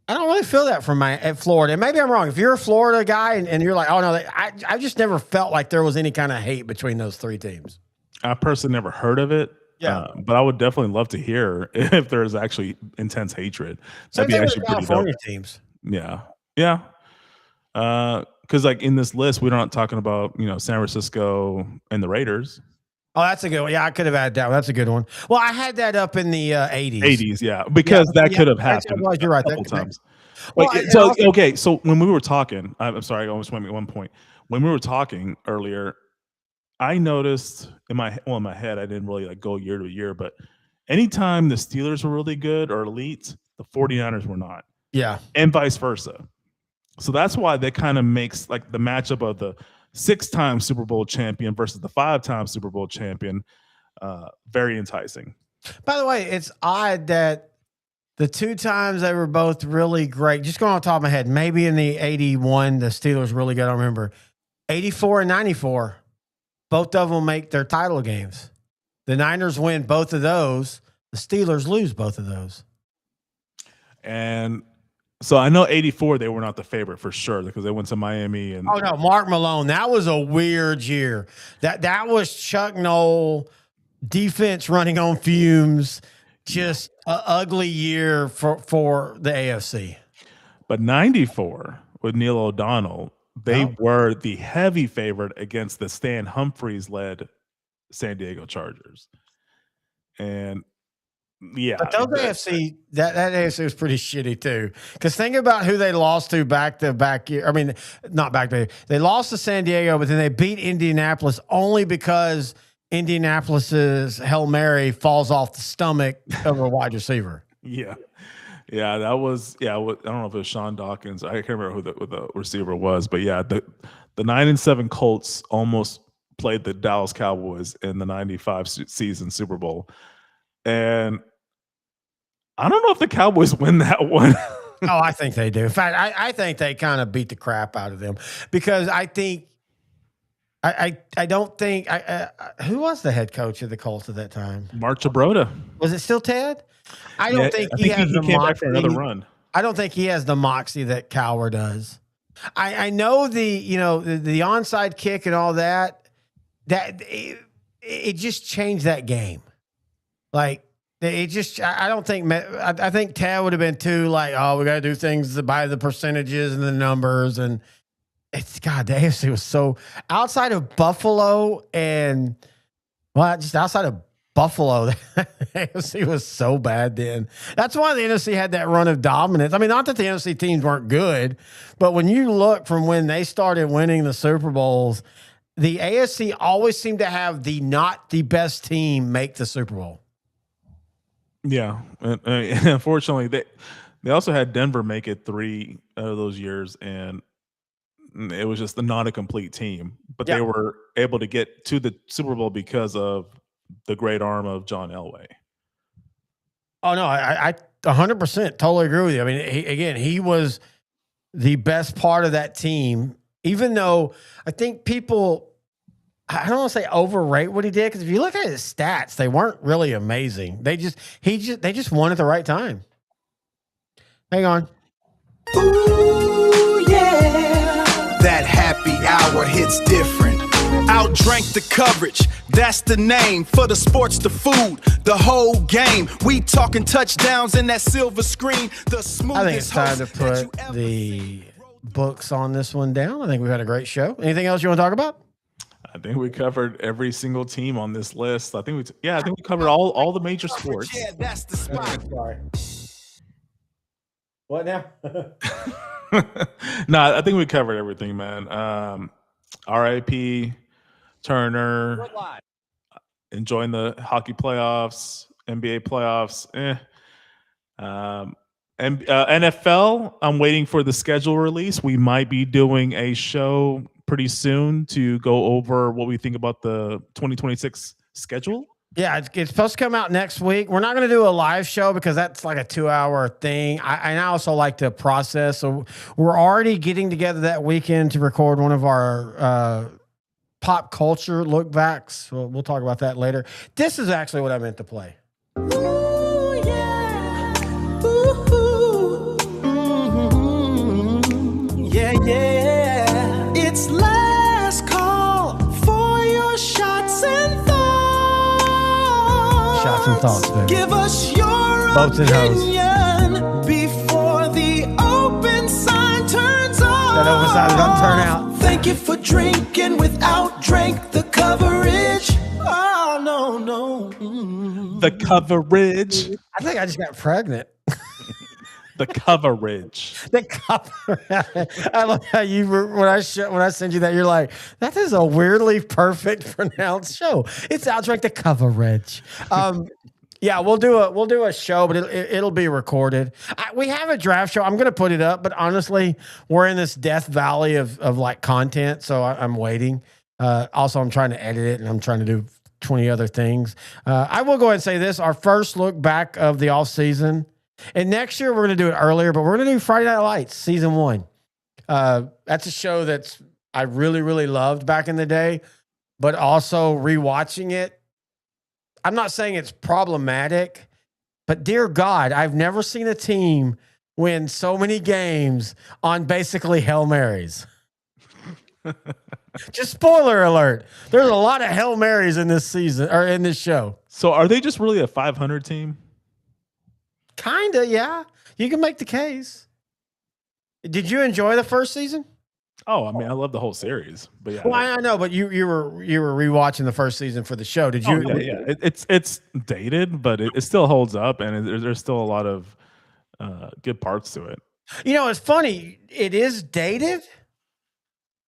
I don't really feel that from at Florida. And maybe I'm wrong. If you're a Florida guy and you're like, oh no, I just never felt like there was any kind of hate between those three teams. I personally never heard of it. Yeah, but I would definitely love to hear if there's actually intense hatred. Same That'd be actually pretty California dope. teams. Yeah. Because like in this list, we're not talking about San Francisco and the Raiders. Oh, that's a good one. Yeah, I could have added that one. That's a good one. Well, I had that up in the 80s. 80s, yeah, because that could have happened. You're right. A couple times. Well, So when we were talking, I'm sorry, I almost went at one point. When we were talking earlier, I noticed in my head, I didn't really like go year to year, but anytime the Steelers were really good or elite, the 49ers were not. Yeah. And vice versa. So that's why that kind of makes like the matchup of the 6-time Super Bowl champion versus the 5-time Super Bowl champion very enticing. By the way, it's odd that the 2 times they were both really great. Just going off the top of my head, maybe in the 81, the Steelers really good. I don't remember. 84 and 94, both of them make their title games. The Niners win both of those. The Steelers lose both of those. And so I know 84, they were not the favorite for sure because they went to Miami. And oh no, Mark Malone. That was a weird year. That was Chuck Noll defense running on fumes. Just an ugly year for the AFC. But 94 with Neil O'Donnell, they were the heavy favorite against the Stan Humphries-led San Diego Chargers. And yeah, but those AFC that AFC was pretty shitty too. Because think about who they lost to back to back year. I mean, not back to they lost to San Diego, but then they beat Indianapolis only because Indianapolis's Hail Mary falls off the stomach of a wide receiver. Yeah, that was I don't know if it was Sean Dawkins. I can't remember who the receiver was, but yeah, the 9-7 Colts almost played the Dallas Cowboys in the 95 season Super Bowl, and I don't know if the Cowboys win that one. Oh, I think they do. In fact, I think they kind of beat the crap out of them because I think I don't think who was the head coach of the Colts at that time? Mark Chabrota. Was it still Ted? I don't think he has the came moxie. back for another run. I don't think he has the moxie that Cowher does. I know the onside kick and all that it just changed that game. Like it just I don't think I think Ted would have been too like, oh, we got to do things by the percentages and the numbers, and it's God, the AFC was so outside of Buffalo and just outside of Buffalo, the AFC was so bad then. That's why the NFC had that run of dominance. I mean, not that the NFC teams weren't good, but when you look from when they started winning the Super Bowls, the AFC always seemed to have the not the best team make the Super Bowl. Yeah, and unfortunately, they also had Denver make it 3 out of those years, and it was just not a complete team. But they were able to get to the Super Bowl because of the great arm of John Elway. Oh no, I 100% totally agree with you. I mean, he was the best part of that team. Even though I think people, I don't want to say overrate what he did, because if you look at his stats, they weren't really amazing. They just won at the right time. Hang on. Ooh, yeah. That happy hour hits different. OutDrank The Coverage, that's the name. For the sports, the food, the whole game. We talking touchdowns in that silver screen. The smoothest. I think it's time to put the books on this one down. I think we've had a great show. Anything else you want to talk about? I think we covered every single team on this list. I think we covered all the major sports. Yeah, that's the spot. Sorry. What now? No, I think we covered everything, man. RIP Turner. Enjoying the hockey playoffs, NBA playoffs. And NFL, I'm waiting for the schedule release. We might be doing a show pretty soon to go over what we think about the 2026 schedule. Yeah, it's supposed to come out next week. We're not going to do a live show because that's like a 2-hour thing. I also like to process. So we're already getting together that weekend to record one of our pop culture look backs. We'll talk about that later. This is actually what I meant to play. Ooh, yeah. Ooh, yeah, yeah. It's last call for your shots and thoughts. Shots and thoughts, baby. Give us your Boats and hoes. opinion before the open sign turns on. That open sign doesn't turn out. Thank you for drinking with OutDrank The Coverage. Oh, no. The coverage. I think I just got pregnant. The coverage. The coverage. I love how you when I send you that, you're like, that is a weirdly perfect pronounced show. It's OutDrank The Coverage. Yeah, we'll do a show, but it'll be recorded. We have a draft show. I'm going to put it up, but honestly, we're in this death valley of like content, so I'm waiting. Also, I'm trying to edit it, and I'm trying to do 20 other things. I will go ahead and say this: our first look back of the off season, and next year we're going to do it earlier, but we're going to do Friday Night Lights season 1. That's a show that's I really, really loved back in the day, but also rewatching it. I'm not saying it's problematic, but dear God, I've never seen a team win so many games on basically Hail Marys. Just spoiler alert. There's a lot of Hail Marys in this season or in this show. So are they just really a 500 team? Kinda, yeah. You can make the case. Did you enjoy the first season? Oh, I mean, I love the whole series, but yeah. Well, I know, but you were rewatching the first season for the show. Did you? Oh, yeah. It's dated, but it still holds up, and there's still a lot of good parts to it. You know, it's funny. It is dated,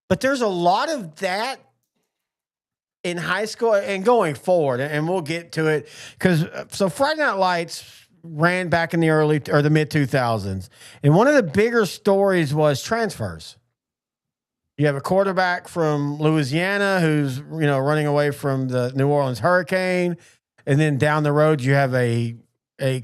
but there's a lot of that in high school and going forward, and we'll get to it because so Friday Night Lights ran back in the early or the mid 2000s, and one of the bigger stories was transfers. You have a quarterback from Louisiana who's, running away from the New Orleans Hurricane. And then down the road, you have a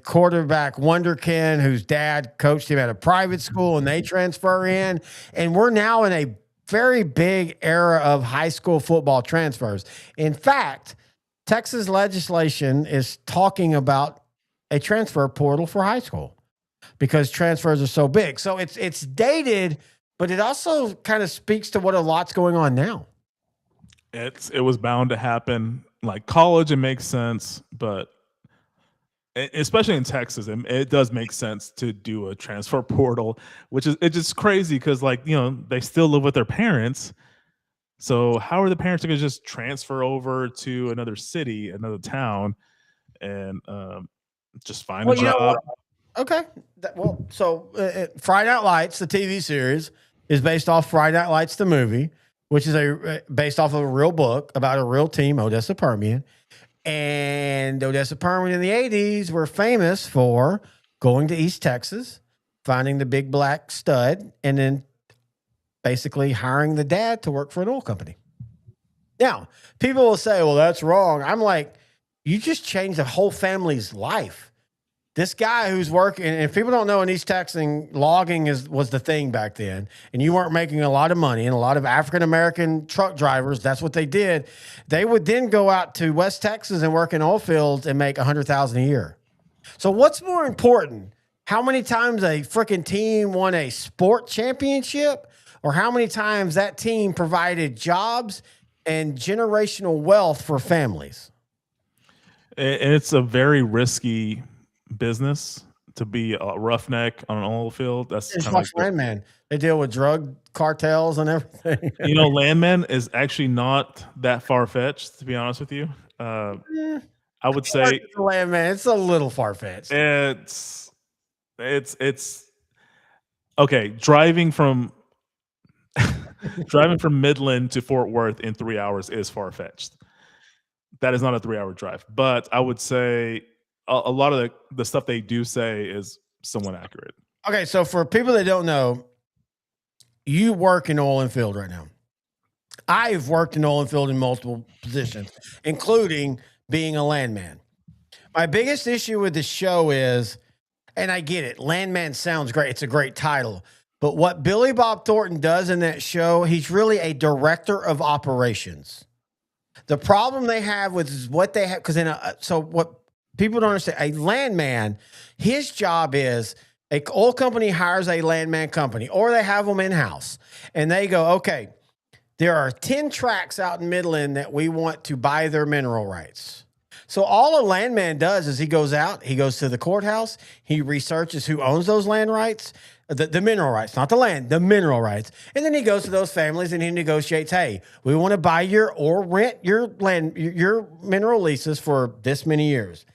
quarterback wonderkin whose dad coached him at a private school and they transfer in. And we're now in a very big era of high school football transfers. In fact, Texas legislation is talking about a transfer portal for high school because transfers are so big. So it's dated, but it also kind of speaks to what a lot's going on now. It was bound to happen. Like college, it makes sense, but especially in Texas, it does make sense to do a transfer portal, it's just crazy because they still live with their parents. So how are the parents going to just transfer over to another city, another town, and just find a job? Okay. Friday Night Lights, the TV series, is based off Friday Night Lights, the movie, which is based off of a real book about a real team, Odessa Permian. And Odessa Permian in the 80s were famous for going to East Texas, finding the big black stud, and then basically hiring the dad to work for an oil company. Now, people will say, well, that's wrong. I'm like, you just changed the whole family's life. This guy who's working, and if people don't know, in East Texas, logging was the thing back then, and you weren't making a lot of money, and a lot of African-American truck drivers, that's what they did. They would then go out to West Texas and work in oil fields and make $100,000 a year. So what's more important, how many times a freaking team won a sport championship, or how many times that team provided jobs and generational wealth for families? And it's a very risky business to be a roughneck on an oil field. That's kind of like Landman. They deal with drug cartels and everything. Landman is actually not that far-fetched, to be honest with you. I would say Landman, it's a little far-fetched. It's okay. Driving from Midland to Fort Worth in 3 hours is far-fetched. That is not a 3-hour drive, but I would say a lot of the stuff they do say is somewhat accurate. Okay, so for people that don't know, you work in oil and field right now. I've worked in oil and field in multiple positions, including being a landman. My biggest issue with the show is, and I get it, landman sounds great. It's a great title. But what Billy Bob Thornton does in that show, he's really a director of operations. The problem they have with is what they have, because so what people don't understand, a landman, his job is, an oil company hires a landman company, or they have them in-house, and they go, okay, there are 10 tracts out in Midland that we want to buy their mineral rights. So all a landman does is he goes out, he goes to the courthouse, he researches who owns those land rights, the mineral rights, not the land, the mineral rights. And then he goes to those families and he negotiates, hey, we want to buy your or rent your land, your mineral leases for this many years.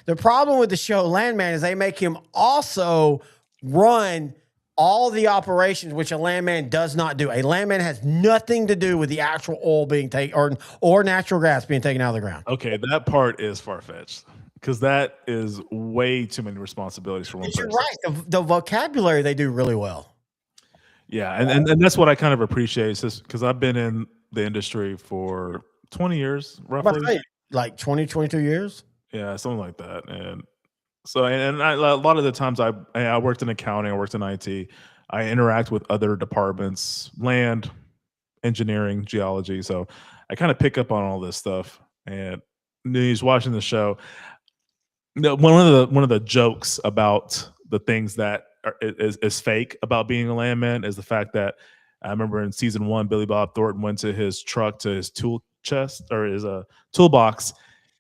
The problem with the show Landman is they make him also run all the operations, which a landman does not do. A landman has nothing to do with the actual oil being taken or natural gas being taken out of the ground. Okay, that part is far-fetched because that is way too many responsibilities for one person. You're right. The vocabulary they do really well. Yeah, and that's what I kind of appreciate, because I've been in the industry for 20 years, roughly. Like 20, 22 years? Yeah, something like that. And so, a lot of the times I worked in accounting, I worked in IT, I interact with other departments, land, engineering, geology. So I kind of pick up on all this stuff. And he's watching the show. One of the jokes about the things that is fake about being a landman is the fact that I remember in season 1, Billy Bob Thornton went to his truck, to his tool chest or his toolbox,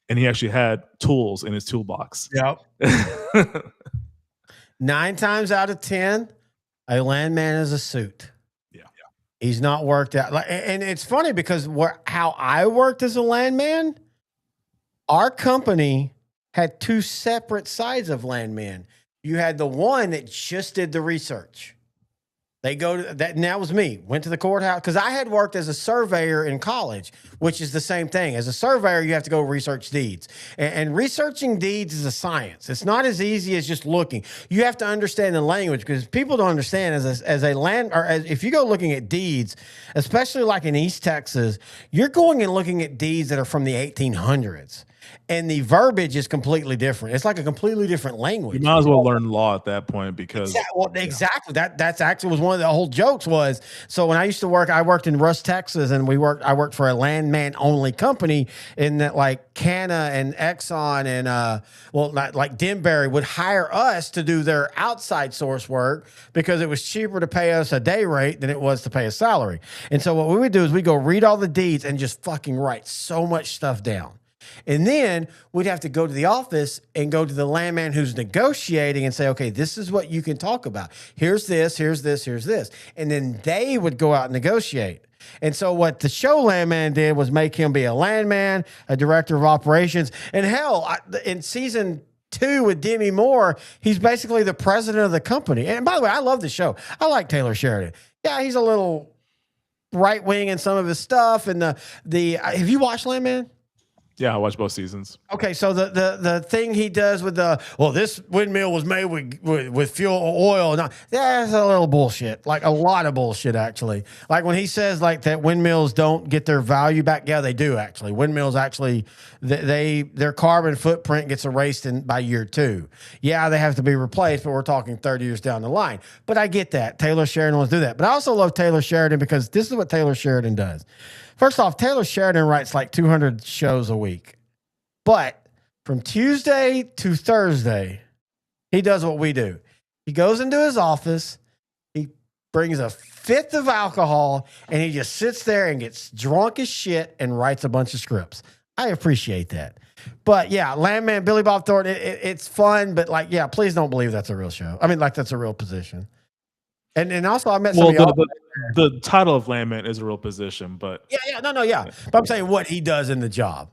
and he actually had tools in his toolbox. Yep. 9 times out of 10, a landman is a suit. Yeah. He's not worked out. And it's funny because how I worked as a landman, our company had 2 separate sides of landmen. You had the one that just did the research. They go to that, and that was me. Went to the courthouse because I had worked as a surveyor in college, which is the same thing. As a surveyor, you have to go research deeds, and researching deeds is a science. It's not as easy as just looking. You have to understand the language, because people don't understand if you go looking at deeds, especially like in East Texas, you're going and looking at deeds that are from the 1800s. And the verbiage is completely different. It's like a completely different language. You might as well learn law at that point, because exactly. That's actually was one of the whole jokes was. So when I used to work, I worked in Rusk, Texas, and I worked for a landman only company in that, like Canna and Exxon and not like Denbury would hire us to do their outside source work because it was cheaper to pay us a day rate than it was to pay a salary. And so what we would do is we'd go read all the deeds and just fucking write so much stuff down. And then we'd have to go to the office and go to the landman who's negotiating and say, okay, this is what you can talk about. Here's this, here's this, here's this. And then they would go out and negotiate. And so what the show Landman did was make him be a landman, a director of operations. And hell, in season 2 with Demi Moore, he's basically the president of the company. And by the way, I love the show. I like Taylor Sheridan. Yeah, he's a little right wing in some of his stuff. And have you watched Landman? Yeah, I watched both seasons. Okay, so the thing he does with this windmill was made with fuel oil. That's a little bullshit. Like a lot of bullshit, actually. Like when he says like that windmills don't get their value back. Yeah, they do actually. Windmills actually, their carbon footprint gets erased by year 2. Yeah, they have to be replaced, but we're talking 30 years down the line. But I get that. Taylor Sheridan wants to do that. But I also love Taylor Sheridan because this is what Taylor Sheridan does. First off, Taylor Sheridan writes like 200 shows a week. But from Tuesday to Thursday, he does what we do. He goes into his office, he brings a 5th of alcohol, and he just sits there and gets drunk as shit and writes a bunch of scripts. I appreciate that. But yeah, Landman, Billy Bob Thornton, it's fun, but like, yeah, please don't believe that's a real show. I mean, like that's a real position. And also I met some of y'all. The title of landman is a real position, but yeah. But I'm saying what he does in the job.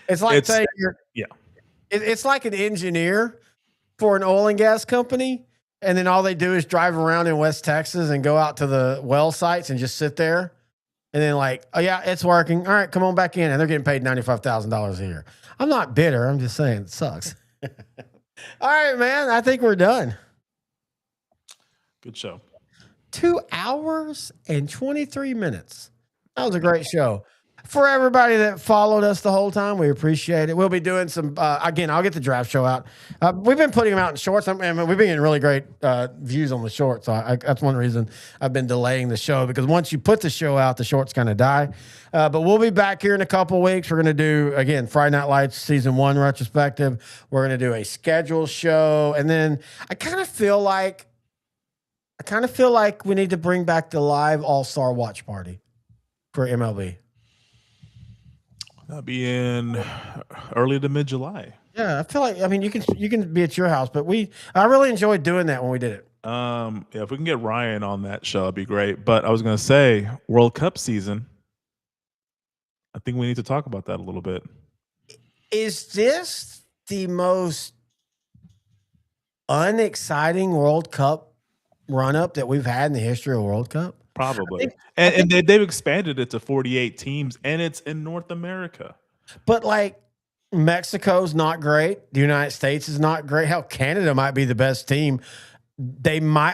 It's like saying it's like an engineer for an oil and gas company, and then all they do is drive around in West Texas and go out to the well sites and just sit there, and then like, oh yeah, it's working. All right, come on back in, and they're getting paid $95,000 a year. I'm not bitter. I'm just saying it sucks. All right, man. I think we're done. Good show. 2 hours and 23 minutes. That was a great show. For everybody that followed us the whole time, we appreciate it. We'll be doing some, again, I'll get the draft show out. We've been putting them out in shorts. I mean, we've been getting really great views on the shorts. So that's one reason I've been delaying the show, because once you put the show out, the shorts kind of die. But we'll be back here in a couple of weeks. We're going to do, again, Friday Night Lights season 1 retrospective. We're going to do a schedule show. And then I kind of feel like we need to bring back the live All-Star watch party for MLB. That'll be in early to mid-July. Yeah, I feel like, I mean, you can be at your house, but I really enjoyed doing that when we did it. Yeah, if we can get Ryan on that show, it'd be great. But I was gonna say, World Cup season, I think we need to talk about that a little bit. Is this the most unexciting World Cup run-up that we've had in the history of World Cup? Probably. And they've expanded it to 48 teams, and it's in North America. But like, Mexico's not great. The United States is not great. Hell, Canada might be the best team.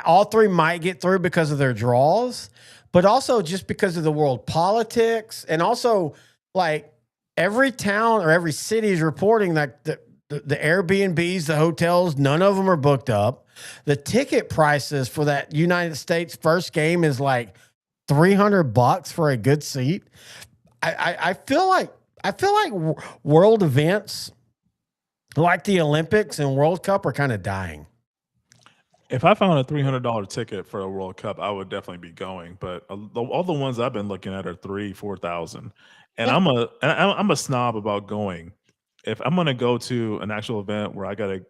All three might get through because of their draws, but also just because of the world politics. And also, like, every town or every city is reporting that the Airbnbs, the hotels, none of them are booked up. The ticket prices for that United States first game is like $300 for a good seat. I feel like world events like the Olympics and World Cup are kind of dying. If I found a $300 ticket for a World Cup, I would definitely be going. But all the ones I've been looking at are $3,000-$4,000, and I'm a snob about going. If I'm going to go to an actual event where I got to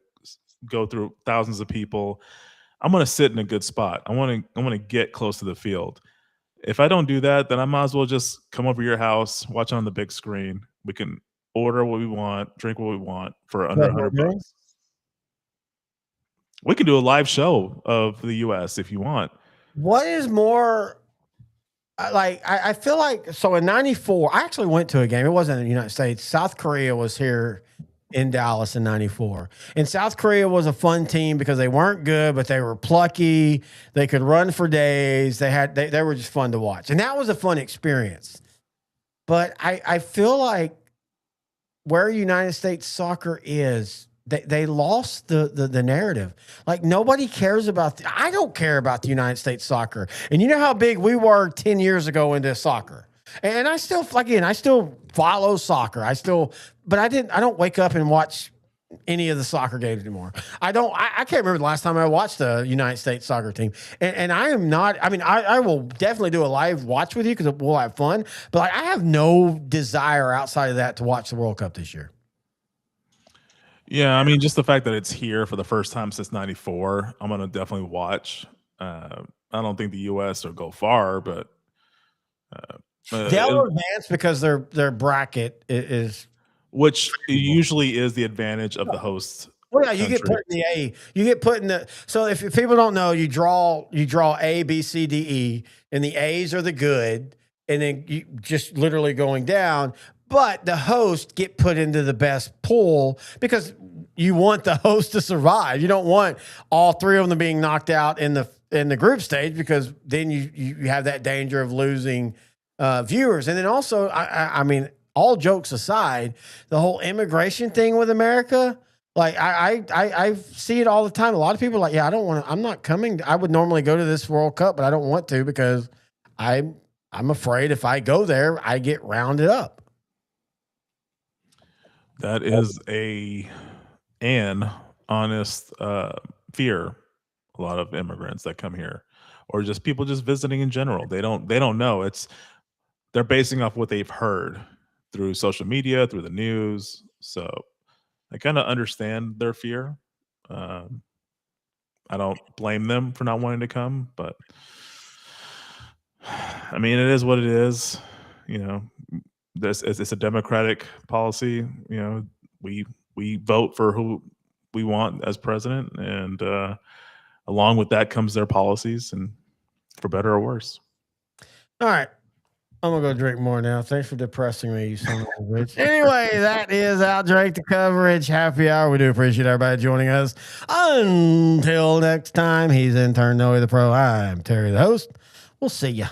go through thousands of people, I'm going to sit in a good spot. I want to get close to the field. If I don't do that, then I might as well just come over to your house, watch on the big screen. We can order what we want, drink what we want for under $100. We can do a live show of the U.S. if you want. What is more, like, I feel like, so in 94, I actually went to a game. It wasn't in the United States. South Korea was here in Dallas in 94. And South Korea was a fun team because they weren't good, but they were plucky. They could run for days. They were just fun to watch. And that was a fun experience. But I feel like where United States soccer is, they lost the narrative. Like, nobody cares about I don't care about the United States soccer. And you know how big we were 10 years ago into soccer. And I still follow soccer. But I don't wake up and watch any of the soccer games anymore. I can't remember the last time I watched the United States soccer team. And I am not, I mean, I will definitely do a live watch with you because we'll have fun. But like, I have no desire outside of that to watch the World Cup this year. Yeah, I mean, just the fact that it's here for the first time since 94, I'm going to definitely watch. I don't think the U.S. will go far, but they'll advance because their bracket is, which usually is the advantage of the host. Well, yeah, you get put in the A. You get put in the. So if people don't know, you draw A, B, C, D, E, and the A's are the good, and then you just literally going down. But the host get put into the best pool because you want the host to survive. You don't want all three of them being knocked out in the group stage because then you have that danger of losing viewers. And then also, I mean, all jokes aside, the whole immigration thing with America, like I see it all the time. A lot of people are like, yeah, I'm not coming. I would normally go to this World Cup, but I don't want to because I'm afraid if I go there, I get rounded up. That is an honest fear. A lot of immigrants that come here, or just people just visiting in general, they don't know. They're basing off what they've heard through social media, through the news. So I kind of understand their fear. I don't blame them for not wanting to come, but I mean, it is what it is. You know, it's a democratic policy. You know, we vote for who we want as president, and along with that comes their policies, and for better or worse. All right. I'm going to go drink more now. Thanks for depressing me, you son of a bitch. Anyway, that is OutDrank the Coverage happy hour. We do appreciate everybody joining us. Until next time, he's intern Noe the Pro. I'm Terry the host. We'll see ya.